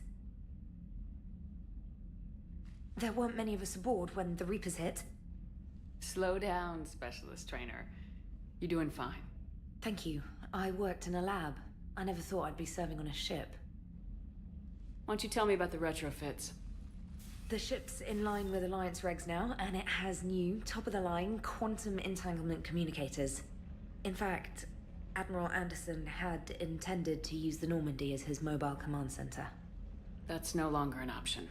There weren't many of us aboard when the Reapers hit. Slow down, Specialist Trainer. You're doing fine. Thank you. I worked in a lab. I never thought I'd be serving on a ship. Why don't you tell me about the retrofits? The ship's in line with Alliance regs now, and it has new, top-of-the-line quantum entanglement communicators. In fact, Admiral Anderson had intended to use the Normandy as his mobile command center. That's no longer an option.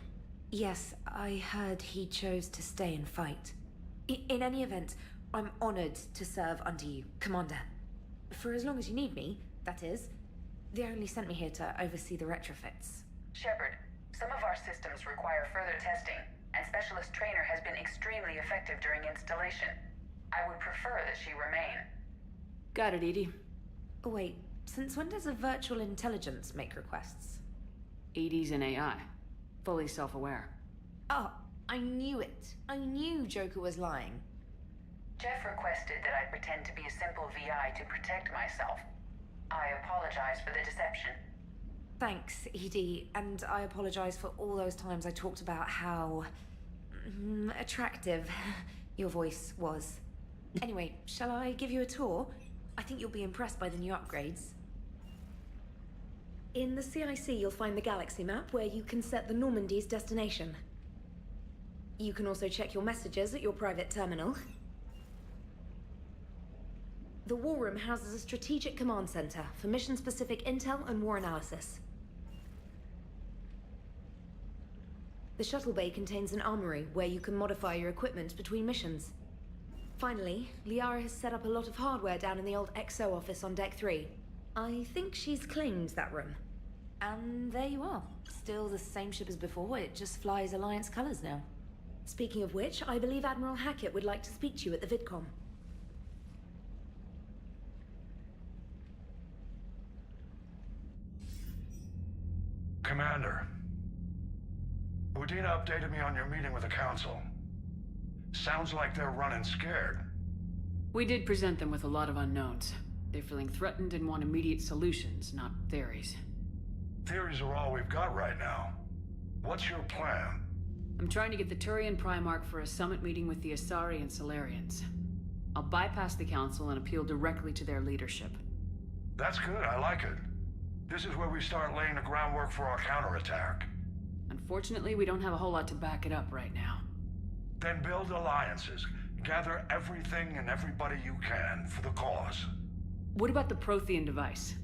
Yes, I heard he chose to stay and fight. In any event, I'm honored to serve under you, Commander. For as long as you need me, that is. They only sent me here to oversee the retrofits. Shepard, some of our systems require further testing, and Specialist Trainer has been extremely effective during installation. I would prefer that she remain. Got it, EDI. Oh, wait, since when does a virtual intelligence make requests? EDI's an AI. Fully self-aware. Oh, I knew it. I knew Joker was lying. Jeff requested that I pretend to be a simple VI to protect myself. I apologize for the deception. Thanks, ED, and I apologize for all those times I talked about how attractive your voice was. Anyway, shall I give you a tour? I think you'll be impressed by the new upgrades. In the CIC, you'll find the galaxy map where you can set the Normandy's destination. You can also check your messages at your private terminal. The War Room houses a strategic command center for mission-specific intel and war analysis. The shuttle bay contains an armory where you can modify your equipment between missions. Finally, Liara has set up a lot of hardware down in the old XO office on Deck 3. I think she's claimed that room. And there you are. Still the same ship as before, it just flies Alliance colors now. Speaking of which, I believe Admiral Hackett would like to speak to you at the VidCom. Commander, Udina updated me on your meeting with the Council. Sounds like they're running scared. We did present them with a lot of unknowns. They're feeling threatened and want immediate solutions, not theories. Theories are all we've got right now. What's your plan? I'm trying to get the Turian Primarch for a summit meeting with the Asari and Solarians. I'll bypass the Council and appeal directly to their leadership. That's good, I like it. This is where we start laying the groundwork for our counterattack. Unfortunately, we don't have a whole lot to back it up right now. Then build alliances. Gather everything and everybody you can for the cause. What about the Prothean device?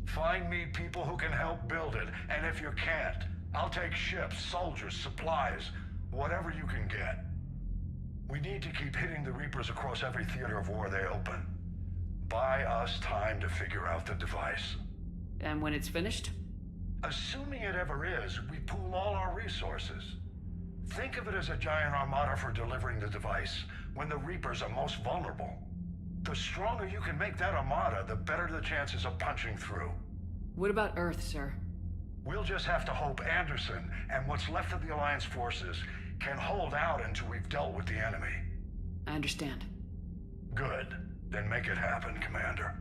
Find me people who can help build it, and if you can't, I'll take ships, soldiers, supplies, whatever you can get. We need to keep hitting the Reapers across every theater of war they open. Buy us time to figure out the device. And when it's finished? Assuming it ever is, we pool all our resources. Think of it as a giant armada for delivering the device when the Reapers are most vulnerable. The stronger you can make that armada, the better the chances of punching through. What about Earth, sir? We'll just have to hope Anderson and what's left of the Alliance forces can hold out until we've dealt with the enemy. I understand. Good. Then make it happen, Commander.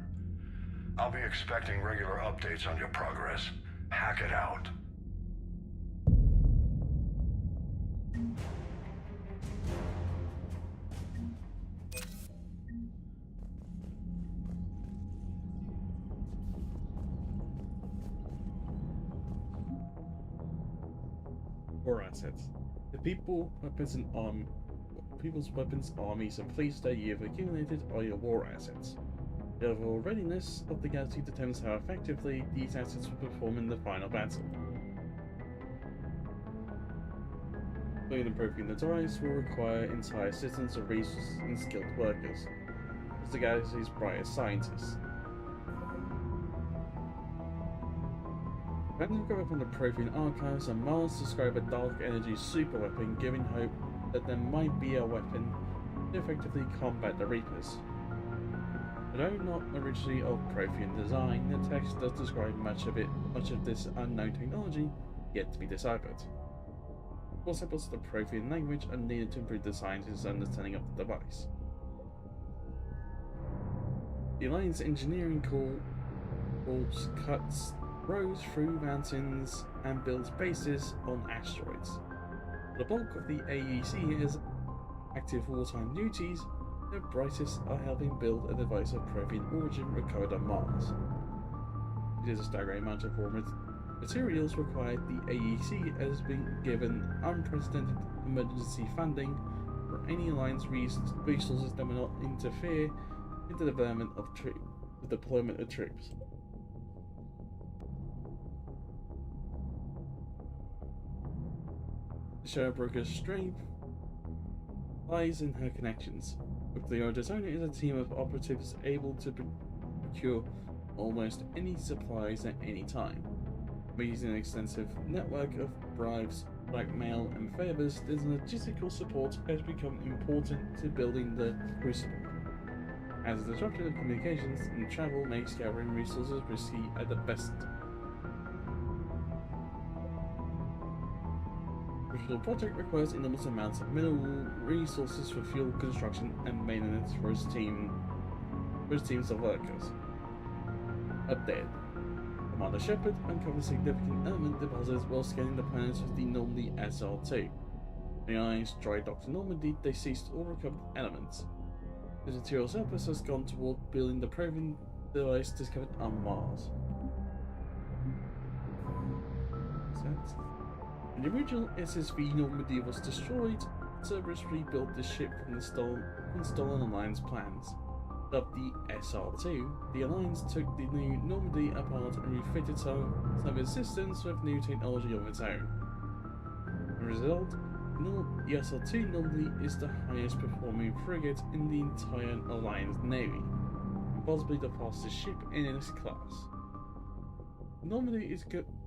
I'll be expecting regular updates on your progress. Hack it out. War assets. The people's weapons, armies, and fleets that you have accumulated are your war assets. The overall readiness of the galaxy determines how effectively these assets will perform in the final battle. Building and improving the device will require entire systems of resources and skilled workers, as the galaxy's brightest scientists. Random growth from the Prothean archives and Mars describe a dark energy superweapon, giving hope that there might be a weapon to effectively combat the Reapers. Although not originally of Prothean design, the text does describe much of this unknown technology yet to be deciphered. or samples of the Prothean language are needed to improve the scientists' understanding of the device. The Alliance Engineering Corps cuts roads through mountains and builds bases on asteroids. The bulk of the AEC has active wartime duties. The brightest are helping build a device of Prothean origin recovered on Mars. It is a staggering amount of raw materials required. The AEC has been given unprecedented emergency funding for any Alliance resources that will not interfere in the development of deployment of troops. The Shadow Broker's strength lies in her connections. With the Daytona is a team of operatives able to procure almost any supplies at any time. By using an extensive network of bribes, blackmail, and favors, this logistical support has become important to building the Crucible. As a disruption of communications and travel makes gathering resources risky at the best. The project requires enormous amounts of mineral resources for fuel construction and maintenance for its teams of workers. Update. Commander Shepard uncovered significant element deposits while scanning the planets with the Normandy SR-2. The Alliance dry docked Normandy, they seized all recovered elements. The material surplus has gone toward building the Prothean device discovered on Mars. When the original SSV Normandy was destroyed, Cerberus rebuilt the ship from the stolen Alliance plans. Dubbed the SR-2, the Alliance took the new Normandy apart and refitted some of its systems with new technology of its own. As a result, the SR-2 Normandy is the highest performing frigate in the entire Alliance Navy, and possibly the fastest ship in its class. Normandy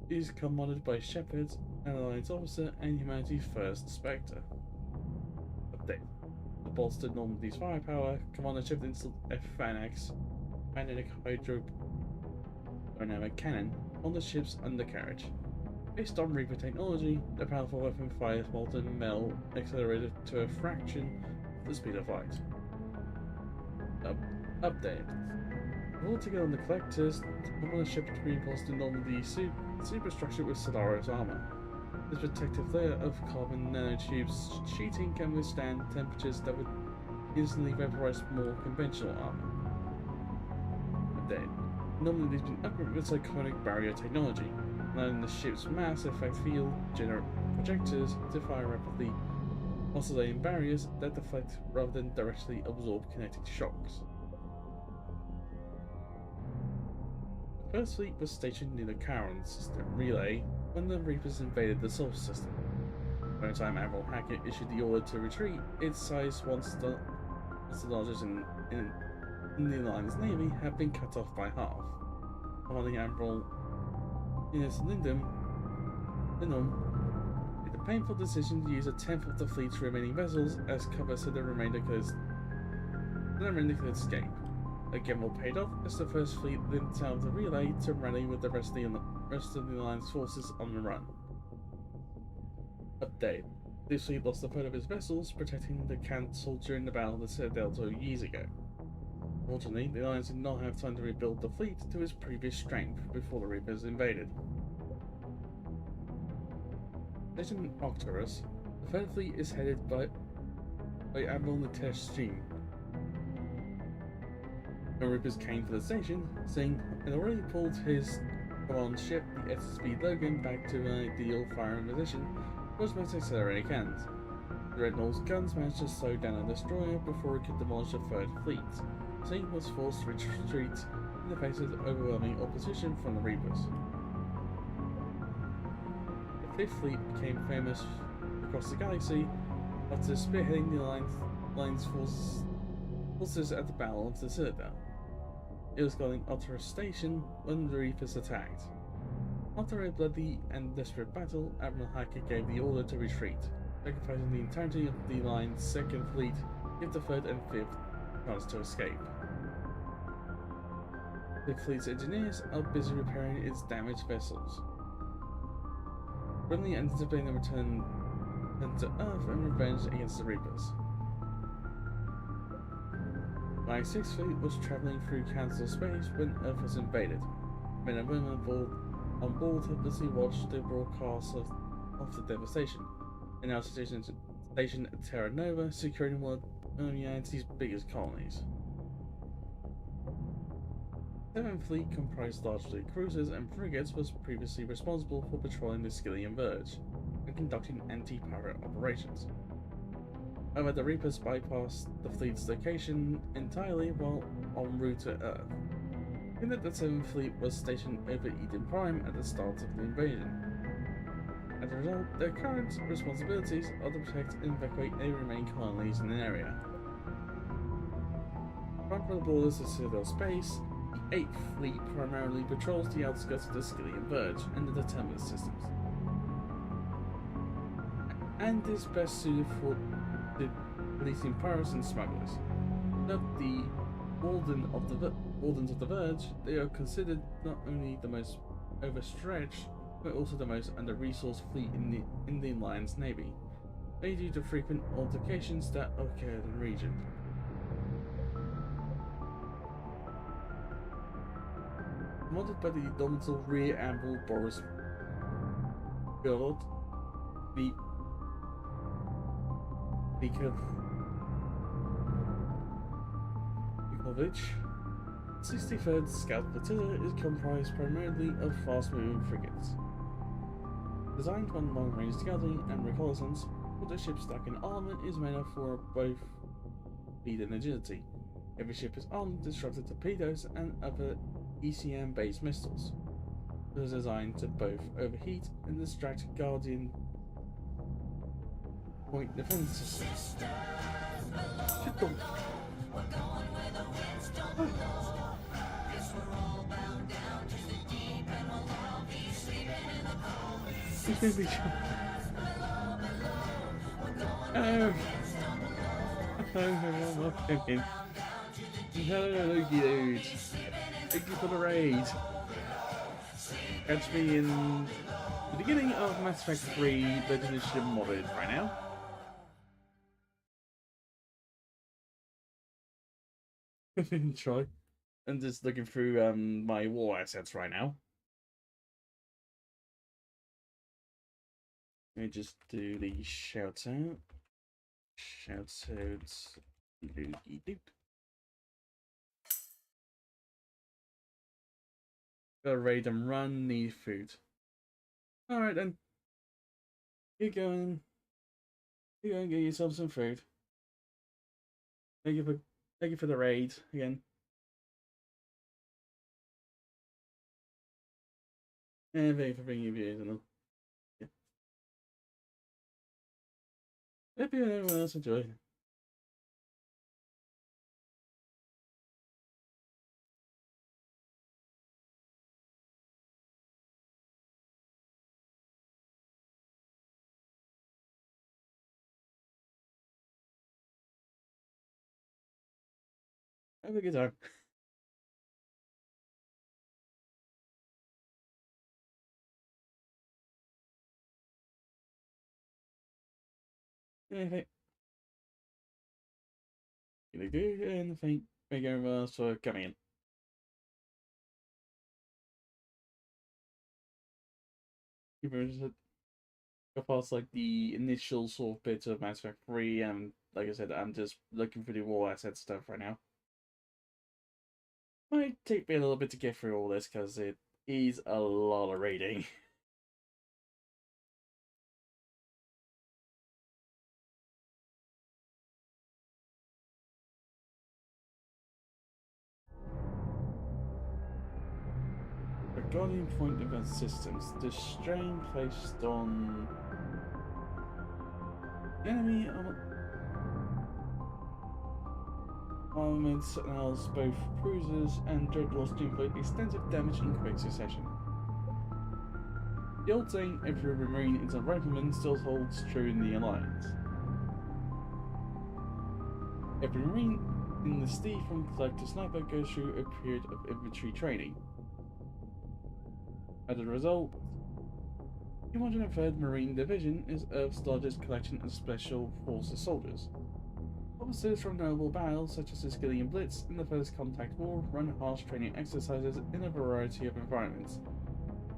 is commanded by Shepard, an Alliance officer and humanity's first Spectre. Update. To bolster Normandy's firepower, Commander Shepard installed FNX magnetic hydrodynamic cannon on the ship's undercarriage. Based on Reaper technology, the powerful weapon fires molten metal accelerated to a fraction of the speed of light. Update. All together on the Collectors, Commander Shepard reinforced the Normandy superstructure with Solaris armor. This protective layer of carbon nanotubes sheeting can withstand temperatures that would instantly vaporize more conventional armor. Update. Normandy has been upgraded with cyclonic barrier technology, allowing the ship's mass effect field generate projectors to fire rapidly, oscillating barriers that deflect rather than directly absorb kinetic shocks. The First Fleet was stationed near the Charon system relay when the Reapers invaded the Solar System. By the time Admiral Hackett issued the order to retreat, its size, once the largest in the Alliance Navy, had been cut off by half. Commanding Admiral Ines Lindum made the painful decision to use a tenth of the fleet's remaining vessels as cover so the remainder could escape. A gamble paid off as the First Fleet limped out of the relay to rally with the rest of the Alliance forces on the run. Update. This fleet lost a third of its vessels, protecting the cancelled during the Battle of the Citadel 2 years ago. Fortunately, the Alliance did not have time to rebuild the fleet to its previous strength before the Reapers invaded. Station Octorus, the Third Fleet is headed by Admiral Nitesh Singh. When Reapers came for the station, Singh had already pulled his command ship, the SSB Logan, back to an ideal firing position for its most accelerated cannons. The Red Nose guns managed to slow down a destroyer before it could demolish the Third Fleet. Singh was forced to retreat in the face of overwhelming opposition from the Reapers. The Fifth Fleet became famous across the galaxy after spearheading the Alliance forces at the Battle of the Citadel. It was guarding Octorus Station when the Reapers attacked. After a bloody and desperate battle, Admiral Hackett gave the order to retreat, sacrificing the entirety of the Alliance Second Fleet to give the Third and Fifth a chance to escape. The fleet's engineers are busy repairing its damaged vessels. Currently anticipating the return and to Earth in revenge against the Reapers. My 6th Fleet was travelling through council space when Earth was invaded. Men and women on board helplessly watched the broadcast of the devastation. In our station at Terra Nova, securing one of humanity's biggest colonies. 7th Fleet, comprised largely of cruisers and frigates, was previously responsible for patrolling the Skillian Verge and conducting anti-pirate operations. However, the Reapers bypassed the fleet's location entirely while en route to Earth. In that the 7th Fleet was stationed over Eden Prime at the start of the invasion. As a result, their current responsibilities are to protect and evacuate any remaining colonies in the area. Right from the borders of Citadel space, the 8th Fleet primarily patrols the outskirts of the Skillian Verge and the Terminus systems, and is best suited for the policing pirates and smugglers. Dubbed the Wardens of the Verge, they are considered not only the most overstretched, but also the most under-resourced fleet in the Alliance Navy, mainly due to frequent altercations that occurred in the region. Commanded by the indomitable Rear Admiral Boris Gardanoth, Nikovich, 63rd Scout Flotilla is comprised primarily of fast-moving frigates. Designed for long-range scouting and reconnaissance, with the ship's stacking armor is made up for both speed and agility. Every ship is armed with disruptive torpedoes and other ECM-based missiles. It is designed to both overheat and distract Guardian point defense systems. He's gonna be hello, dude. Thank you for the raid. Catch me in the beginning of Mass Effect 3 Legend Edition modded right now. Try. I'm just looking through my war assets right now. Let me just do the shout out. Shout outs. Gotta raid and run, need food. Alright then. Keep going. Keep going, get yourself some food. Thank you for the raid again. And thank you for bringing your views and all. Yeah. Hope you and everyone else enjoy. Have a good time. Anything. Gonna do anything. Thank you everyone else for coming in. Go past like the initial sort of bit of Mass Effect 3, and like I said, I'm just looking for the war asset stuff right now. Might take me a little bit to get through all this because it is a lot of raiding. Regarding point defense systems, the strain placed on enemy armaments allows both cruisers and dreadnoughts to inflict extensive damage in quick succession. The old saying, every marine is a rifleman, still holds true in the Alliance. Every marine in the Steve from Collector Sniper goes through a period of infantry training. As a result, The 103rd Marine Division is Earth's largest collection of Special Forces soldiers. Officers from notable battles such as the Skillian Blitz and the First Contact War run harsh training exercises in a variety of environments.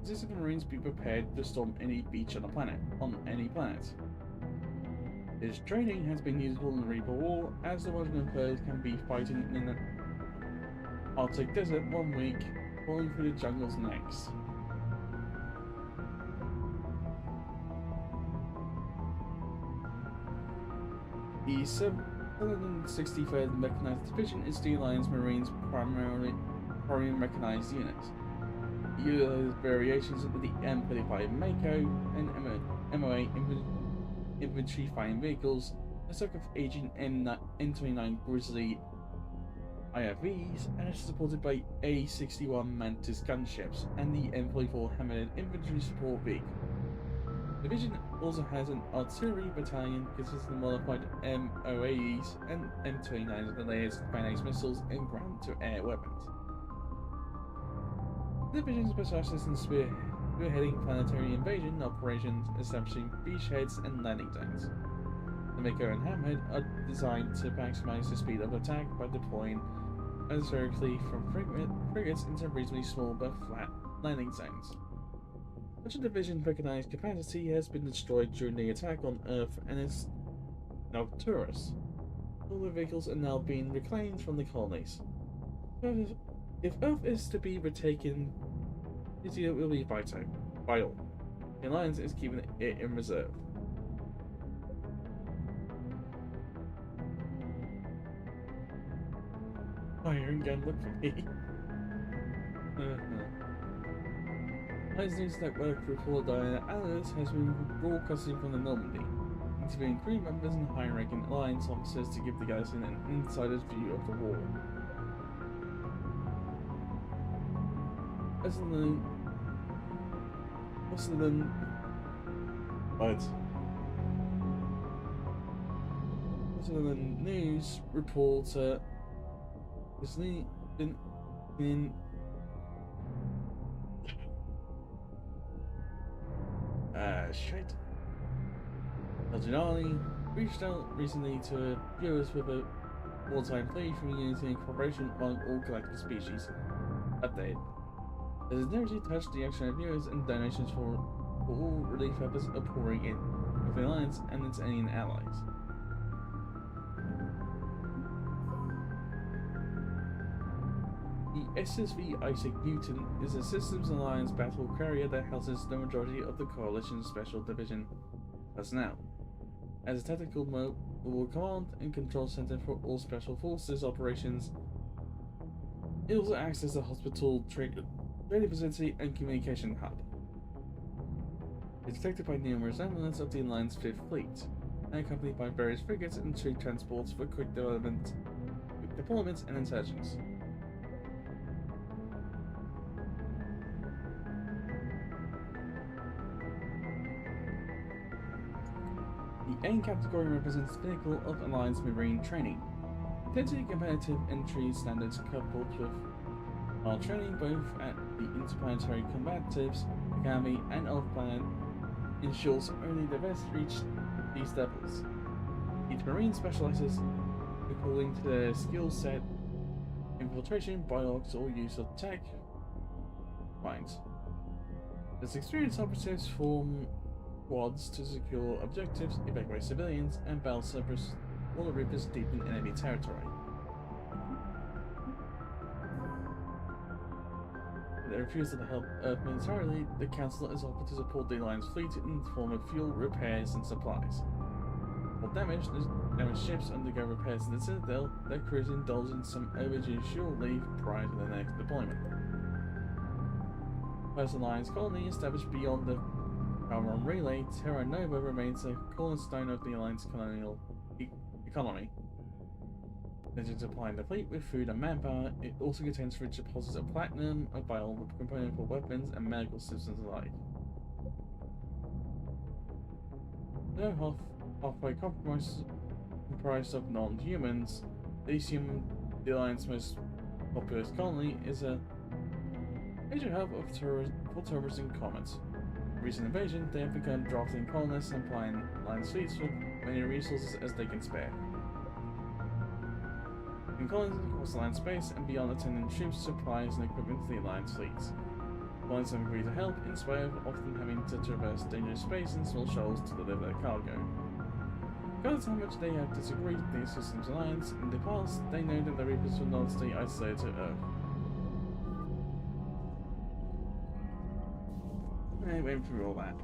Assistant Marines be prepared to storm any beach on any planet. This training has been useful in the Reaper War, as the 103rd can be fighting in an Arctic desert 1 week, crawling through the jungles next. The 763rd Mechanized Division is the Alliance Marines' primary mechanized unit. It utilizes variations of the M35 Mako and MOA infantry fighting vehicles, a stock of aging M29 Grizzly IFVs, and is supported by A61 Mantis gunships and the M44 Hammered infantry support vehicle. The division also has an artillery battalion consisting of modified MOAEs and M29s with the latest Phalanx missiles and ground-to-air weapons. The division specializes in spearheading planetary invasion operations, establishing beachheads and landing zones. The Mako and Hammerhead are designed to maximize the speed of attack by deploying directly from frigates into reasonably small but flat landing zones. Such a division's mechanized capacity has been destroyed during the attack on Earth and is now tourists. All the vehicles are now being reclaimed from the colonies. If Earth is to be retaken, this unit will be vital. The Alliance is keeping it in reserve. Iron gun, look for me. Alliance News Network report that Alice has been broadcasting from the Normandy, interviewing crew members and high-ranking Alliance officers to give the Galaxy an insider's view of the war. Other than news reporter Bsky in shit. Gardanoth reached out recently to viewers with a wartime plea for unity and cooperation among all galactic species. Update. As his narrative touched the action of viewers and donations for all relief efforts are pouring in, with the Alliance and its alien allies. The SSV Isaac Newton is a Systems Alliance battle carrier that houses the majority of the Coalition's Special Division personnel. As a tactical mobile command and control center for all Special Forces operations, it also acts as a hospital, training facility, and communication hub. It's protected by numerous elements of the Alliance 5th Fleet, and accompanied by various frigates and troop transports for quick deployments and insertions. The N category represents the pinnacle of Alliance Marine training. Intensely competitive entry standards coupled with our training both at the Interplanetary Combatives Academy and off-planet ensures only the best reach these levels. Each Marine specializes according to their skill set, infiltration, biologs, or use of tech minds. As experienced operatives form squads to secure objectives, evacuate civilians, and battle surface all the Reapers deep in enemy territory. With their refusal to help Earth militarily, the Council is offered to support the Alliance fleet in the form of fuel, repairs, and supplies. While damaged ships undergo repairs in the Citadel, their crews indulge in some overdue fuel leave prior to their next deployment. First Alliance colony established beyond the Calron Relay, Terra Nova remains a cornerstone of the Alliance colonial economy. In supplying the fleet with food and manpower, it also contains rich deposits of platinum, a vital component for weapons and medical systems alike. No halfway compromise comprised of non-humans, Elysium, the Alliance's most populous colony, is a major hub for tourists and comets. Recent invasion, they have begun drafting colonists and supplying Alliance fleets with many resources as they can spare. In colonies across Alliance space and beyond, attending ships, supplies, and equipment to the Alliance fleets. Colonists have agreed to help, in spite of often having to traverse dangerous space in small shuttles to deliver their cargo. Regardless of how much they have disagreed with the Systems Alliance in the past, they know that the Reapers will not stay isolated to Earth. I went through all that.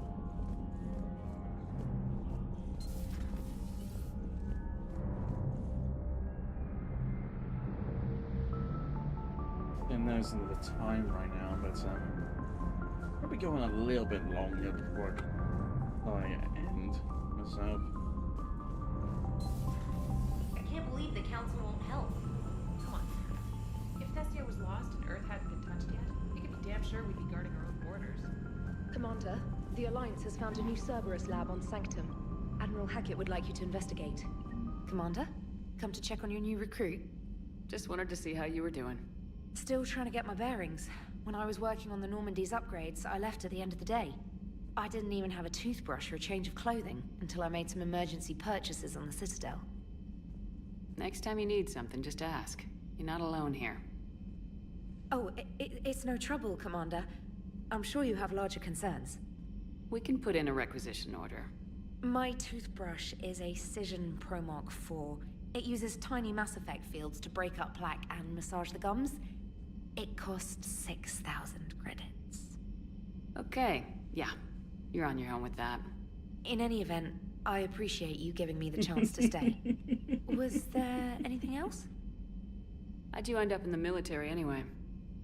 And there's another time right now, but probably going a little bit longer before I end myself. I can't believe the council won't help. Come on. If Thessia was lost and Earth hadn't been touched yet, we could be damn sure we'd be guarding our own borders. Commander, the Alliance has found a new Cerberus lab on Sanctum. Admiral Hackett would like you to investigate. Commander, come to check on your new recruit? Just wanted to see how you were doing. Still trying to get my bearings. When I was working on the Normandy's upgrades, I left at the end of the day. I didn't even have a toothbrush or a change of clothing until I made some emergency purchases on the Citadel. Next time you need something, just ask. You're not alone here. Oh, it's no trouble, Commander. I'm sure you have larger concerns. We can put in a requisition order. My toothbrush is a Cision Pro Mark IV. It uses tiny Mass Effect fields to break up plaque and massage the gums. It costs 6,000 credits. Okay, yeah. You're on your own with that. In any event, I appreciate you giving me the chance to stay. Was there anything else? How'd you end up in the military anyway?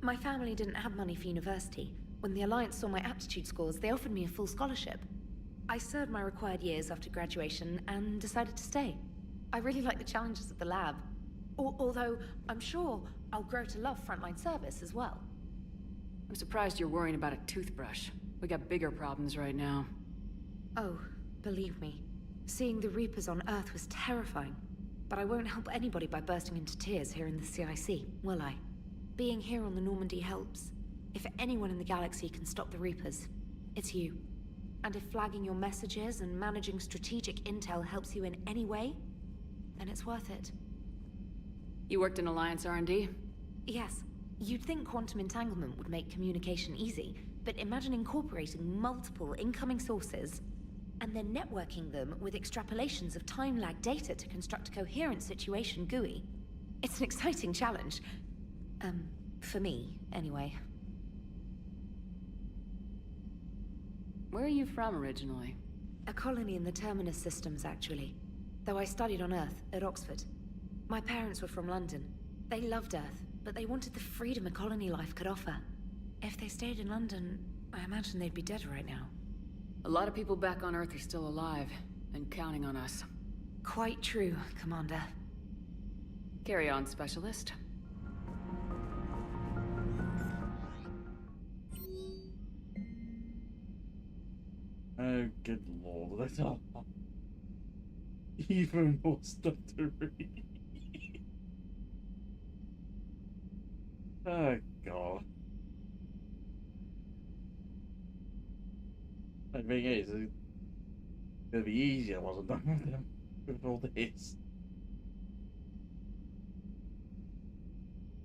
My family didn't have money for university. When the Alliance saw my aptitude scores, they offered me a full scholarship. I served my required years after graduation and decided to stay. I really like the challenges of the lab. Although, I'm sure I'll grow to love frontline service as well. I'm surprised you're worrying about a toothbrush. We got bigger problems right now. Oh, believe me. Seeing the Reapers on Earth was terrifying. But I won't help anybody by bursting into tears here in the CIC, will I? Being here on the Normandy helps. If anyone in the galaxy can stop the Reapers, it's you. And if flagging your messages and managing strategic intel helps you in any way, then it's worth it. You worked in Alliance R&D? Yes. You'd think quantum entanglement would make communication easy, but imagine incorporating multiple incoming sources and then networking them with extrapolations of time-lag data to construct a coherent situation GUI. It's an exciting challenge. For me, anyway. Where are you from originally? A colony in the Terminus systems, actually. Though I studied on Earth, at Oxford. My parents were from London. They loved Earth, but they wanted the freedom a colony life could offer. If they stayed in London, I imagine they'd be dead right now. A lot of people back on Earth are still alive, and counting on us. Quite true, Commander. Carry on, Specialist. Oh, good lord, that's all. Even more stuff to read. Oh, God. The thing is, it's gonna be easier once I'm done with them, with all this.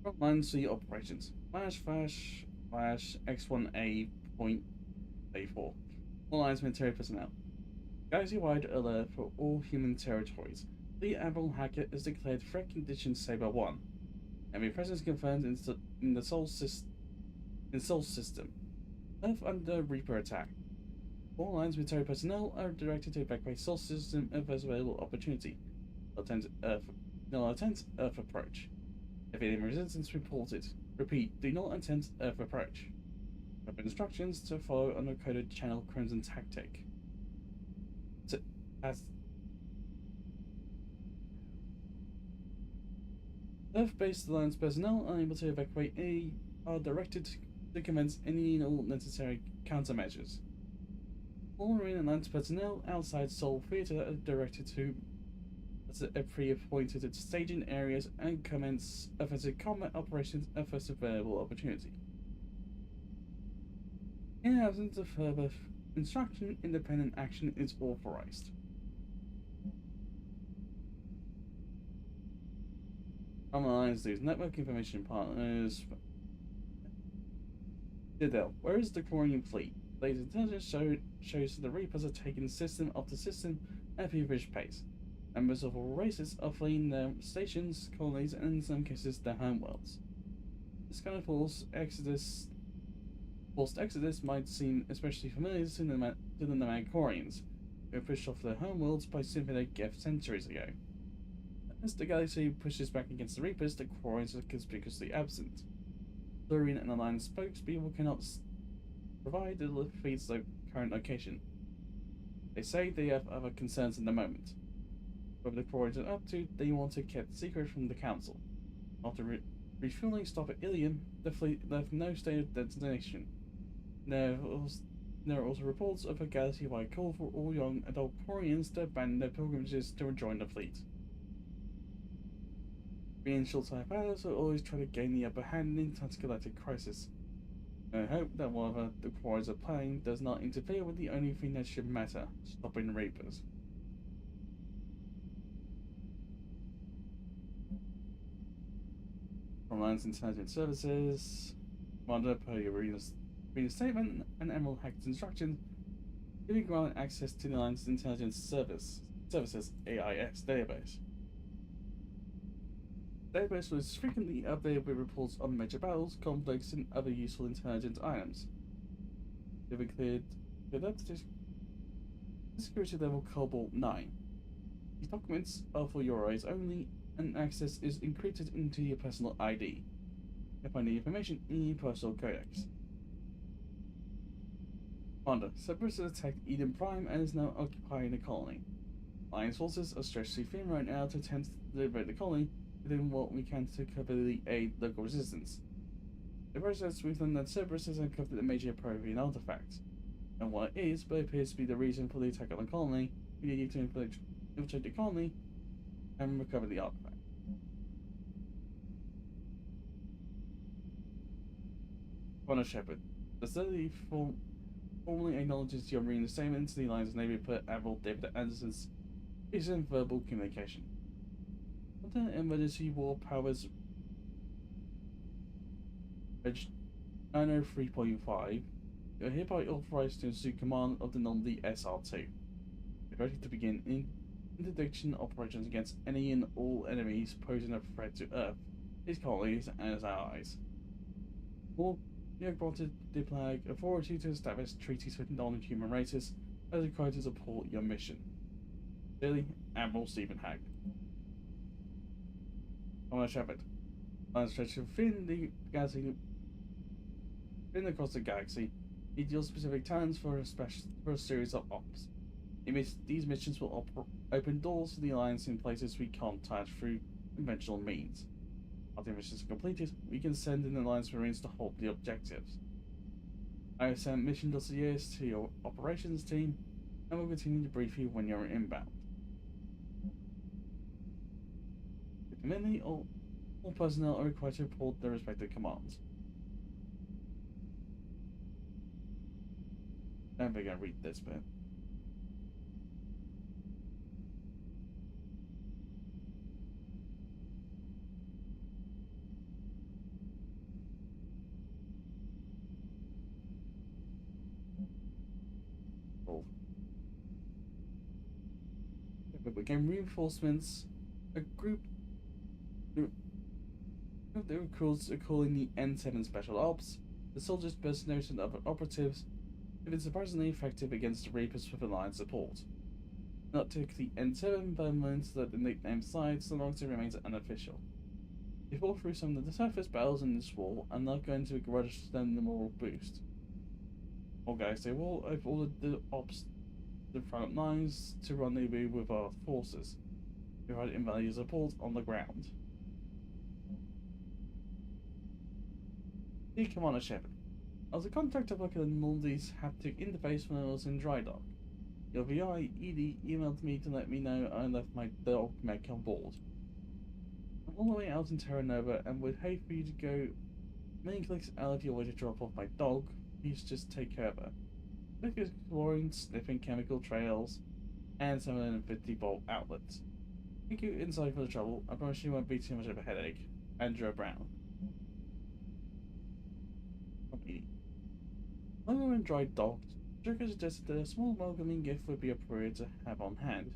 Frontline C operations. // X1A.A4. All Alliance military personnel. Galaxy-wide alert for all human territories. The Admiral Hackett has declared threat condition Saber 1. Enemy presence confirmed in the Sol system. Earth under Reaper attack. All Alliance military personnel are directed to evacuate Sol system at first available opportunity. They'll attempt Earth approach. If any resistance reported. Repeat, do not attempt Earth approach. Instructions to follow on a coded channel Crimson tactic. Earth-based Alliance personnel unable to evacuate are directed to commence any and all necessary countermeasures. All Marine Alliance personnel outside Sol Theater are directed to pre-appointed staging areas and commence offensive combat operations at first available opportunity. In absence of further instruction independent action is authorized. Alliance these network information partners. Didel, where is the Quarian fleet? Latest intelligence shows that the Reapers are taking system after system at a feverish pace. Members of all races are fleeing their stations, colonies, and in some cases their homeworlds. This kind of forced exodus might seem especially familiar to the nomadic Quarians, who were pushed off their homeworlds by synthetic gifts centuries ago. As the galaxy pushes back against the Reapers, the Quarians are conspicuously absent. Florian and Alliance spokespeople cannot provide the fleet's current location. They say they have other concerns in the moment. Whatever the Quarians are up to, they want to keep secret from the Council. After refueling stop at Ilium, the fleet left no stated destination. There are also reports of a galaxy-wide call for all young adult Quarians to abandon their pilgrimages to rejoin the fleet. Being short-sighted battles will always try to gain the upper hand in intergalactic crisis. I hope that whatever the Quarians are planning does not interfere with the only thing that should matter, stopping the Reapers. From Alliance Intelligence Services, Commander, per your reader's statement and Emerald Hack's instructions, giving grant access to the Alliance Intelligence Services AIS database. The database was frequently updated with reports on major battles, conflicts, and other useful intelligence items. They have cleared up to security level Cobalt 9. These documents are for your eyes only, and access is encrypted into your personal ID. You'll find the information in your personal codex. Commander, Cerberus has attacked Eden Prime and is now occupying the colony. Alliance forces are stretched too thin right now to attempt to liberate the colony, doing what we can to covertly aid local resistance. The process we've learned that Cerberus has uncovered a major Provian artifact, and what it is, but appears to be the reason for the attack on the colony. We need to infiltrate the colony and recover the artifact. Commander Shepard, the study formally acknowledges your marine statement to the Alliance Navy per Admiral David Anderson's recent verbal communication. Under emergency war powers Reg 903.5, you are hereby authorized to assume command of the anomaly SR2. Be ready to begin interdiction operations against any and all enemies posing a threat to Earth, its colonies, and its allies. Or you are granted diplomatic authority to establish treaties with non-human races as required to support your mission. Clearly, Admiral Stephen Hagg. Commander Shepard, Alliance stretched within the galaxy, across the galaxy, need your specific talents for a series of ops. These missions will open doors to the Alliance in places we can't touch through conventional means. After the missions are completed, we can send in Alliance Marines to hold the objectives. I have sent mission dossiers to your operations team, and will continue to brief you when you're inbound. Ultimately, all personnel are required to report their respective commands. I'm going to read this bit. But again, reinforcements. A group of the recruits are calling the N7 Special Ops. The soldiers burst notes and other operatives have been surprisingly effective against the Reapers with Alliance support. Not take the N7 by means that the nickname side, so long as it remains unofficial. They fought through some of the toughest battles in this war, and not going to begrudge them the moral boost. All guys, they will. I've ordered the ops, the front lines, to rendezvous with our forces. Provide invaluable support on the ground. Dear Commander Shepard, I was a contact of like a Nordi's haptic interface when I was in dry dock. Your VI, ED, emailed me to let me know I left my dog mech on board. I'm all the way out in Terra Nova and would hate for you to go many clicks out of your way to drop off my dog. Please just take care of her. exploring, sniffing chemical trails, and 750-volt outlets. Thank you inside for the trouble. I promise you won't be too much of a headache. Andrew Brown. When we were in dry dock, Joker suggested that a small welcoming gift would be appropriate to have on hand.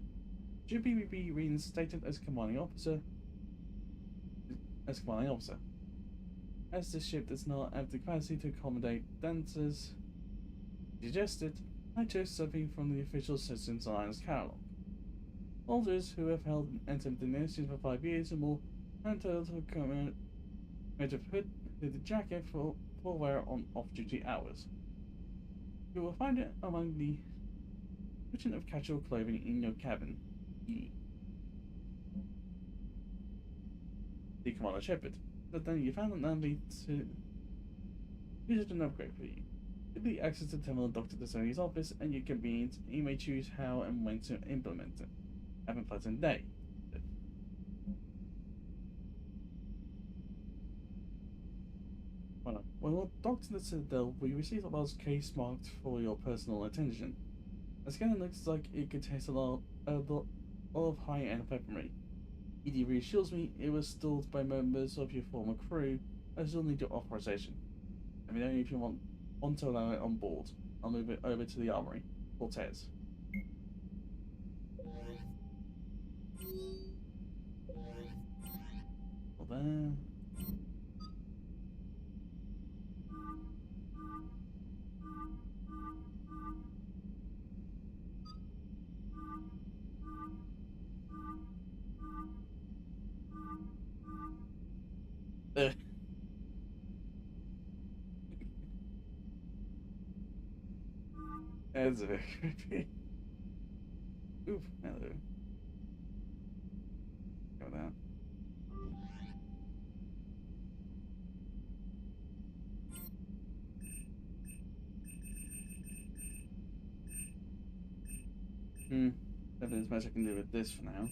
Should we be reinstated as commanding officer? As the ship does not have the capacity to accommodate dancers suggested, I chose something from the official Citizens Alliance catalog. Soldiers who have held and entered the nation for 5 years or more are entitled to a commemorative hooded jacket for wear on off-duty hours. You will find it among the section of casual clothing in your cabin. The Commander Shepard. But then you found an envy to use it an upgrade for you. Simply access the terminal dock to the Sony's office and you convenient, and you may choose how and when to implement it. Have a pleasant day. When we docked to the Citadel, we received a large case marked for your personal attention. The scanner looks like it contains a lot of high-end weaponry. ED reassures me it was stored by members of your former crew. I still need your authorization. Let me know if you want to allow it on board. I'll move it over to the armory. Cortez. Well, there. That's very creepy. Oof, hello. Go with that. There's as much I can do with this for now.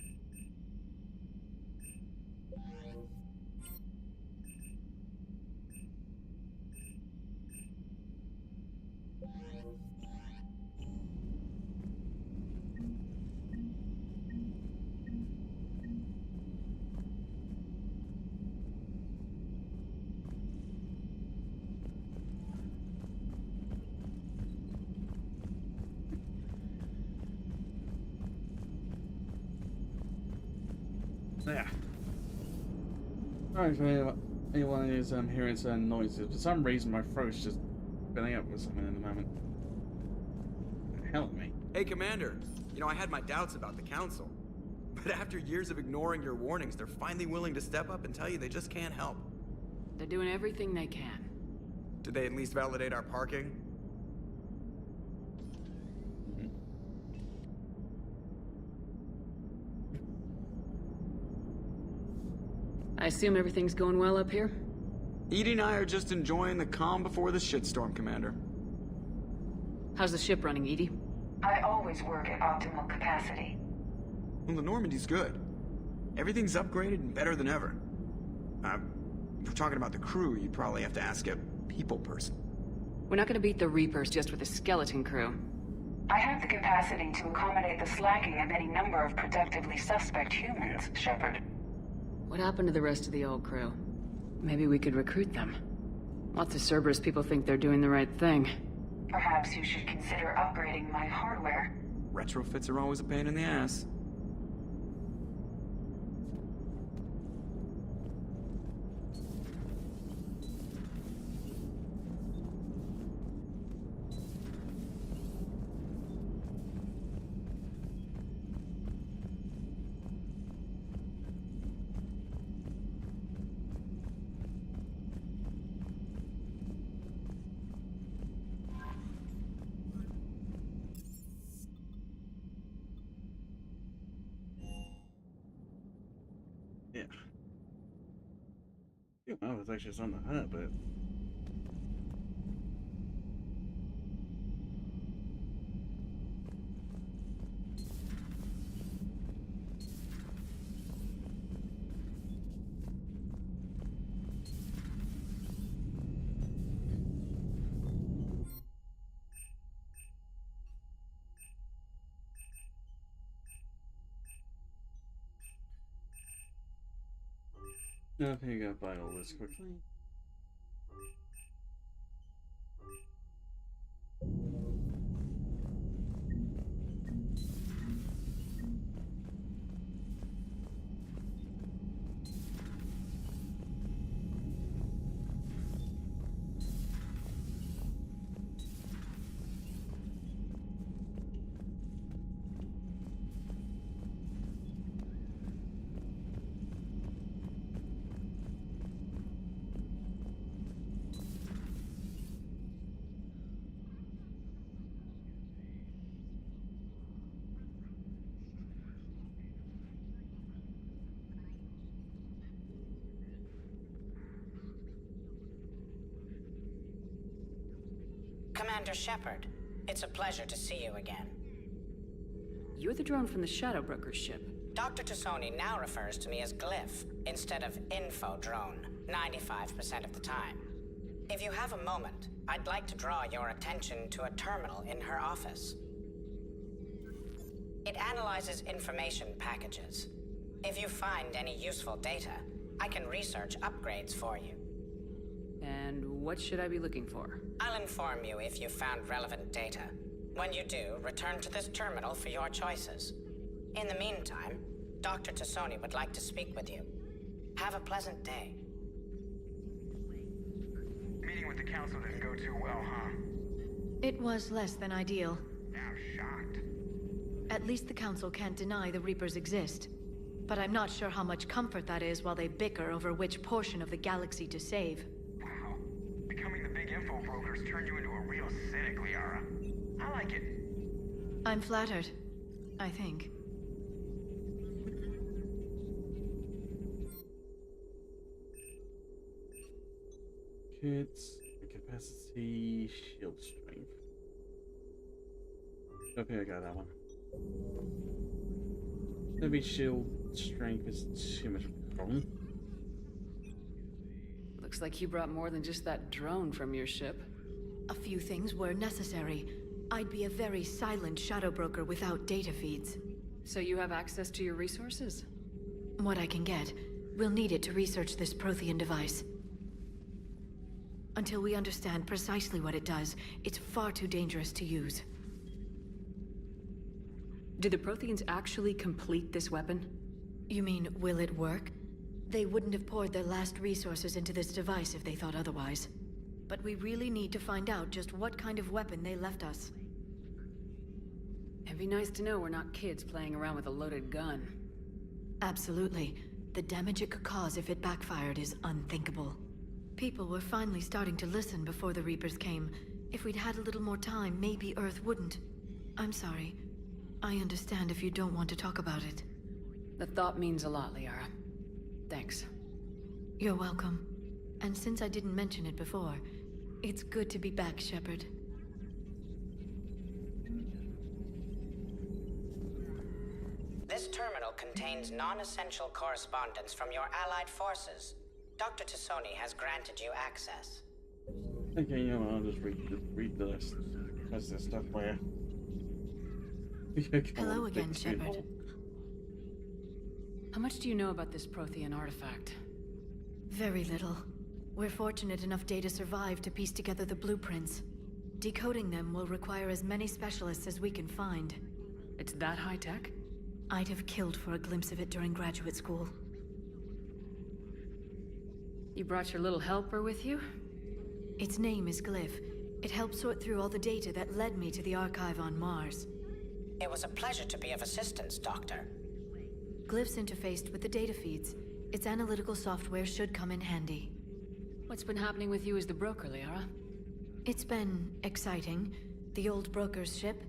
Yeah. Alright, for anyone who's hearing certain noises, for some reason my throat's just filling up with something in the moment. Help me. Hey, Commander. You know, I had my doubts about the Council. But after years of ignoring your warnings, they're finally willing to step up and tell you they just can't help. They're doing everything they can. Did they at least validate our parking? I assume everything's going well up here? Edie and I are just enjoying the calm before the shitstorm, Commander. How's the ship running, Edie? I always work at optimal capacity. Well, the Normandy's good. Everything's upgraded and better than ever. If we're talking about the crew, you'd probably have to ask a people person. We're not gonna beat the Reapers just with a skeleton crew. I have the capacity to accommodate the slacking of any number of productively suspect humans, Shepard. What happened to the rest of the old crew? Maybe we could recruit them. Lots of Cerberus people think they're doing the right thing. Perhaps you should consider upgrading my hardware. Retrofits are always a pain in the ass. Yeah. I was actually something to hurt, but Okay, I gotta buy all this quickly. Commander Shepard, it's a pleasure to see you again. You're the drone from the Shadow Broker's ship. Dr. Tassoni now refers to me as Glyph instead of Info Drone, 95% of the time. If you have a moment, I'd like to draw your attention to a terminal in her office. It analyzes information packages. If you find any useful data, I can research upgrades for you. And what should I be looking for? I'll inform you if you've found relevant data. When you do, return to this terminal for your choices. In the meantime, Dr. Tassoni would like to speak with you. Have a pleasant day. Meeting with the council didn't go too well, huh? It was less than ideal. I'm shocked. At least the council can't deny the Reapers exist. But I'm not sure how much comfort that is while they bicker over which portion of the galaxy to save. Wow. Becoming the big info brokers turned you into a real cynic, Liara. I like it. I'm flattered, I think. Kids, capacity, shield strength. Okay, I got that one. Maybe shield strength is too much of a problem. Looks like you brought more than just that drone from your ship. A few things were necessary. I'd be a very silent shadow broker without data feeds. So you have access to your resources? What I can get. We'll need it to research this Prothean device. Until we understand precisely what it does, it's far too dangerous to use. Did the Protheans actually complete this weapon? You mean, will it work? They wouldn't have poured their last resources into this device if they thought otherwise. But we really need to find out just what kind of weapon they left us. It'd be nice to know we're not kids playing around with a loaded gun. Absolutely. The damage it could cause if it backfired is unthinkable. People were finally starting to listen before the Reapers came. If we'd had a little more time, maybe Earth wouldn't. I'm sorry. I understand if you don't want to talk about it. The thought means a lot, Liara. Thanks. You're welcome. And since I didn't mention it before, it's good to be back, Shepard. This terminal contains non-essential correspondence from your allied forces. Dr. Tassoni has granted you access. Okay, you know what, I'll just read the rest of this stuff where... Hello again, Shepard. How much do you know about this Prothean artifact? Very little. We're fortunate enough Data survived to piece together the blueprints. Decoding them will require as many specialists as we can find. It's that high-tech? I'd have killed for a glimpse of it during graduate school. You brought your little helper with you? Its name is Glyph. It helped sort through all the data that led me to the archive on Mars. It was a pleasure to be of assistance, Doctor. Glyph's interfaced with the data feeds. Its analytical software should come in handy. What's been happening with you as the broker, Liara? It's been exciting. The old broker's ship?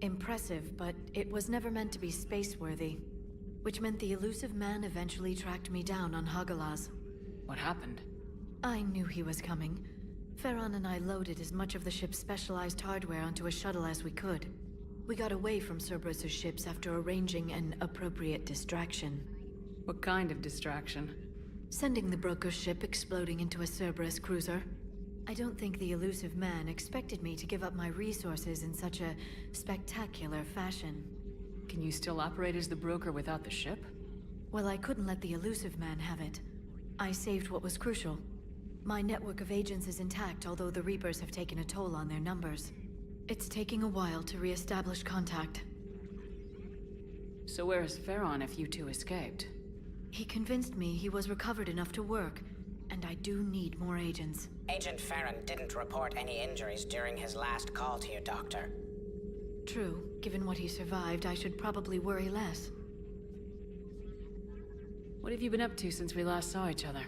Impressive, but it was never meant to be space-worthy. Which meant the elusive man eventually tracked me down on Hagalaz. What happened? I knew he was coming. Farron and I loaded as much of the ship's specialized hardware onto a shuttle as we could. We got away from Cerberus' ships after arranging an appropriate distraction. What kind of distraction? Sending the broker's ship exploding into a Cerberus cruiser. I don't think the elusive man expected me to give up my resources in such a spectacular fashion. Can you still operate as the broker without the ship? Well, I couldn't let the elusive man have it. I saved what was crucial. My network of agents is intact, although the Reapers have taken a toll on their numbers. It's taking a while to re-establish contact. So where is Farron if you two escaped? He convinced me he was recovered enough to work, and I do need more agents. Agent Farron didn't report any injuries during his last call to you, Doctor. True. Given what he survived, I should probably worry less. What have you been up to since we last saw each other?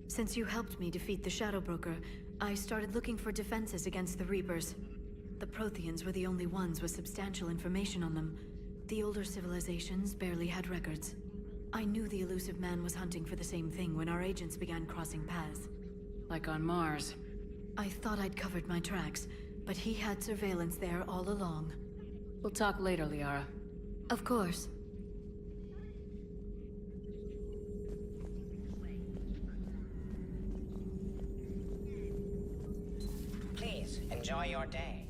Since you helped me defeat the Shadow Broker, I started looking for defenses against the Reapers. The Protheans were the only ones with substantial information on them. The older civilizations barely had records. I knew the elusive man was hunting for the same thing when our agents began crossing paths. Like on Mars. I thought I'd covered my tracks, but he had surveillance there all along. We'll talk later, Liara. Of course. Please, enjoy your day.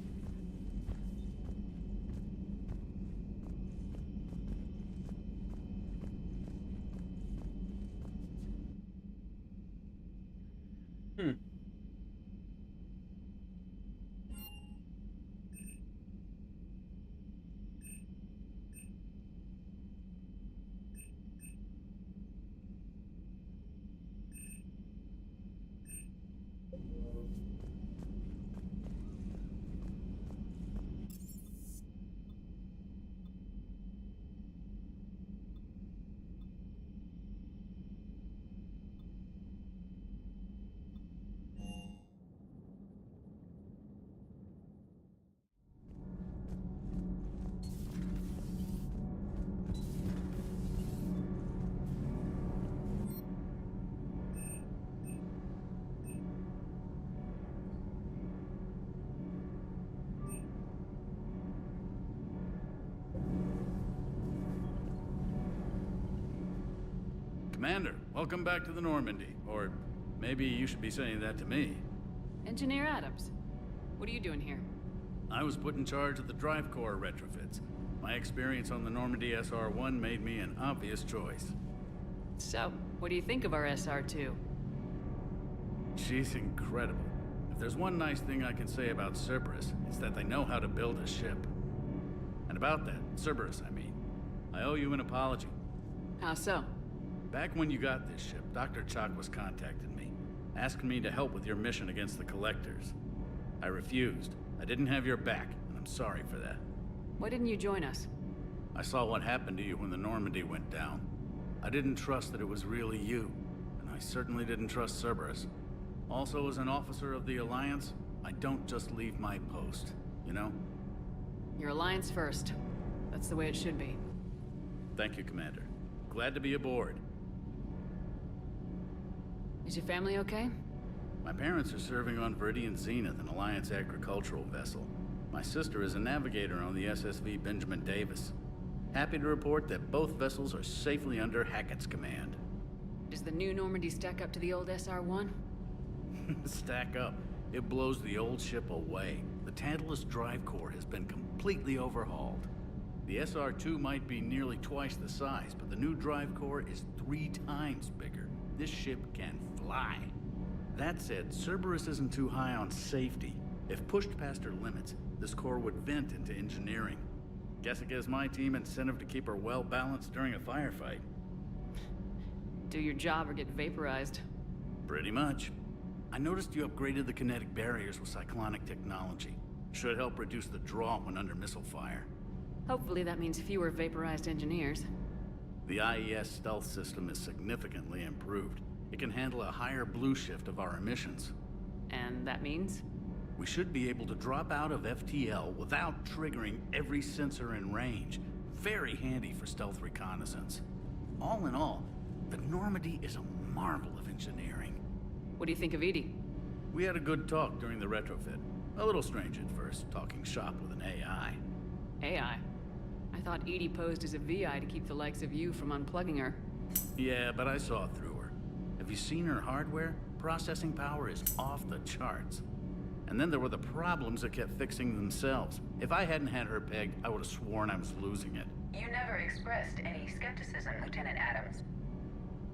Commander, welcome back to the Normandy. Or maybe you should be saying that to me. Engineer Adams, what are you doing here? I was put in charge of the drive core retrofits. My experience on the Normandy SR-1 made me an obvious choice. So, what do you think of our SR-2? She's incredible. If there's one nice thing I can say about Cerberus, it's that they know how to build a ship. And about that, Cerberus, I mean, I owe you an apology. How so? Back when you got this ship, Dr. Chalk was contacting me, asking me to help with your mission against the Collectors. I refused. I didn't have your back, and I'm sorry for that. Why didn't you join us? I saw what happened to you when the Normandy went down. I didn't trust that it was really you, and I certainly didn't trust Cerberus. Also, as an officer of the Alliance, I don't just leave my post, you know? Your Alliance first. That's the way it should be. Thank you, Commander. Glad to be aboard. Is your family okay? My parents are serving on Viridian Zenith, an Alliance agricultural vessel. My sister is a navigator on the SSV Benjamin Davis. Happy to report that both vessels are safely under Hackett's command. Does the new Normandy stack up to the old SR-1? Stack up. It blows the old ship away. The Tantalus drive core has been completely overhauled. The SR-2 might be nearly twice the size, but the new drive core is 3 times bigger. This ship can fly. That said, Cerberus isn't too high on safety. If pushed past her limits, this core would vent into engineering. Guess it gives my team incentive to keep her well balanced during a firefight. Do your job or get vaporized. Pretty much. I noticed you upgraded the kinetic barriers with cyclonic technology. Should help reduce the draw when under missile fire. Hopefully that means fewer vaporized engineers. The IES stealth system is significantly improved. It can handle a higher blue shift of our emissions. And that means? We should be able to drop out of FTL without triggering every sensor in range. Very handy for stealth reconnaissance. All in all, the Normandy is a marvel of engineering. What do you think of Edie? We had a good talk during the retrofit. A little strange at first, talking shop with an AI. AI? I thought Edie posed as a VI to keep the likes of you from unplugging her. Yeah, but I saw through her. Have you seen her hardware? Processing power is off the charts. And then there were the problems that kept fixing themselves. If I hadn't had her pegged, I would have sworn I was losing it. You never expressed any skepticism, Lieutenant Adams.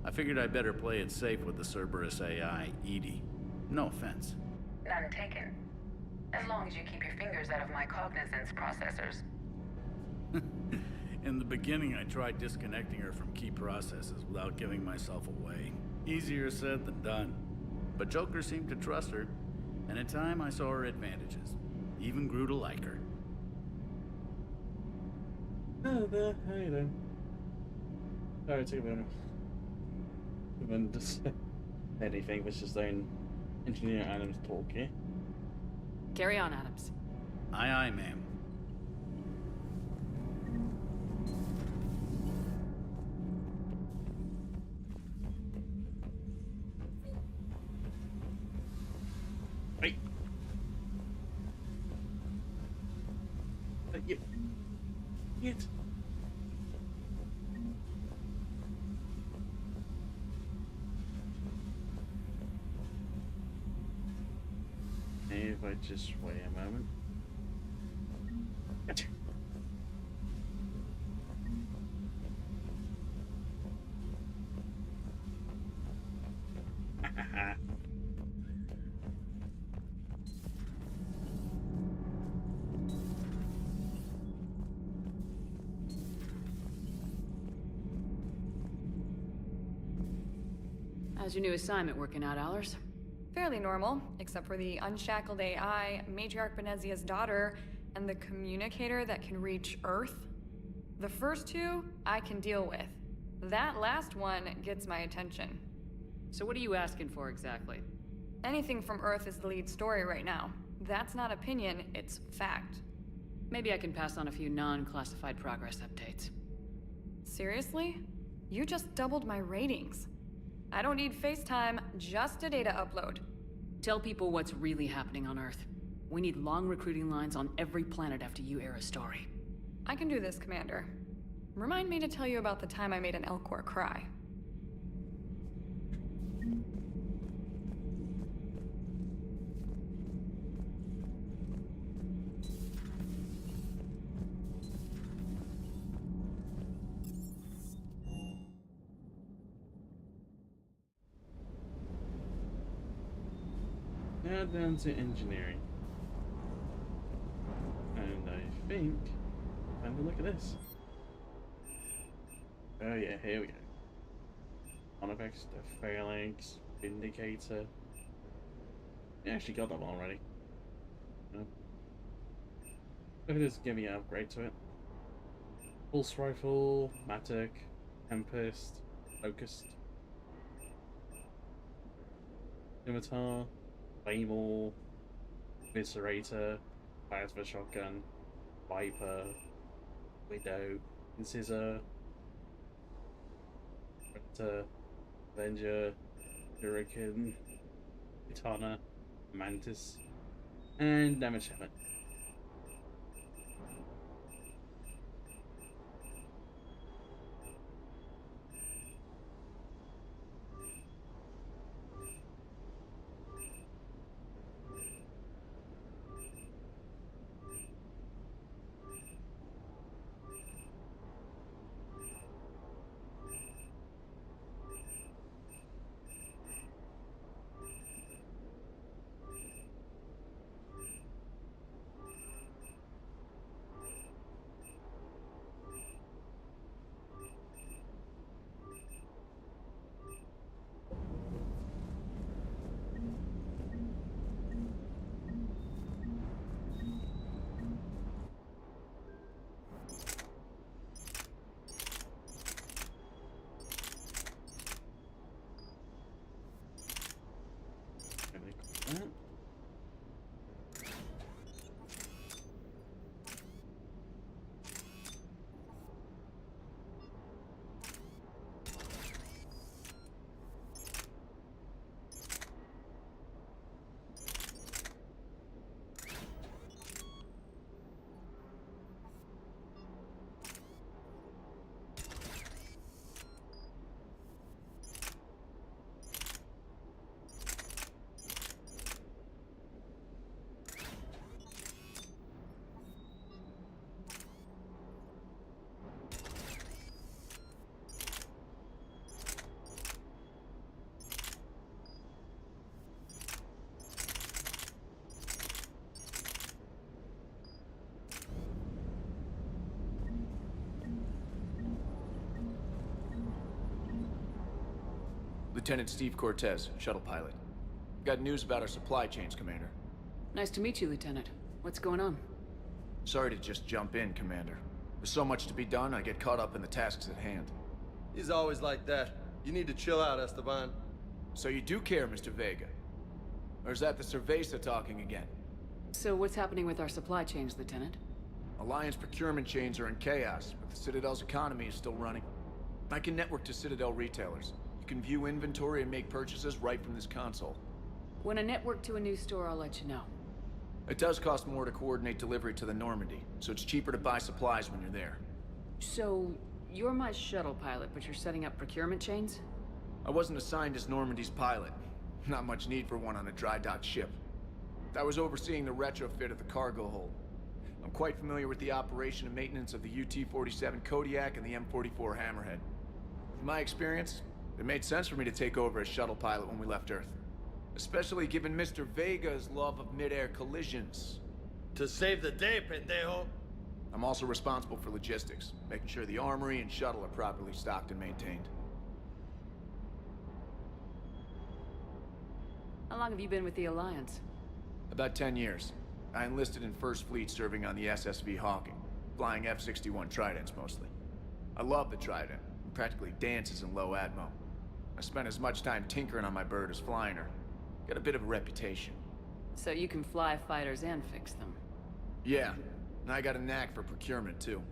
I figured I'd better play it safe with the Cerberus AI, Edie. No offense. None taken. As long as you keep your fingers out of my cognizance processors. In the beginning, I tried disconnecting her from key processes without giving myself away. Easier said than done. But Joker seemed to trust her, and in time I saw her advantages. Even grew to like her. Oh, there. How you doing? Sorry, take a minute. Even just anything, was just letting Engineer Adams talk here. Carry on, Adams. Aye, aye, ma'am. Hey. Yep. Yet. If I just wait a moment. Gotcha. How's your new assignment working out, Allers? Fairly normal, except for the unshackled AI, Matriarch Benezia's daughter, and the communicator that can reach Earth. The first two, I can deal with. That last one gets my attention. So what are you asking for exactly? Anything from Earth is the lead story right now. That's not opinion, it's fact. Maybe I can pass on a few non-classified progress updates. Seriously? You just doubled my ratings. I don't need FaceTime, just a data upload. Tell people what's really happening on Earth. We need long recruiting lines on every planet after you air a story. I can do this, Commander. Remind me to tell you about the time I made an Elcor cry. Now down to engineering. And I think, have a look at this. Oh yeah, here we go. Monovex, the Phalanx, Vindicator. We actually got that one already. No. Look at this, give me an upgrade to it. Pulse Rifle, Matic, Tempest, Focused. Scimitar, Claymore, Viscerator, Plasma Shotgun, Viper, Widow, Incisor, Predator, Avenger, Hurricane, Katana, Mantis, and Damage Helmet. Lieutenant Steve Cortez, shuttle pilot. Got news about our supply chains, Commander. Nice to meet you, Lieutenant. What's going on? Sorry to just jump in, Commander. There's so much to be done, I get caught up in the tasks at hand. He's always like that. You need to chill out, Esteban. So you do care, Mr. Vega? Or is that the Cerveza talking again? So what's happening with our supply chains, Lieutenant? Alliance procurement chains are in chaos, but the Citadel's economy is still running. I can network to Citadel retailers. You can view inventory and make purchases right from this console. When I network to a new store, I'll let you know. It does cost more to coordinate delivery to the Normandy, so it's cheaper to buy supplies when you're there. So, you're my shuttle pilot, but you're setting up procurement chains? I wasn't assigned as Normandy's pilot. Not much need for one on a dry dock ship. I was overseeing the retrofit of the cargo hold. I'm quite familiar with the operation and maintenance of the UT-47 Kodiak and the M44 Hammerhead. With my experience, it made sense for me to take over as shuttle pilot when we left Earth. Especially given Mr. Vega's love of mid-air collisions. To save the day, pendejo! I'm also responsible for logistics, making sure the armory and shuttle are properly stocked and maintained. How long have you been with the Alliance? About 10 years. I enlisted in First Fleet serving on the SSV Hawking, flying F-61 Tridents mostly. I love the Trident, it practically dances in low atmo. I spent as much time tinkering on my bird as flying her. Got a bit of a reputation. So you can fly fighters and fix them? Yeah, and I got a knack for procurement too.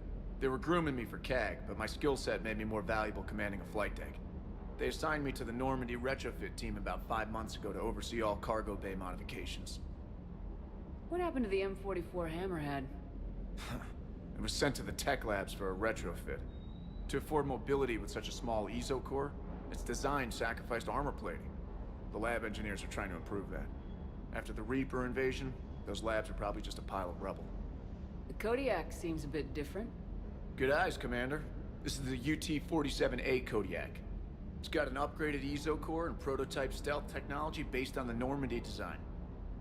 They were grooming me for CAG, but my skill set made me more valuable commanding a flight deck. They assigned me to the Normandy retrofit team about 5 months ago to oversee all cargo bay modifications. What happened to the M44 Hammerhead? It was sent to the tech labs for a retrofit. To afford mobility with such a small ESO core, its design sacrificed armor plating. The lab engineers are trying to improve that. After the Reaper invasion, those labs are probably just a pile of rubble. The Kodiak seems a bit different. Good eyes, Commander. This is the UT-47A Kodiak. It's got an upgraded ESO core and prototype stealth technology based on the Normandy design.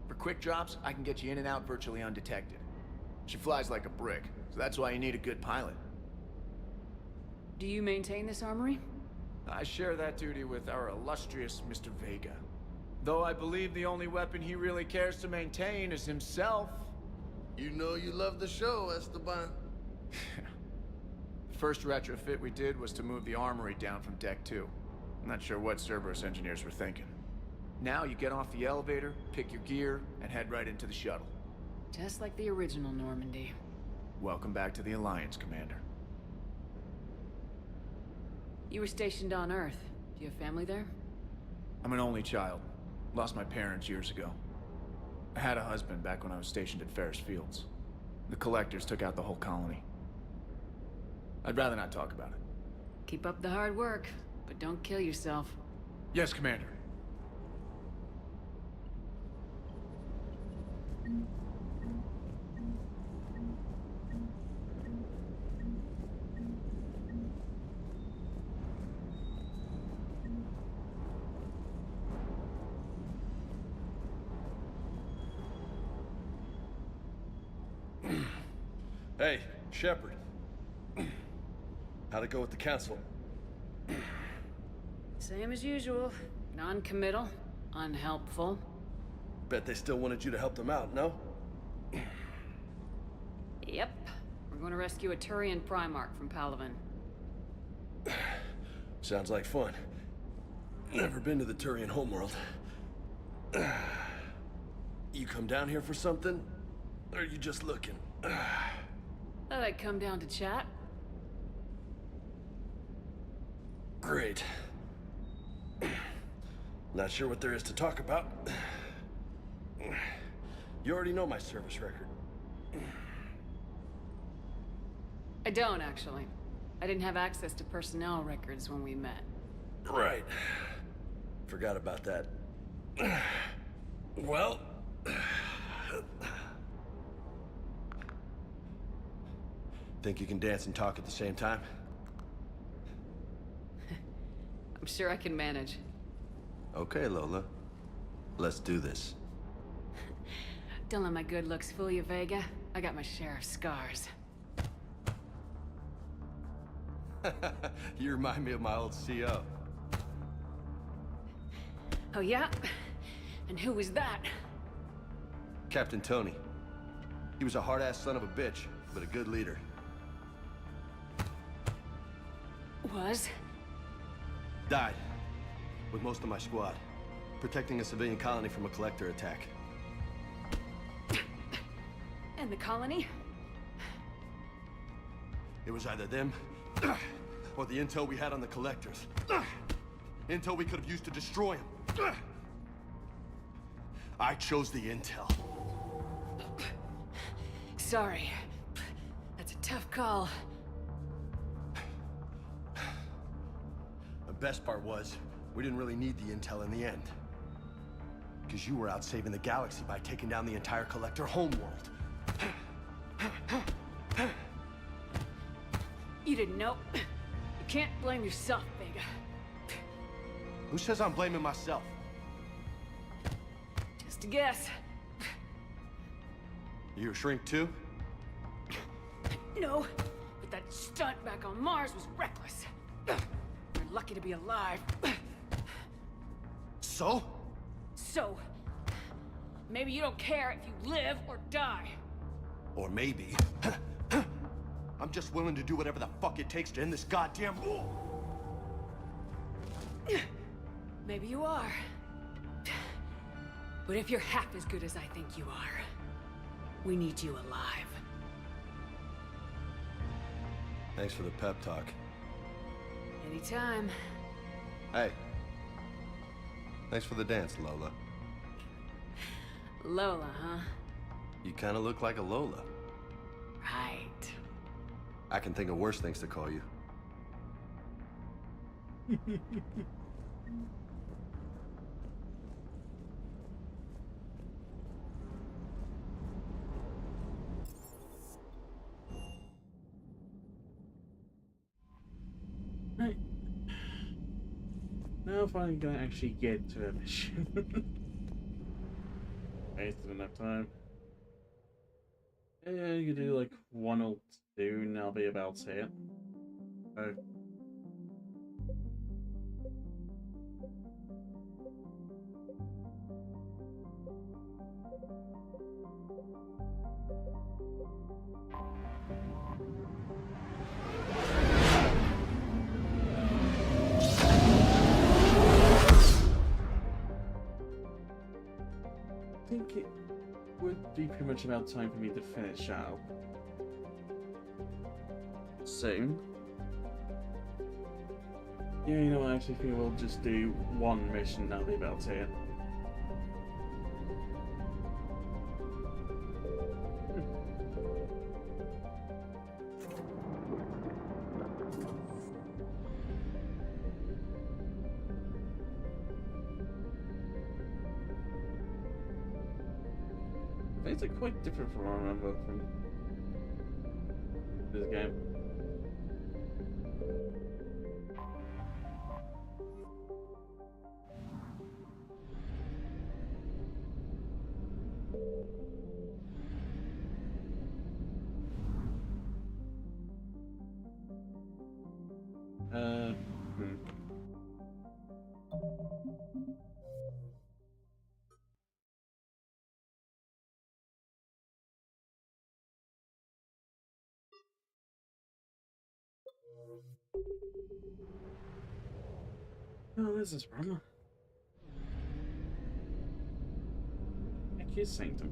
For quick drops, I can get you in and out virtually undetected. She flies like a brick, so that's why you need a good pilot. Do you maintain this armory? I share that duty with our illustrious Mr. Vega. Though I believe the only weapon he really cares to maintain is himself. You know you love the show, Esteban. The first retrofit we did was to move the armory down from Deck 2. I'm not sure what Cerberus engineers were thinking. Now you get off the elevator, pick your gear, and head right into the shuttle. Just like the original Normandy. Welcome back to the Alliance, Commander. You were stationed on Earth. Do you have family there? I'm an only child. Lost my parents years ago. I had a husband back when I was stationed at Ferris Fields. The Collectors took out the whole colony. I'd rather not talk about it. Keep up the hard work, but don't kill yourself. Yes, Commander. Hey, Shepard. How'd it go with the council? Same as usual. Non-committal, unhelpful. Bet they still wanted you to help them out, no? Yep. We're going to rescue a Turian Primarch from Palaven. Sounds like fun. Never been to the Turian homeworld. You come down here for something? Or are you just looking? Thought I'd come down to chat. Great. Not sure what there is to talk about. You already know my service record. I don't, actually. I didn't have access to personnel records when we met. Right. Forgot about that. Well... Think you can dance and talk at the same time? I'm sure I can manage. Okay, Lola. Let's do this. Don't let my good looks fool you, Vega. I got my share of scars. You remind me of my old CO. Oh yeah? And who was that? Captain Tony. He was a hard-ass son of a bitch, but a good leader. Was? Died. With most of my squad. Protecting a civilian colony from a collector attack. And the colony? It was either them, or the intel we had on the collectors. Intel we could have used to destroy them. I chose the intel. Sorry. That's a tough call. The best part was, we didn't really need the intel in the end. Because you were out saving the galaxy by taking down the entire collector homeworld. You didn't know. You can't blame yourself, Vega. Who says I'm blaming myself? Just a guess. You a shrink too? No, but that stunt back on Mars was reckless. You're lucky to be alive. So? So, maybe you don't care if you live or die. Or maybe... I'm just willing to do whatever the fuck it takes to end this goddamn war. Maybe you are. But if you're half as good as I think you are, we need you alive. Thanks for the pep talk. Anytime. Hey. Thanks for the dance, Lola. Lola, huh? You kinda look like a Lola. Right. I can think of worse things to call you. Right. Now if I'm gonna actually get to a mission. Wasted enough time. Yeah, you could do like 1 or 2 and I'll be about it. So. I think it would be pretty much about time for me to finish Shaal. Soon. Yeah, you know, I actually think we'll just do 1 mission and that'll be about it. Things are quite different from what I remember from this game. Oh, there's this problem. Heck is Sanctum.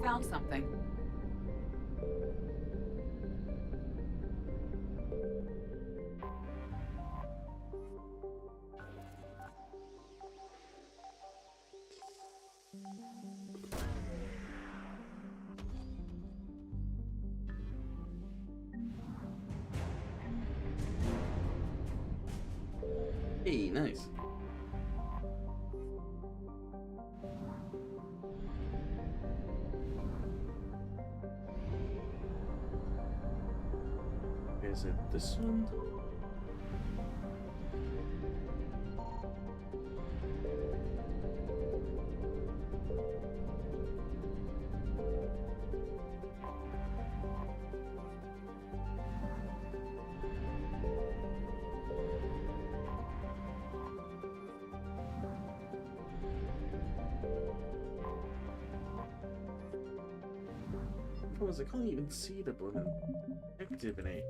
found something. Hey, nice. Is it this one? I can't even see the button activity.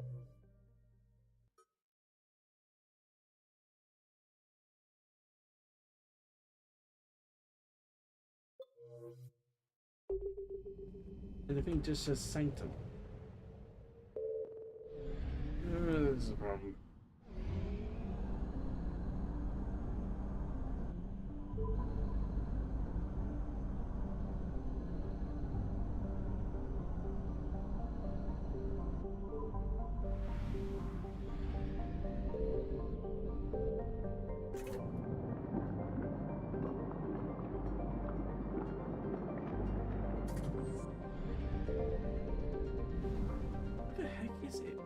And the thing just says Sanctum. There's a problem. What the heck is it?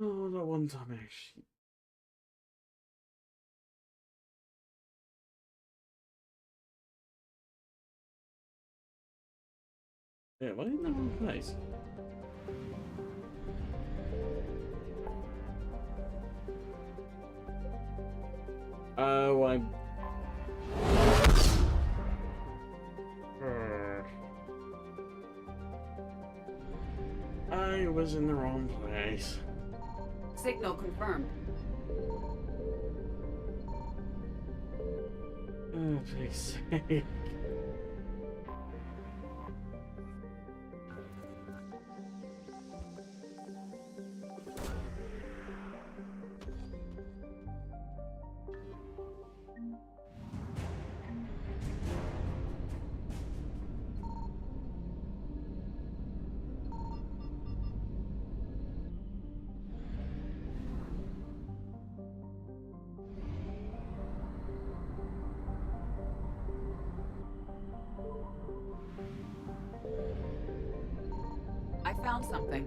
Oh, that one time actually. Yeah, why in the wrong place? Oh, I'm. I was in the wrong place. Signal confirmed. Oh, please sake. I found something.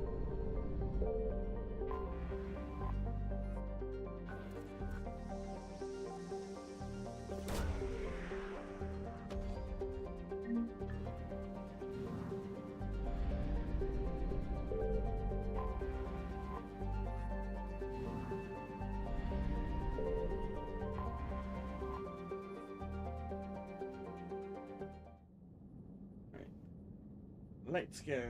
Let's go.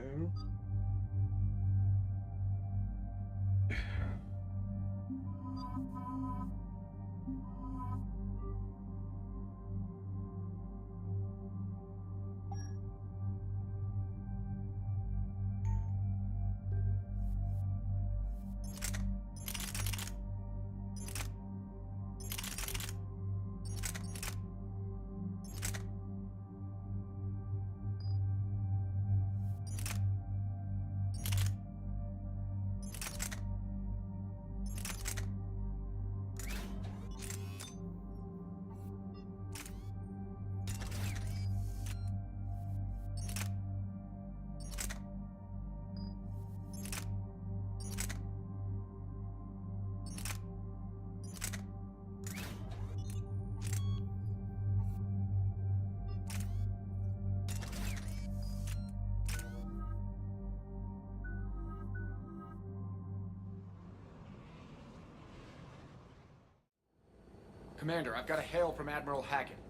Commander, I've got a hail from Admiral Hackett.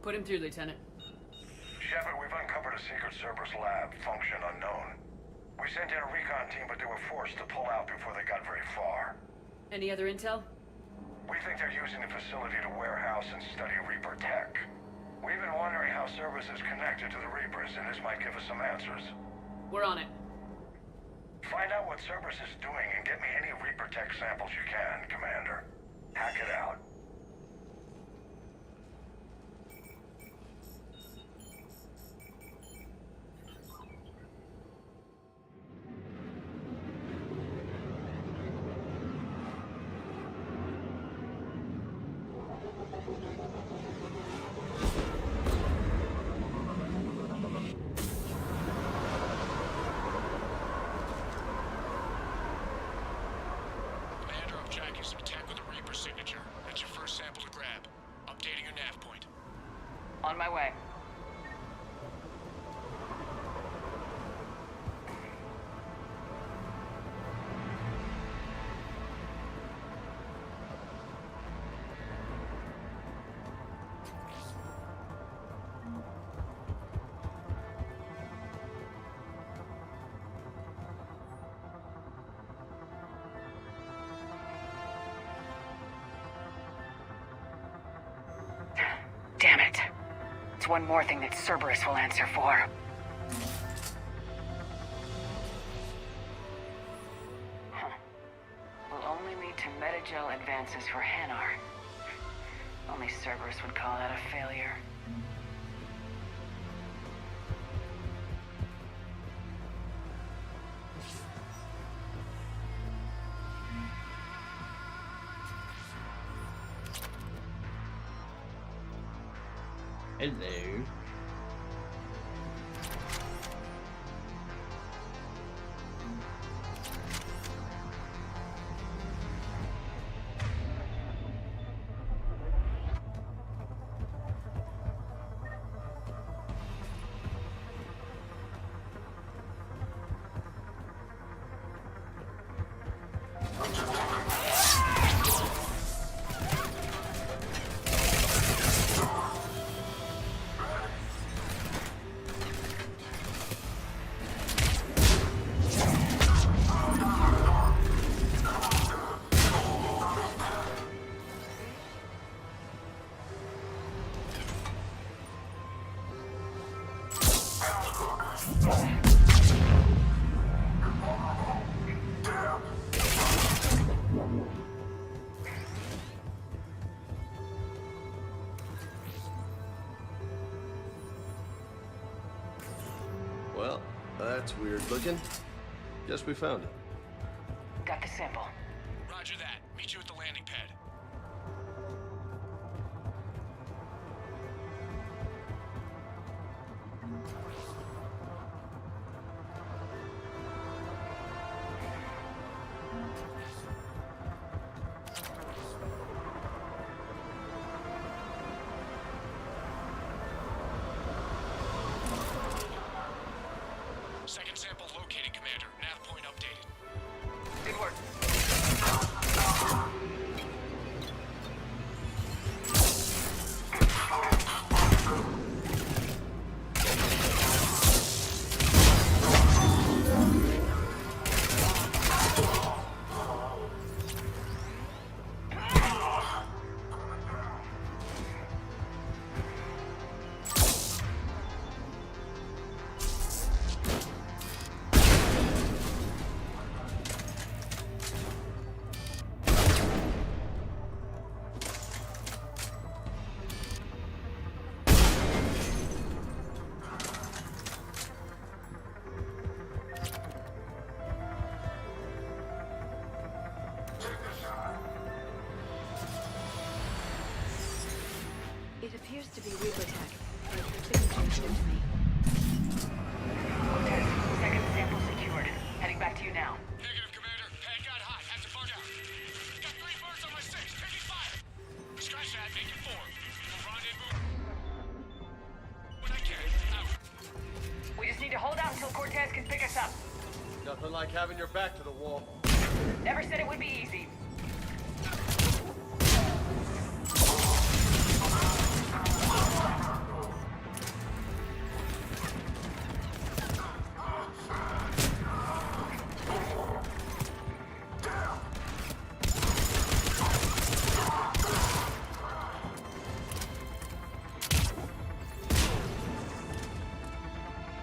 Put him through, Lieutenant. Shepard, we've uncovered a secret Cerberus lab, function unknown. We sent in a recon team, but they were forced to pull out before they got very far. Any other intel? We think they're using the facility to warehouse and study Reaper tech. We've been wondering how Cerberus is connected to the Reapers, and this might give us some answers. We're on it. Find out what Cerberus is doing and get me any Reaper tech samples you can, Commander. Hack it out. On my way. Damn it. It's one more thing that Cerberus will answer for. Will only lead to metagel advances for Hanar. Only Cerberus would call that a failure. Hello. Well, that's weird looking. Guess we found it. Got the sample. Roger that. Meet you at the landing pad. Second sample located, Commander. Nav point updated. Good work. It appears to be Reaper tech. The signature showed me. Cortez, second sample secured. Heading back to you now. Negative, Commander. Pad got hot. Have to bug out. Got 3 birds on my 6. Taking fire. Scratch that. Make it 4. We'll rendezvous when I can. Out. We just need to hold out until Cortez can pick us up. Nothing like having your back to the wall. Never said it would be easy.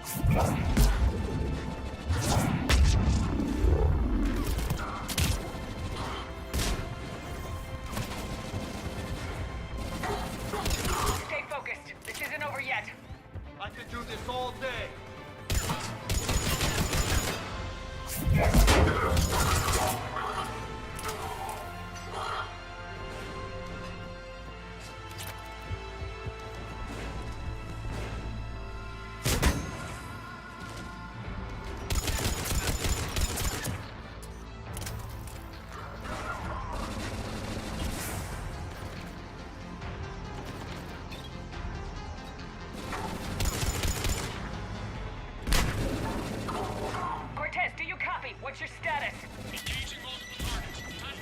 Stay focused. This isn't over yet. I could do this all day. Cortez, do you copy? What's your status? Engaging multiple targets.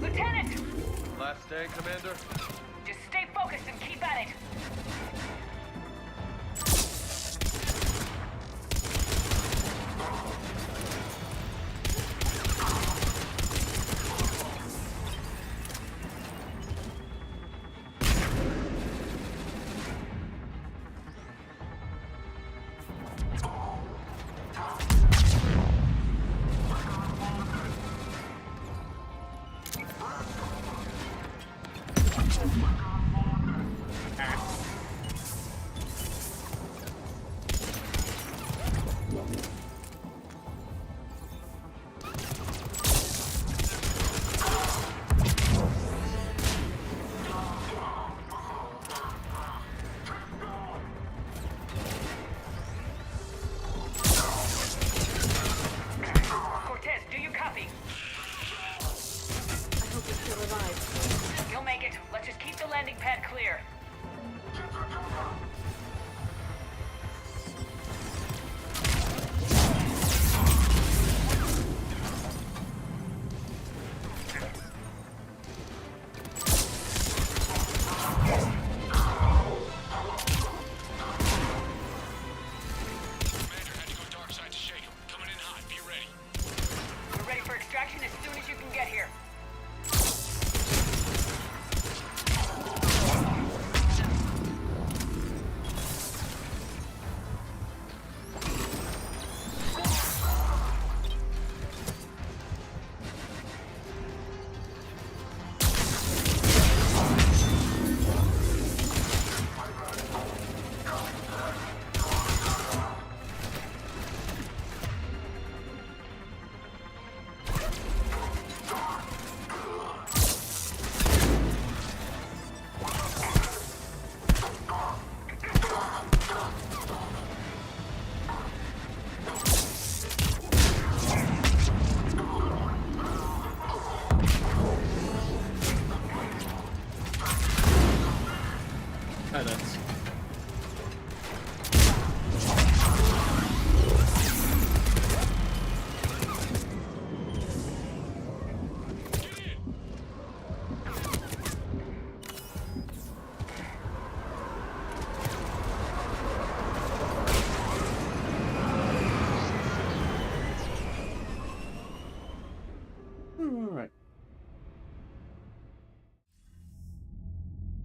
Lieutenant! Last stand, Commander. Just stay focused and keep at it. Cortez, do you copy? I hope you're still alive. You'll make it. Let's just keep the landing pad clear. Commander had to go dark side to shake him. Coming in hot. Be ready. We're ready for extraction as soon as you can get here. Oh, that's... Alright.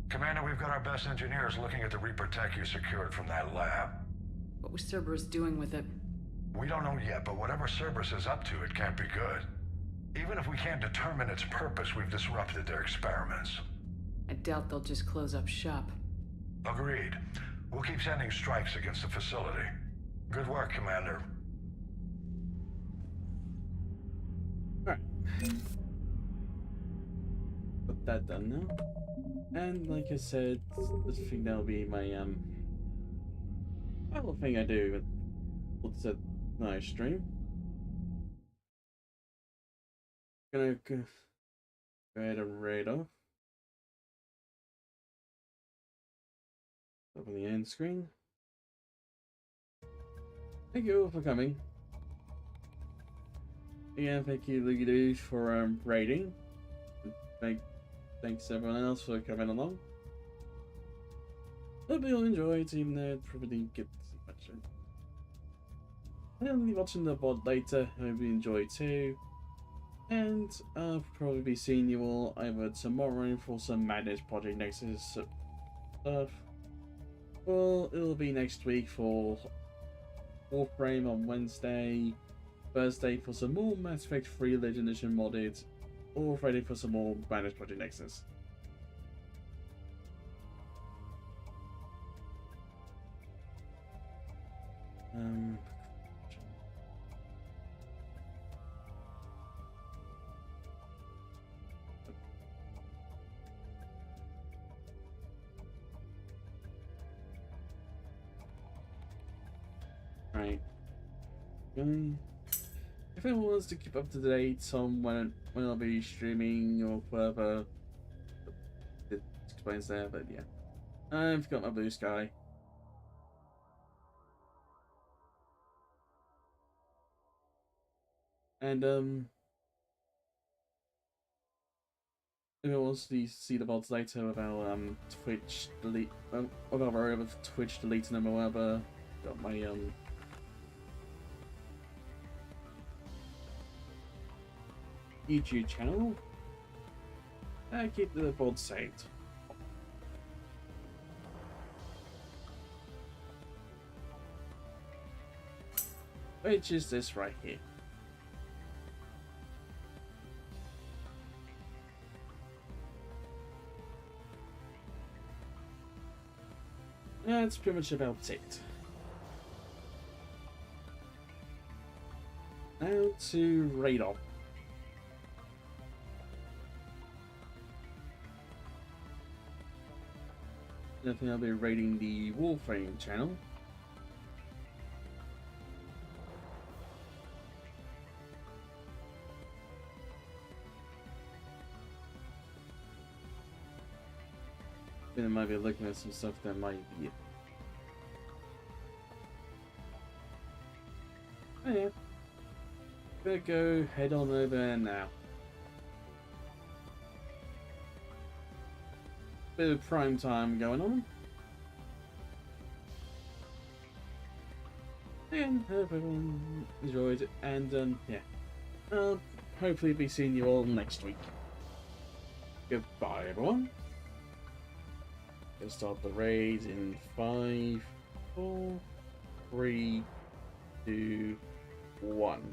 Commander, we've got our best engineers looking at the Reaper tech you secured from that lab. What was Cerberus doing with it? We don't know yet, but whatever Cerberus is up to, it can't be good. Even if we can't determine its purpose, we've disrupted their experiments. I doubt they'll just close up shop. Agreed. We'll keep sending strikes against the facility. Good work, Commander. Alright. Got that done now. And like I said, this thing that'll be my final thing I do with what's a nice stream. Gonna go ahead and raid off. Up on the end screen. Thank you all for coming. Again, thank you Lugidoos for raiding. Thanks everyone else for coming along. Hope you all enjoyed, even though it probably didn't get much. I'll be watching the VOD later. I hope you enjoy too. And I'll probably be seeing you all either tomorrow for some Madness Project Nexus stuff, Well, it'll be next week for Warframe on Wednesday, Thursday for some more Mass Effect 3 Legend Edition modded, or Friday for some more Banished Project Nexus. Right. If anyone wants to keep up to date on when I'll be streaming or whatever, it explains there, but yeah. I've got my Bsky. And if anyone wants to see the VODs later about Twitch delete whatever Twitch deleting them or whatever, got my YouTube channel. Keep the VODs saved. Which is this right here. That's pretty much about it. Now to radar. I think I'll be raiding the Warframe channel. Then I might be looking at some stuff that might be it. Oh yeah. Gonna go head on over there now. Bit of prime time going on. And hope everyone enjoyed it. And yeah. I'll hopefully be seeing you all next week. Goodbye everyone. Gonna start the raid in 5, 4, 3, 2, 1.